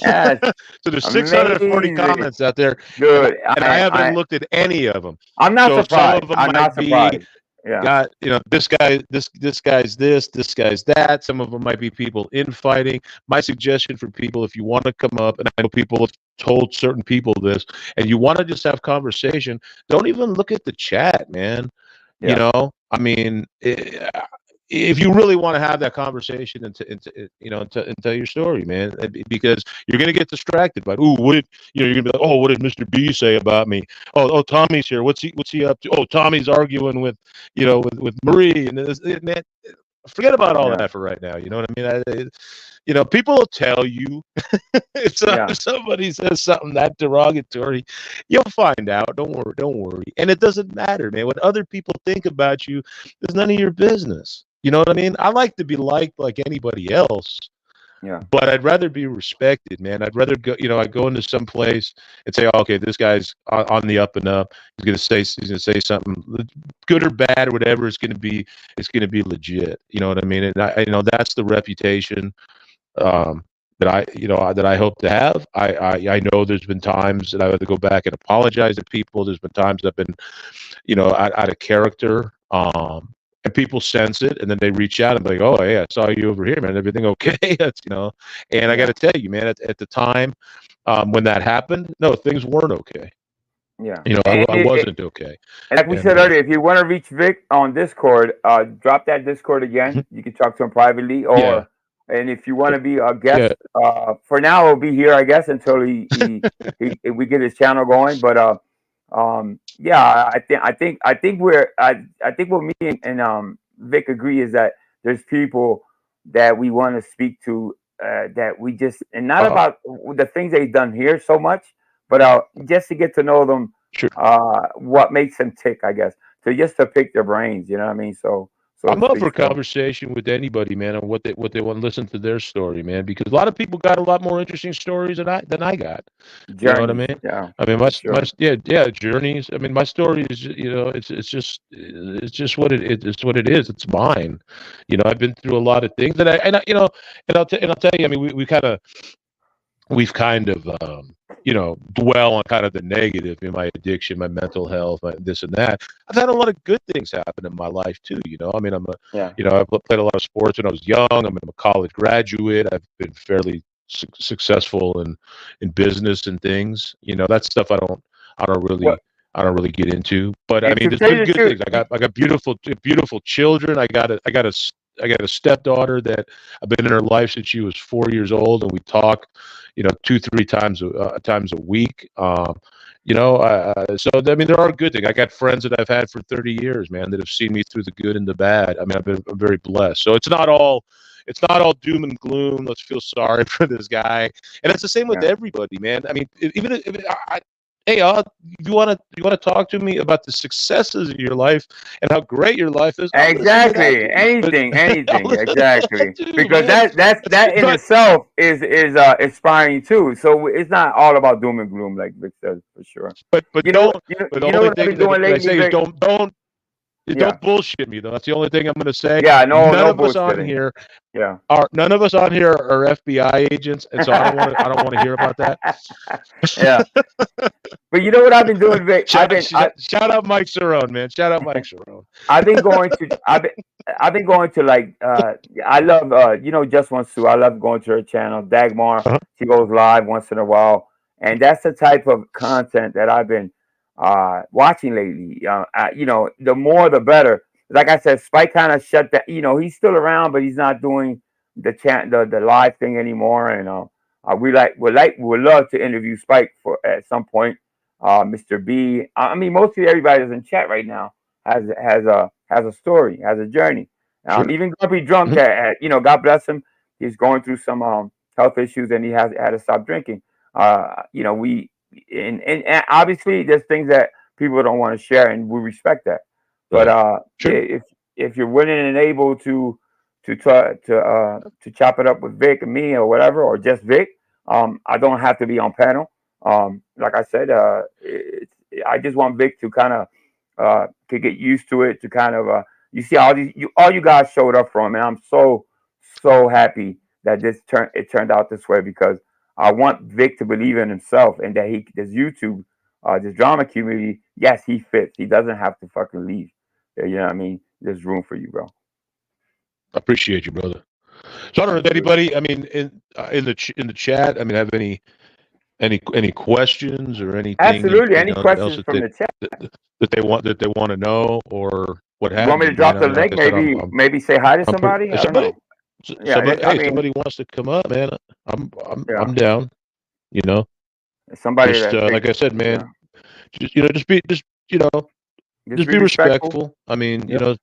Speaker 5: yes,
Speaker 7: So there's 640
Speaker 5: amazing,
Speaker 7: comments out there, and
Speaker 5: good.
Speaker 7: I haven't looked at any of them.
Speaker 5: I'm not
Speaker 7: So some
Speaker 5: surprised.
Speaker 7: of them
Speaker 5: I'm
Speaker 7: might
Speaker 5: not
Speaker 7: be
Speaker 5: surprised. Yeah,
Speaker 7: got, you know, this guy's this guy's that. Some of them might be people infighting. My suggestion for people, if you want to come up, and I know people have told certain people this, and you want to just have conversation, don't even look at the chat, man. You
Speaker 5: yeah,
Speaker 7: know, I mean, if you really want to have that conversation and tell your story, man, because you're gonna get distracted by, ooh, what did, you know, you're gonna be like, oh, what did Mr. B say about me? Oh, Tommy's here. What's he up to? Oh, Tommy's arguing with, you know, with Marie, and man, forget about all
Speaker 5: yeah,
Speaker 7: that for right now. You know what I mean? You know, people will tell you
Speaker 5: yeah,
Speaker 7: if somebody says something that derogatory, you'll find out. Don't worry. And it doesn't matter, man. What other people think about you is none of your business. You know what I mean? I like to be liked like anybody else,
Speaker 5: yeah,
Speaker 7: but I'd rather be respected, man. I'd rather go, you know, I go into some place and say, oh, okay, this guy's on the up and up. He's gonna say something good or bad or whatever. It's gonna be legit. You know what I mean? And you know, that's the reputation that I hope to have. I know there's been times that I had to go back and apologize to people. There's been times I've been, you know, out of character. And people sense it, and then they reach out and be like, "Oh, hey, I saw you over here, man. Everything okay?" That's, you know, and I got
Speaker 5: yeah,
Speaker 7: to tell you, man, at the time when that happened, no, things weren't okay.
Speaker 5: yeah.
Speaker 7: You know,
Speaker 5: And
Speaker 7: I wasn't okay.
Speaker 5: like we
Speaker 7: And
Speaker 5: said earlier, if you want to reach Vic on Discord, drop that Discord again. You can talk to him privately,
Speaker 7: yeah,
Speaker 5: and if you want to be a
Speaker 7: yeah,
Speaker 5: guest, for now he'll be here, I guess, until we get his channel going. But yeah, I think what me and Vic agree is that there's people that we want to speak to, that we just, and not
Speaker 7: uh,
Speaker 5: about the things they've done here so much, but just to get to know them,
Speaker 7: sure.
Speaker 5: what makes them tick, I guess, to pick their brains, you know what I mean? So to
Speaker 7: I'm up
Speaker 5: speak.
Speaker 7: for
Speaker 5: So
Speaker 7: conversation with anybody, man, on what they want to listen to their story, man, because a lot of people got a lot more interesting stories than I got. You know what I
Speaker 5: journeys,
Speaker 7: mean?
Speaker 5: yeah,
Speaker 7: I mean,
Speaker 5: for sure.
Speaker 7: yeah, journeys. I mean, my story is, you know, it's just what it's what it is. It's mine. You know, I've been through a lot of things, you know, and I'll tell you. I mean, we've kind of you know, dwell on kind of the negative in my addiction, my mental health, this and that. I've had a lot of good things happen in my life too. You know, I mean,
Speaker 5: Yeah,
Speaker 7: you know, I played a lot of sports when I was young. I'm a college graduate. I've been fairly successful in business and things. You know, that stuff I don't
Speaker 5: what,
Speaker 7: really I don't really get into. But I
Speaker 5: and
Speaker 7: mean,
Speaker 5: to
Speaker 7: there's
Speaker 5: tell
Speaker 7: been
Speaker 5: you the
Speaker 7: good
Speaker 5: truth,
Speaker 7: things. I got beautiful children. I got a stepdaughter that I've been in her life since she was 4 years old, and we talk, you know, 2-3 times a week. You know, so I mean, there are good things. I got friends that I've had for 30 years, man, that have seen me through the good and the bad. I mean, I'm very blessed. So it's not all doom and gloom. Let's feel sorry for this guy, and it's the same with
Speaker 5: yeah.
Speaker 7: everybody, man. I mean, even if hey, you want to talk to me about the successes of your life and how great your life is? I'll listen to that
Speaker 5: Exactly.
Speaker 7: too. But I'll
Speaker 5: Anything.
Speaker 7: listen to that
Speaker 5: Exactly.
Speaker 7: too,
Speaker 5: Because
Speaker 7: man.
Speaker 5: that in
Speaker 7: But
Speaker 5: itself is inspiring too. So it's not all about doom and gloom, like Vic says, for sure.
Speaker 7: but don't. But the
Speaker 5: You know
Speaker 7: only
Speaker 5: what I've
Speaker 7: thing
Speaker 5: been doing
Speaker 7: that I
Speaker 5: lately,
Speaker 7: say is
Speaker 5: Vic?
Speaker 7: don't. Don't bullshit me though. That's the only thing I'm going to say.
Speaker 5: Yeah, no
Speaker 7: None of us on
Speaker 5: bullshitting.
Speaker 7: here
Speaker 5: Yeah.
Speaker 7: none of us on here are FBI agents, and so I don't want to hear about that.
Speaker 5: Yeah. But you know what I've been doing, Vic?
Speaker 7: Shout out Mike Cerrone, man. Shout out Mike Cerrone.
Speaker 5: I've been going to like I love Just One Sue. I love going to her channel. Dagmar, she goes live once in a while, and that's the type of content that I've been watching lately. The more the better. Like I said, Spike kind of shut that. He's still around, but he's not doing the live thing anymore. And would love to interview Spike for at some point. Mr. B. I mean, mostly everybody that's in chat right now has a story, has a journey.
Speaker 7: Sure.
Speaker 5: Even Grumpy Drunk, God bless him. He's going through some health issues, and he had to stop drinking. And obviously there's things that people don't want to share, and we respect that. But
Speaker 7: Sure.
Speaker 5: if you're willing and able to try to chop it up with Vic and me or whatever, or just Vic, I don't have to be on panel. Like I said, I just want Vic to kind of to get used to it, to kind of you see all you guys showed up for him, and I'm so happy that it turned out this way, because I want Vic to believe in himself, and that this YouTube, this drama community, yes, he fits. He doesn't have to fucking leave. You know what I mean? There's room for you, bro.
Speaker 7: I appreciate you, brother. So I don't know if anybody, I mean, in the chat, I mean, have any questions or anything?
Speaker 5: Absolutely, any questions from the chat
Speaker 7: that they want to know, or what have you?
Speaker 5: Want me to drop the link? Maybe say hi to somebody. I don't know.
Speaker 7: Somebody wants to come up, man. I'm down.
Speaker 5: Somebody
Speaker 7: like I said, man. Yeah. Just be respectful. I mean, to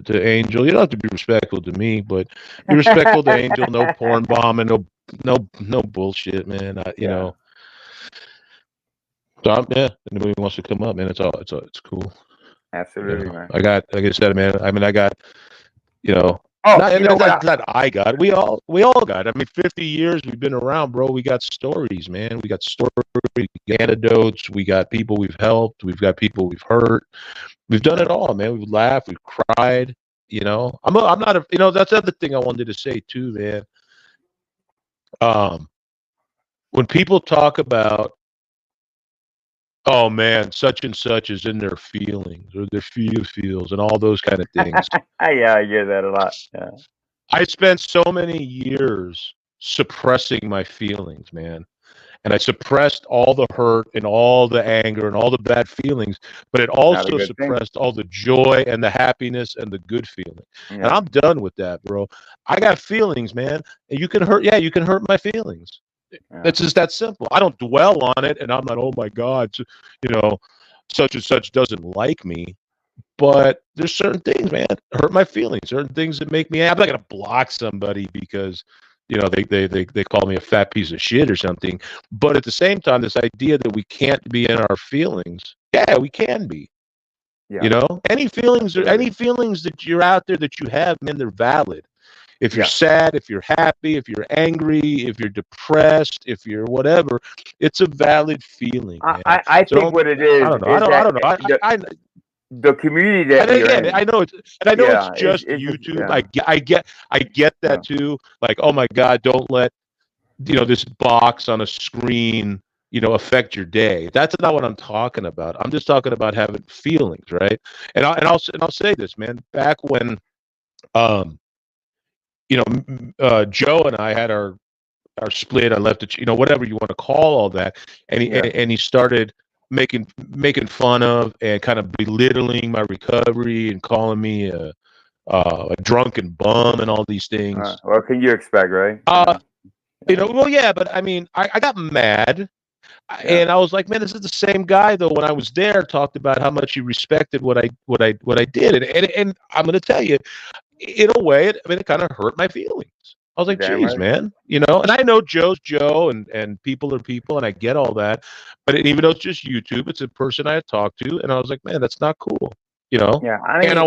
Speaker 7: Angel, you don't have to be respectful to me, but be respectful to Angel. No porn bombing, no bullshit, man. So anybody wants to come up, man, it's cool.
Speaker 5: Absolutely, man.
Speaker 7: Like I said, man. I mean, I got, we all got. I mean, 50 years we've been around, bro. We got stories, man. We got stories, we got anecdotes. We got people we've helped. We've got people we've hurt. We've done it all, man. We've laughed. We've cried. I'm not a. That's the other thing I wanted to say too, man. When people talk about, oh man, such and such is in their feelings, or their feels and all those kind of things.
Speaker 5: Yeah, I hear that a lot. Yeah.
Speaker 7: I spent so many years suppressing my feelings, man. And I suppressed all the hurt and all the anger and all the bad feelings, but it also suppressed all the joy and the happiness and the good feeling. Yeah. And I'm done with that, bro. I got feelings, man. And you can hurt my feelings. Yeah. It's just that simple. I don't dwell on it, and I'm not, oh my God, such and such doesn't like me. But there's certain things, man, hurt my feelings. Certain things that make me. I'm not gonna block somebody because they call me a fat piece of shit or something. But at the same time, this idea that we can't be in our feelings, yeah, we can be. Yeah. Any feelings that you're out there that you have, man, they're valid. If you're sad, if you're happy, if you're angry, if you're depressed, if you're whatever, it's a valid feeling. Man.
Speaker 5: I think what it is. I don't know. The community that
Speaker 7: I know it's just YouTube. Yeah. I get that too. Like, oh my God, don't let this box on a screen affect your day. That's not what I'm talking about. I'm just talking about having feelings, right? And I'll say this, man. Back when Joe and I had our split. I left it, whatever you want to call all that, and he started making fun of and kind of belittling my recovery and calling me a drunken bum and all these things.
Speaker 5: What can you expect, right?
Speaker 7: Well, yeah, but I mean, I got mad. And I was like, man, this is the same guy though. When I was there, talked about how much he respected what I did, and I'm going to tell you, in a way, it kind of hurt my feelings. I was like, geez, man, and I know Joe's Joe, and people are people, and I get all that, but even though it's just YouTube, it's a person I had talked to, and I was like, man, that's not cool,
Speaker 5: Yeah, I mean,
Speaker 7: and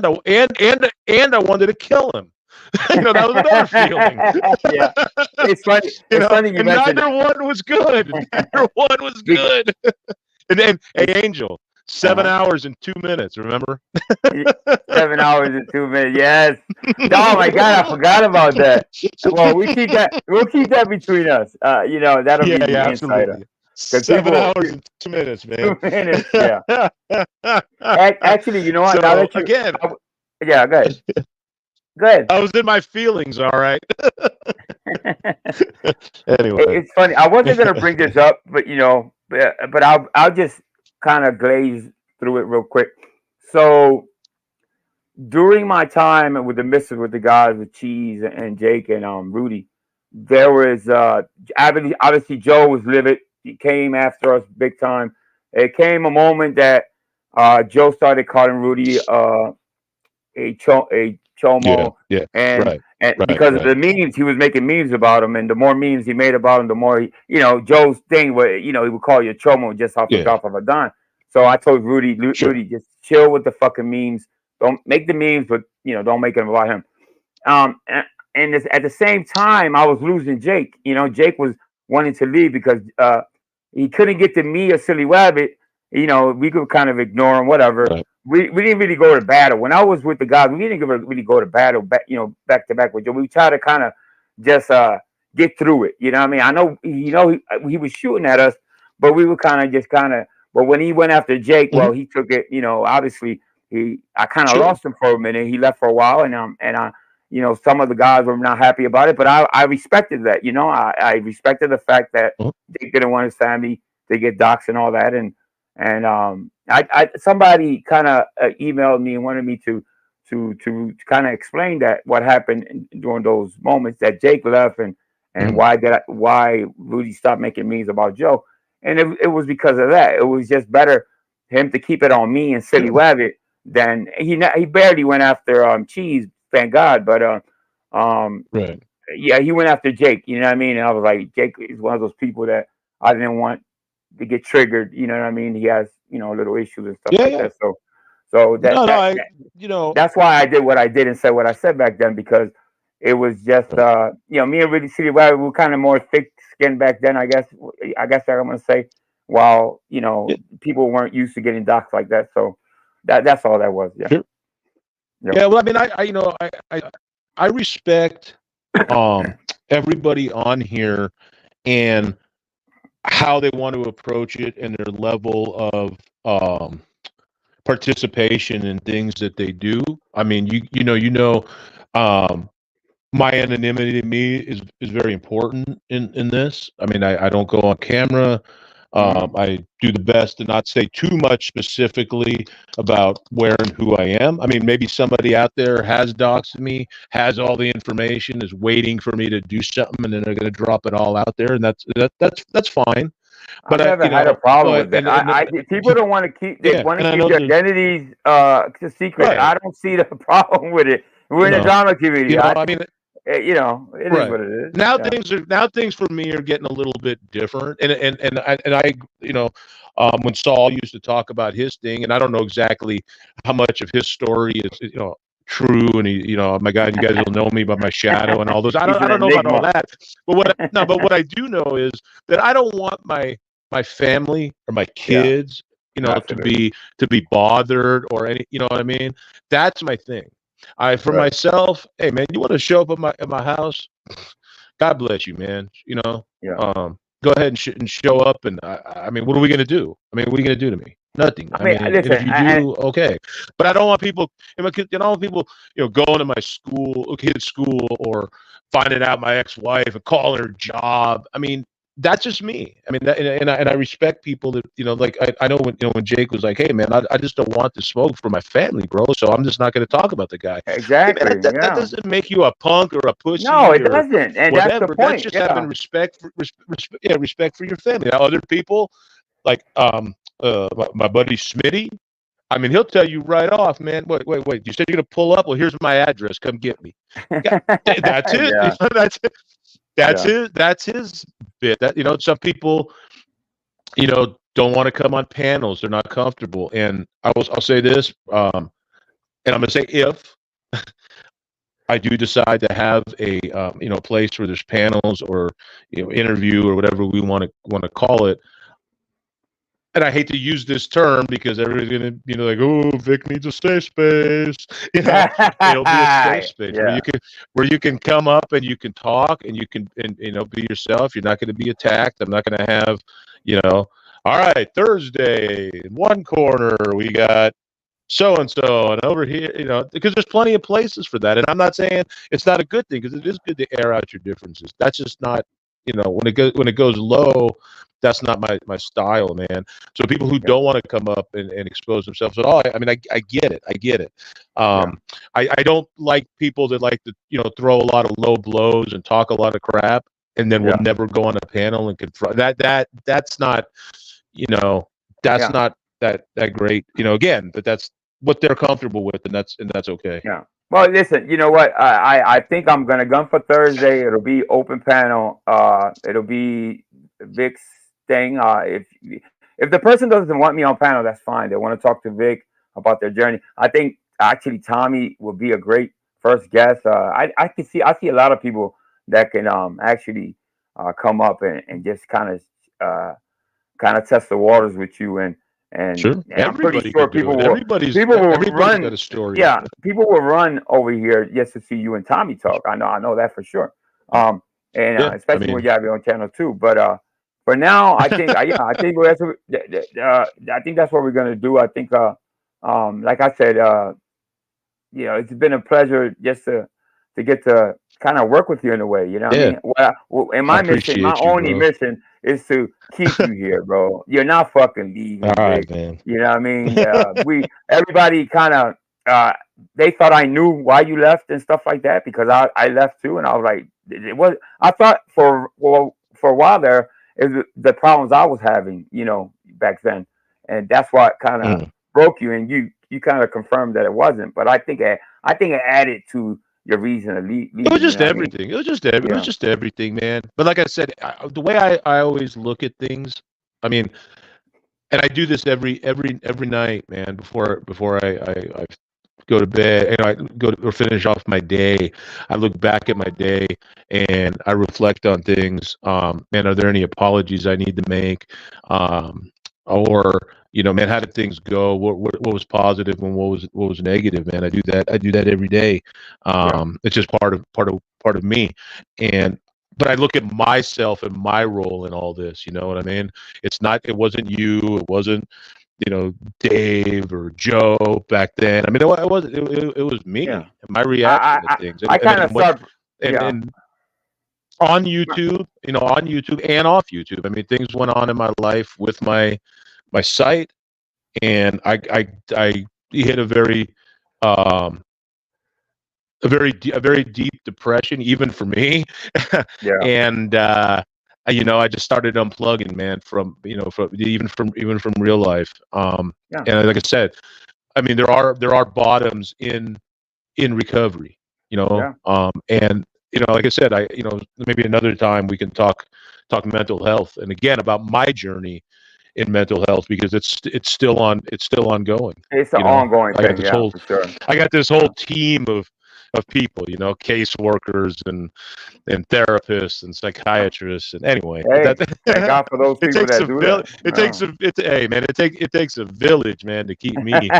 Speaker 7: I wanted to kill him. That was another feeling.
Speaker 5: Yeah, it's funny. It's funny you mentioned.
Speaker 7: Neither one was good. Neither one was good. And then, hey, Angel, 7 hours and 2 minutes. Remember?
Speaker 5: 7 hours and 2 minutes. Yes. Oh my God, I forgot about that. Well, we keep that. We'll keep that between us. That'll be the insider.
Speaker 7: Absolutely.
Speaker 5: Because
Speaker 7: 7
Speaker 5: people,
Speaker 7: hours and 2 minutes, man.
Speaker 5: 2 minutes. Yeah. Actually, you know what?
Speaker 7: So
Speaker 5: Now that you,
Speaker 7: again,
Speaker 5: yeah, go ahead. Go ahead.
Speaker 7: I was in my feelings. All right. Anyway,
Speaker 5: It's funny. I wasn't gonna bring this up, but I'll just kind of glaze through it real quick. So during my time with the missus, with the guys, with Cheese and Jake and Rudy, there was obviously Joe was livid. He came after us big time. It came a moment that Joe started calling Rudy a chomo, and because of the memes, he was making memes about him, and the more memes he made about him, the more Joe's thing was, he would call you a chomo just off the drop of a dime. So I told Rudy, just chill with the fucking memes. Don't make the memes, but don't make them about him. And at the same time, I was losing Jake. Jake was wanting to leave because he couldn't get to me or Silly Rabbit. We could kind of ignore him, whatever.
Speaker 7: Right.
Speaker 5: We didn't really go to battle. When I was with the guys, we didn't really go to battle back to back with Joe. We tried to kind of just get through it. You know what I mean? I know he was shooting at us, but we were kind of but when he went after Jake, well, he took it, obviously I kind of lost him for a minute. He left for a while, and some of the guys were not happy about it, but I respected that. I respected the fact that Jake didn't want his family to get doxxed and all that, and somebody kind of emailed me and wanted me to kind of explain that what happened during those moments that Jake left and why Rudy stopped making memes about Joe, and it was because of that. It was just better him to keep it on me and Silly Rabbit than he barely went after Cheese, thank God, but yeah, he went after Jake. You know what I mean? And I was like, Jake is one of those people that I didn't want to get triggered. You know what I mean? He has little issues and stuff that. So that's why I did what I did and said what I said back then, because it was just me and Really City Rabbit, we were kind of more thick skinned back then. I guess I'm gonna say, while people weren't used to getting doxxed like that. So that's all that was. Yeah.
Speaker 7: Sure. Yeah. Well, I mean, I respect everybody on here and how they want to approach it and their level of participation in things that they do. I mean, my anonymity to me is very important in this. I mean, I don't go on camera. I do the best to not say too much specifically about where and who I am. I mean, maybe somebody out there has doxed me, has all the information, is waiting for me to do something, and then they're going to drop it all out there, and that's fine. But
Speaker 5: I never had a problem with that. People don't want to keep their identities secret. Right. I don't see the problem with it. We're in the drama community. It is what it is.
Speaker 7: Now things for me are getting a little bit different, and I when Saul used to talk about his thing, and I don't know exactly how much of his story is true, and you guys will know me by my shadow and all those. I don't know about all that, but what I do know is that I don't want my family or my kids, to be bothered or any, you know what I mean? That's my thing. For myself, hey man, you want to show up at my house? God bless you, man. Go ahead and show up. And I mean, what are we gonna do? I mean, what are you gonna do to me? Nothing. I mean, listen, if you do, okay. But I don't want people. I don't want people, going to my kid's school, or finding out my ex-wife and calling her job. I mean, that's just me. I mean, and I respect people that, like I know when Jake was like, hey man, I just don't want the smoke for my family, bro. So I'm just not going to talk about the guy.
Speaker 5: Exactly.
Speaker 7: Hey, man, that doesn't make you a punk or a pussy.
Speaker 5: No, it doesn't. And
Speaker 7: whatever.
Speaker 5: That's the point.
Speaker 7: That's just having respect for your family. Now, other people, like my buddy Smitty, I mean, he'll tell you right off, man. Wait. You said you're going to pull up? Well, here's my address. Come get me. That's it.
Speaker 5: Yeah.
Speaker 7: That's his bit. That some people, don't want to come on panels. They're not comfortable. And I'll say this, and I'm going to say if I do decide to have a place where there's panels or interview or whatever we want to call it, and I hate to use this term because everybody's gonna, like, oh, Vic needs a safe space. It'll be a safe space
Speaker 5: Yeah.
Speaker 7: where you can come up and you can talk and you can, and be yourself. You're not going to be attacked. I'm not going to have, all right, Thursday in one corner we got so and so, and over here, because there's plenty of places for that. And I'm not saying it's not a good thing, because it is good to air out your differences. That's just not, when it goes low, that's not my style, man. So people who don't want to come up and expose themselves at all, I mean, I get it. I get it. I don't like people that like to, throw a lot of low blows and talk a lot of crap, and then will never go on a panel and confront that's not, that's not that great, again, but that's what they're comfortable with, and that's okay.
Speaker 5: Yeah. Well, listen, you know what? I think I'm gonna gun for Thursday. It'll be open panel. It'll be Vic's thing. If the person doesn't want me on panel, that's fine. They want to talk to Vic about their journey. I think actually Tommy would be a great first guest. I see a lot of people that can actually come up and just kind of test the waters with you, and
Speaker 7: sure.
Speaker 5: I'm pretty sure people will
Speaker 7: everybody's
Speaker 5: run.
Speaker 7: got a story.
Speaker 5: Yeah, people will run over here just to see you and Tommy talk. I know that for sure. Especially when you have your own channel too. But for now, I think I think that's what we're gonna do. I think like I said, it's been a pleasure just to get to kind of work with you in a way. You know what I mean? And my mission, my only mission is to keep you here, bro. You're not fucking leaving.
Speaker 7: All right, man.
Speaker 5: You know what I mean? Everybody kind of they thought I knew why you left and stuff like that, because I left too, and I was like, I thought for a while there is the problems I was having, back then, and that's what kind of broke you, and you kind of confirmed that it wasn't. But I think it added to your reason to leave.
Speaker 7: It was just everything. It was just it was just everything, man. But like I said, the way I always look at things, I mean, and I do this every night, man, before I go to bed, and I go to, or finish off my day. I look back at my day and I reflect on things. Man, are there any apologies I need to make? Or man, how did things go? What was positive and what was negative, man? I do that every day. It's just part of me. But I look at myself and my role in all this, you know what I mean? It wasn't you, it wasn't, Dave or Joe back then. I mean, it was me and my reaction to things.
Speaker 5: I kind of start,
Speaker 7: and on YouTube, on YouTube and off YouTube. I mean, things went on in my life with my site, and I hit a very deep depression, even for me. And I just started unplugging, man, from real life. And like I said, I mean, there are bottoms in recovery, and like I said, maybe another time we can talk mental health, and again about my journey in mental health, because it's still ongoing.
Speaker 5: It's an ongoing thing.
Speaker 7: For sure. I got this whole team of people, caseworkers and therapists and psychiatrists, and anyway.
Speaker 5: Thank God for those people that do that.
Speaker 7: It takes a village, man, to keep me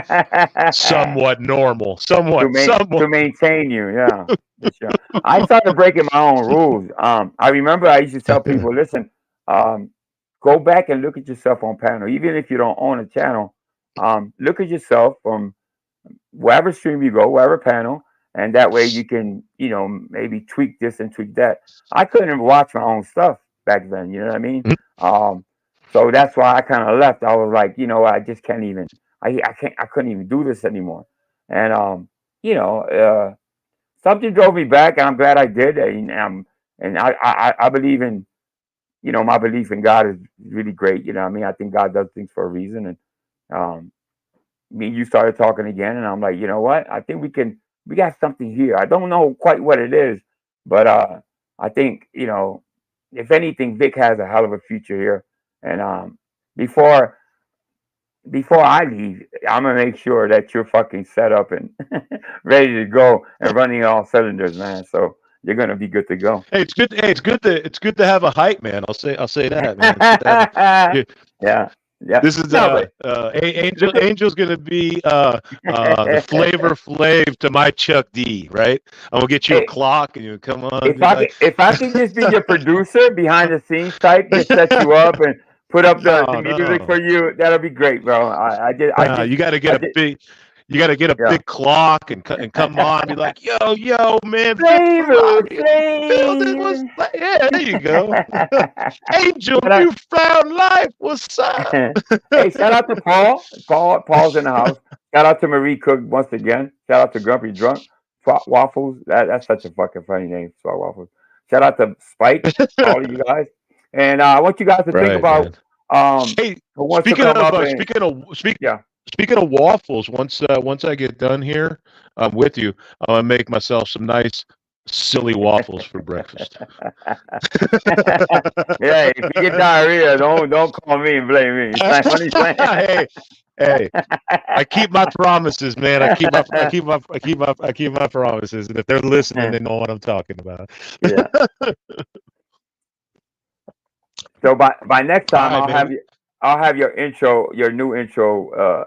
Speaker 7: somewhat normal,
Speaker 5: to maintain you. Yeah, for sure. I started breaking my own rules. I remember I used to tell people, listen, go back and look at yourself on panel, even if you don't own a channel. Look at yourself from wherever stream you go, wherever panel. And that way you can, maybe tweak this and tweak that. I couldn't even watch my own stuff back then. You know what I mean? So that's why I kind of left. I was like, I just can't even. I couldn't even do this anymore. And something drove me back, and I'm glad I did. And I believe in, my belief in God is really great. You know what I mean? I think God does things for a reason. And me and you started talking again, and I'm like, you know what? I think we got something here. I don't know quite what it is, but I think, if anything, Vic has a hell of a future here. And before I leave, I'm gonna make sure that you're fucking set up and ready to go and running all cylinders, man. So you're gonna be good to go.
Speaker 7: Hey, it's good to have a hype, man. I'll say that, man.
Speaker 5: Yeah. Yeah.
Speaker 7: This is
Speaker 5: No,
Speaker 7: Angel's gonna be the Flavor Flav to my Chuck D, right? I'm gonna get you a
Speaker 5: Hey,
Speaker 7: clock and you come on.
Speaker 5: if I could just be your producer, behind the scenes type, just set you up and put up the
Speaker 7: No,
Speaker 5: music
Speaker 7: no.
Speaker 5: for you, that'll be great, bro.
Speaker 7: You got to get
Speaker 5: I
Speaker 7: a
Speaker 5: just,
Speaker 7: big, you got to get a
Speaker 5: yeah.
Speaker 7: big clock and come on, and be like, yo, man, Vic
Speaker 5: Flavor
Speaker 7: Ferrari in the building. Was
Speaker 5: Flav.
Speaker 7: like, yeah, there you go. Angel,
Speaker 5: But
Speaker 7: you found life. What's up?
Speaker 5: hey, shout out to Paul. Paul's in the house. Shout out to Marie Cook once again. Shout out to Grumpy Drunk. Swat Waffles. That's such a fucking funny name, Swat Waffles. Shout out to Spike, all of you guys. And I want you guys to think
Speaker 7: Right,
Speaker 5: about
Speaker 7: hey,
Speaker 5: who wants to come up and yeah.
Speaker 7: speaking of waffles, once I get done here, with you, I'm gonna make myself some nice silly waffles for breakfast.
Speaker 5: Yeah, if you get diarrhea, don't call me and blame me.
Speaker 7: Hey, I keep my promises, man. I keep my promises, and if they're listening, they know what I'm talking about.
Speaker 5: Yeah. So by next time, I'll have your intro, your new intro,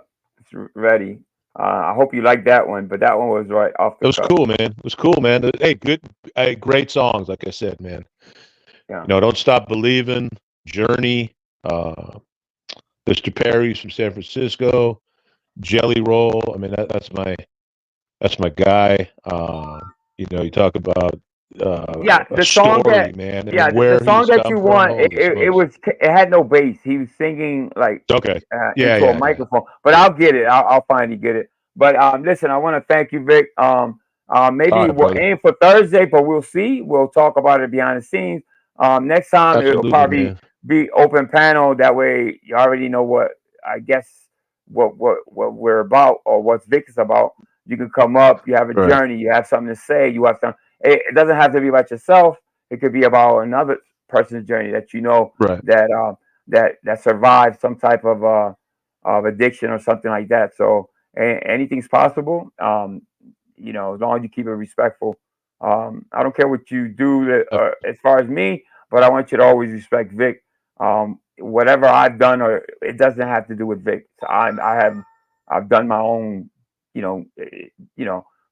Speaker 5: ready. I hope you like that one, but that one was right off the
Speaker 7: It was
Speaker 5: cuff.
Speaker 7: cool, man. It was cool, man. Hey, great songs, like I said, man.
Speaker 5: Yeah.
Speaker 7: Don't stop believing. Journey, Mr. Perry's from San Francisco, Jelly Roll. I mean, that's my guy. You talk about
Speaker 5: the
Speaker 7: song
Speaker 5: song that
Speaker 7: man.
Speaker 5: the song that you want, it had no bass. He was singing like into a microphone. But I'll get it. I'll finally get it. But listen, I want to thank you, Vic. Maybe we'll aim for Thursday, but we'll see. We'll talk about it behind the scenes. Next time it'll probably be open panel. That way you already know what we're about or what Vic is about. You can come up. You have a journey. You have something to say. You have some. It doesn't have to be about yourself. It could be about another person's journey that that survived some type of addiction or something like that. So anything's possible. As long as you keep it respectful. I don't care what you do as far as me, but I want you to always respect Vic. Whatever I've done, or it doesn't have to do with Vic. So I've done my own.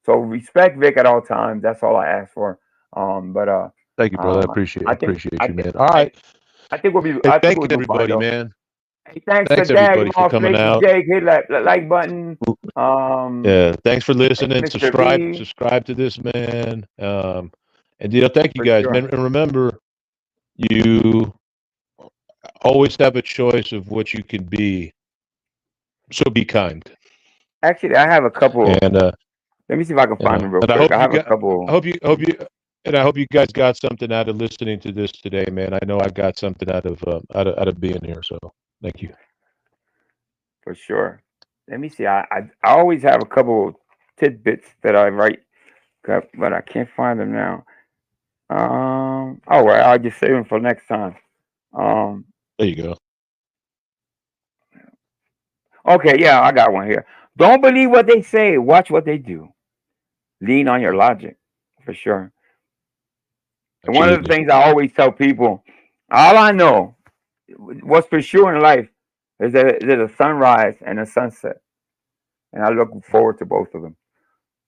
Speaker 5: So respect Vic at all times. That's all I ask for.
Speaker 7: Thank you, brother. I appreciate you, man. All right.
Speaker 5: I think we'll be.
Speaker 7: Hey, thank you, everybody, man.
Speaker 5: Hey, thanks
Speaker 7: everybody for coming out.
Speaker 5: Jake, hit that like button.
Speaker 7: Thanks for listening. Subscribe to this, man. Thank you guys, man. And remember, you always have a choice of what you can be. So be kind.
Speaker 5: Actually, I have a couple.
Speaker 7: And
Speaker 5: let me see if I can find them real quick. I have a couple.
Speaker 7: I hope you guys got something out of listening to this today, man. I know I got something out of being here. So thank you.
Speaker 5: For sure. Let me see. I always have a couple tidbits that I write, but I can't find them now. All right, I'll just save them for next time.
Speaker 7: There you go.
Speaker 5: Okay, yeah, I got one here. Don't believe what they say. Watch what they do. Lean on your logic, for sure. And one of the things I always tell people, all I know, what's for sure in life, is that there's a sunrise and a sunset. And I look forward to both of them.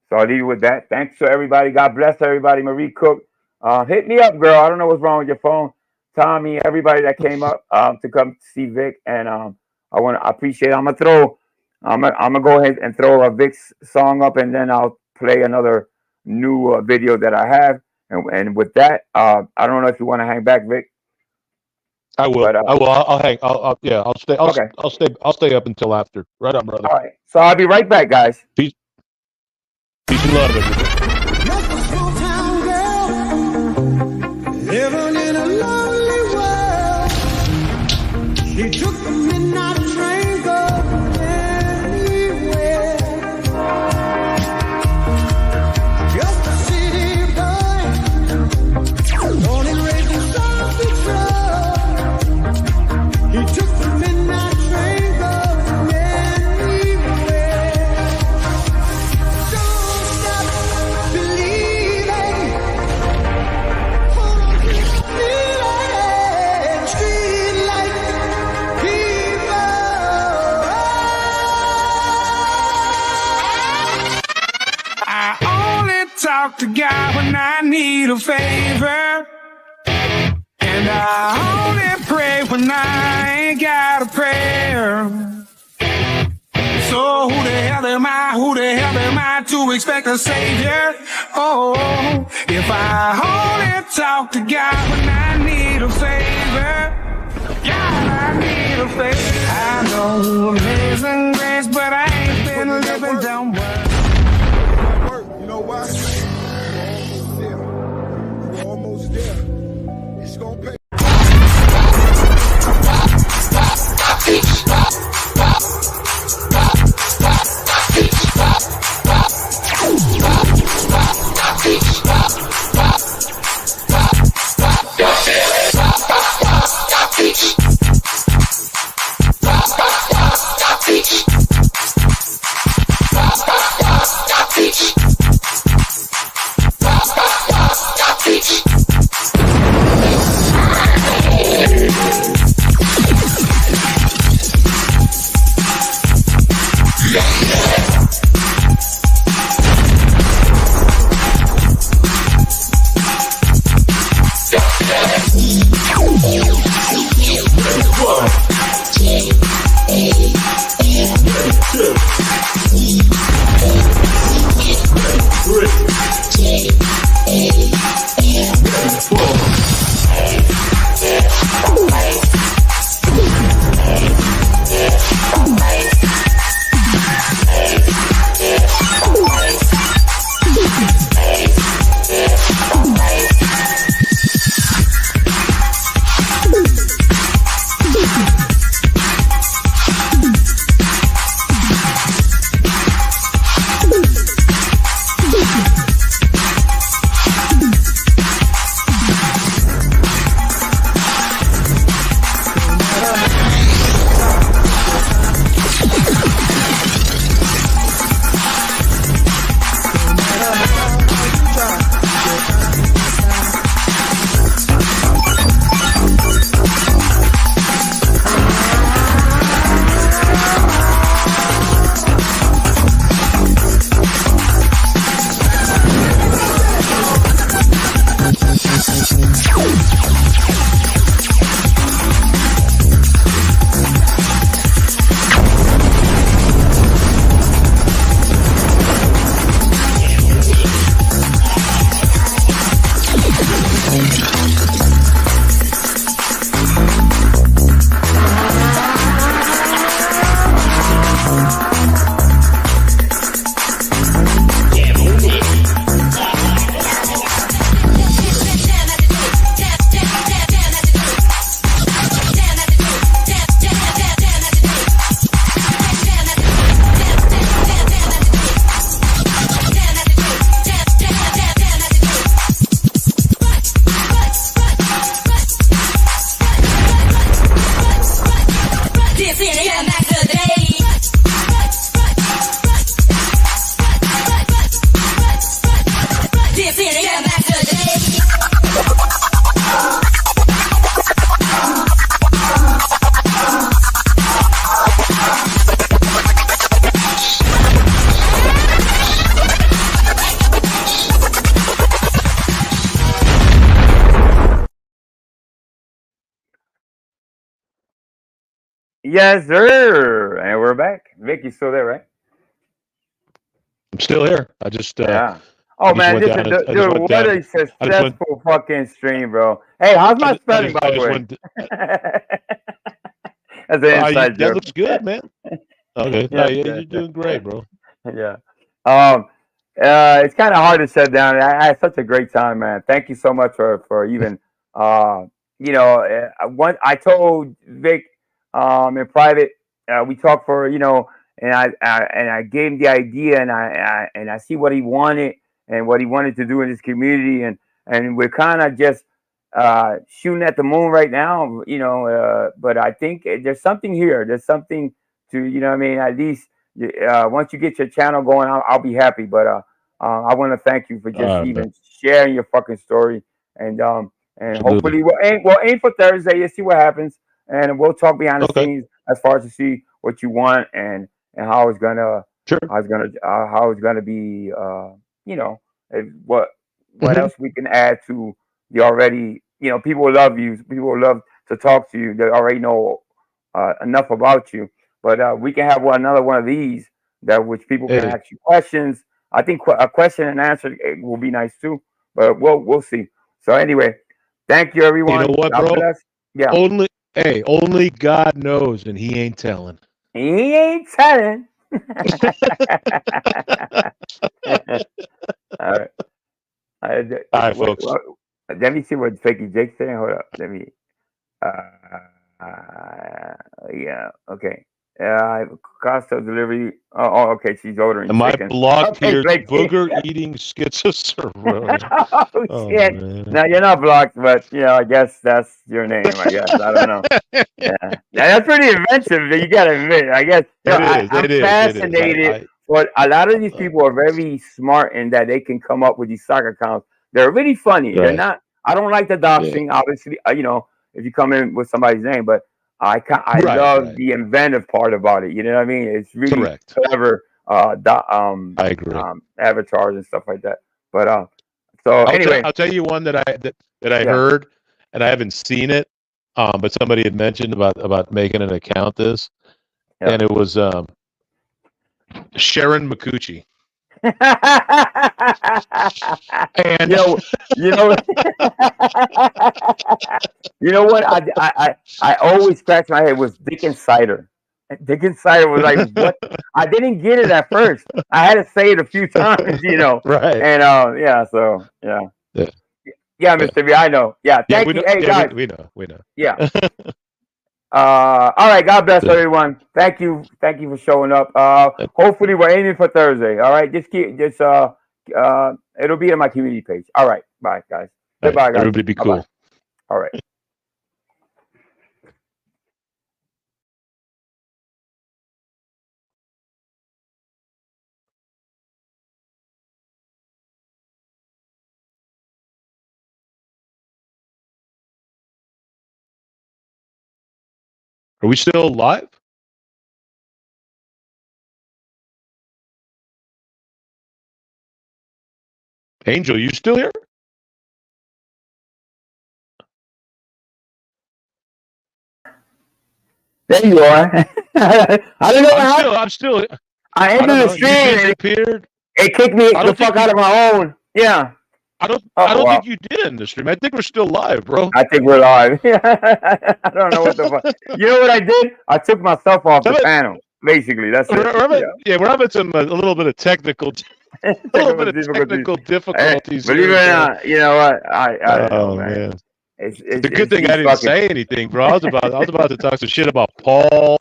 Speaker 5: So I'll leave you with that. Thanks to everybody. God bless everybody. Marie Cook, hit me up, girl. I don't know what's wrong with your phone. Tommy, everybody that came up to come see Vic. And I appreciate it. I'm gonna go ahead and throw a Vic's song up, and then I'll play another new video that I have. And with that, I don't know if you want to hang back, Vic.
Speaker 7: I will. But, I will. I'll hang. I'll stay.
Speaker 5: Okay.
Speaker 7: I'll stay up until after. Right on, brother.
Speaker 5: All right. So I'll be right back, guys.
Speaker 7: Peace and love, everybody.
Speaker 6: Just a small town girl living in a lonely world. She took the midnight train going anywhere. Just a city boy, born and raised in South Detroit. He took the midnight train going anywhere. Don't stop believing. Hold on to your feeling. Street light, keep on
Speaker 2: to God when I need a favor. And I only pray when I ain't got a prayer. So who the hell am I? Who the hell am I to expect a savior? Oh, if I only talk to God when I need a favor. God, I need a favor. I know amazing grace, but I ain't been living down work.
Speaker 3: You know why? We're almost there. It's gonna pay.
Speaker 5: Yes, sir. And we're back. Vic, you still there, right?
Speaker 7: I'm still here. I just
Speaker 5: Yeah. Oh
Speaker 7: I just
Speaker 5: man,
Speaker 7: went
Speaker 5: this is
Speaker 7: down. And, I just
Speaker 5: dude.
Speaker 7: went
Speaker 5: What
Speaker 7: down.
Speaker 5: a
Speaker 7: I just went.
Speaker 5: successful fucking stream, bro. Hey, how's my spelling, by
Speaker 7: I
Speaker 5: the
Speaker 7: just
Speaker 5: way?
Speaker 7: went.
Speaker 5: That's an inside
Speaker 7: That
Speaker 5: joke.
Speaker 7: looks good, man. Okay,
Speaker 5: Yes,
Speaker 7: yeah,
Speaker 5: yes,
Speaker 7: you're doing great, bro.
Speaker 5: yeah. Um, it's kind of hard to shut down. I had such a great time, man. Thank you so much for even, uh, I told Vic, in private, we talked for, and I gave him the idea, and I see what he wanted and what he wanted to do in this community, and we're kind of just shooting at the moon right now, but I think there's something here. There's something to, what I mean, at least once you get your channel going, I'll be happy. But I want to thank you for just
Speaker 7: Man,
Speaker 5: even sharing your fucking story, and
Speaker 7: absolutely.
Speaker 5: hopefully we'll aim for Thursday and see what happens, and we'll talk behind the
Speaker 7: Okay,
Speaker 5: scenes as far as to see what you want and how it's gonna
Speaker 7: sure.
Speaker 5: how it's gonna be, you know, What
Speaker 7: Mhm.
Speaker 5: else we can add to the already? People will love you. People will love to talk to you. They already know enough about you. But we can have another one of these that which people can
Speaker 7: Hey,
Speaker 5: ask you questions. I think a question and answer will be nice too. But we'll see. So anyway, thank you
Speaker 7: you know
Speaker 5: everyone.
Speaker 7: what,
Speaker 5: God
Speaker 7: bro?
Speaker 5: bless. Yeah,
Speaker 7: Only God knows, and He ain't telling.
Speaker 5: he ain't telling. All right. Uh, th-
Speaker 7: All right,
Speaker 5: what,
Speaker 7: folks.
Speaker 5: what, let me see what Fakey Jake's saying. Hold up. Let me. Uh, yeah. Okay. Cost of delivery. Okay. She's ordering
Speaker 7: Am I
Speaker 5: chicken.
Speaker 7: blocked
Speaker 5: Okay,
Speaker 7: here?
Speaker 5: Fakey.
Speaker 7: Booger eating schizophrenia.
Speaker 5: Oh
Speaker 7: Oh
Speaker 5: shit.
Speaker 7: man.
Speaker 5: No, you're not blocked, but I guess that's your name. I guess I don't know. Yeah, that's pretty inventive. You gotta admit. I guess
Speaker 7: It is.
Speaker 5: I'm
Speaker 7: It is. It is.
Speaker 5: fascinated. But a lot of these people are very smart in that they can come up with these soccer accounts. They're really funny. They're
Speaker 7: Right.
Speaker 5: not. I don't like the
Speaker 7: Yeah.
Speaker 5: doxing, obviously. If you come in with somebody's name, but I
Speaker 7: Right.
Speaker 5: love
Speaker 7: Right.
Speaker 5: the inventive part about it. You know what I mean? It's really
Speaker 7: Correct.
Speaker 5: clever.
Speaker 7: I agree.
Speaker 5: Avatars and stuff like that. But so anyway,
Speaker 7: I'll tell you one that I
Speaker 5: yeah.
Speaker 7: heard, and I haven't seen it. But somebody had mentioned about making an account this,
Speaker 5: Yeah.
Speaker 7: and it was Sharon McCucci. And
Speaker 5: you know, you know what? I always scratch my head with Dick Insider. Dick Insider was like, what? I didn't get it at first. I had to say it a few times.
Speaker 7: right.
Speaker 5: And yeah, so yeah,
Speaker 7: Yeah.
Speaker 5: yeah, Mr. B, I know. Yeah,
Speaker 7: Yeah,
Speaker 5: thank
Speaker 7: we
Speaker 5: you.
Speaker 7: know.
Speaker 5: Hey
Speaker 7: Yeah,
Speaker 5: guys,
Speaker 7: we know. We know.
Speaker 5: yeah. All right. God bless
Speaker 7: Yeah.
Speaker 5: everyone. Thank you for showing up. Hopefully we're aiming for Thursday. All right. It'll be in my community page. All right. Bye, guys.
Speaker 7: All right,
Speaker 5: Goodbye, guys.
Speaker 7: everybody be
Speaker 5: Bye-bye.
Speaker 7: cool.
Speaker 5: All right.
Speaker 7: Are we still live? Angel, you still here?
Speaker 5: There you are. I don't know what happened.
Speaker 7: I'm still.
Speaker 5: I
Speaker 7: I
Speaker 5: entered
Speaker 7: don't
Speaker 5: the
Speaker 7: know. You
Speaker 5: stream and
Speaker 7: disappeared.
Speaker 5: it kicked me
Speaker 7: I
Speaker 5: the
Speaker 7: don't think
Speaker 5: fuck out of my own. Yeah.
Speaker 7: I
Speaker 5: Oh
Speaker 7: don't
Speaker 5: well.
Speaker 7: think you did in the stream. I think we're still live, bro.
Speaker 5: I think we're live. I don't know what the fuck. You know what I did? I took myself off the panel. Basically, that's it.
Speaker 7: We're having a little bit of technical
Speaker 5: Difficulties.
Speaker 7: difficulties
Speaker 5: Believe it
Speaker 7: here.
Speaker 5: or
Speaker 7: So.
Speaker 5: not, you know what? I don't know,
Speaker 7: Oh
Speaker 5: man.
Speaker 7: man.
Speaker 5: It's
Speaker 7: It's a good thing
Speaker 5: these
Speaker 7: I didn't say anything, bro. I was about to talk some shit about Paul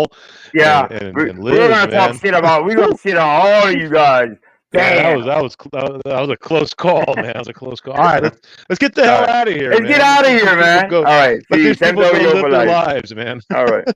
Speaker 5: Yeah,
Speaker 7: and
Speaker 5: we're
Speaker 7: Liz,
Speaker 5: gonna talk
Speaker 7: man.
Speaker 5: shit about. We're gonna shit on all of you guys.
Speaker 7: Yeah,
Speaker 5: Damn.
Speaker 7: that was a close call, man. That was a close call. All right, let's get the
Speaker 5: All
Speaker 7: hell
Speaker 5: right.
Speaker 7: out of here,
Speaker 5: Let's
Speaker 7: man.
Speaker 5: get out of here, man. All right.
Speaker 7: Let
Speaker 5: See,
Speaker 7: these people go
Speaker 5: 10W
Speaker 7: live
Speaker 5: for
Speaker 7: their
Speaker 5: life.
Speaker 7: lives, man.
Speaker 5: All right.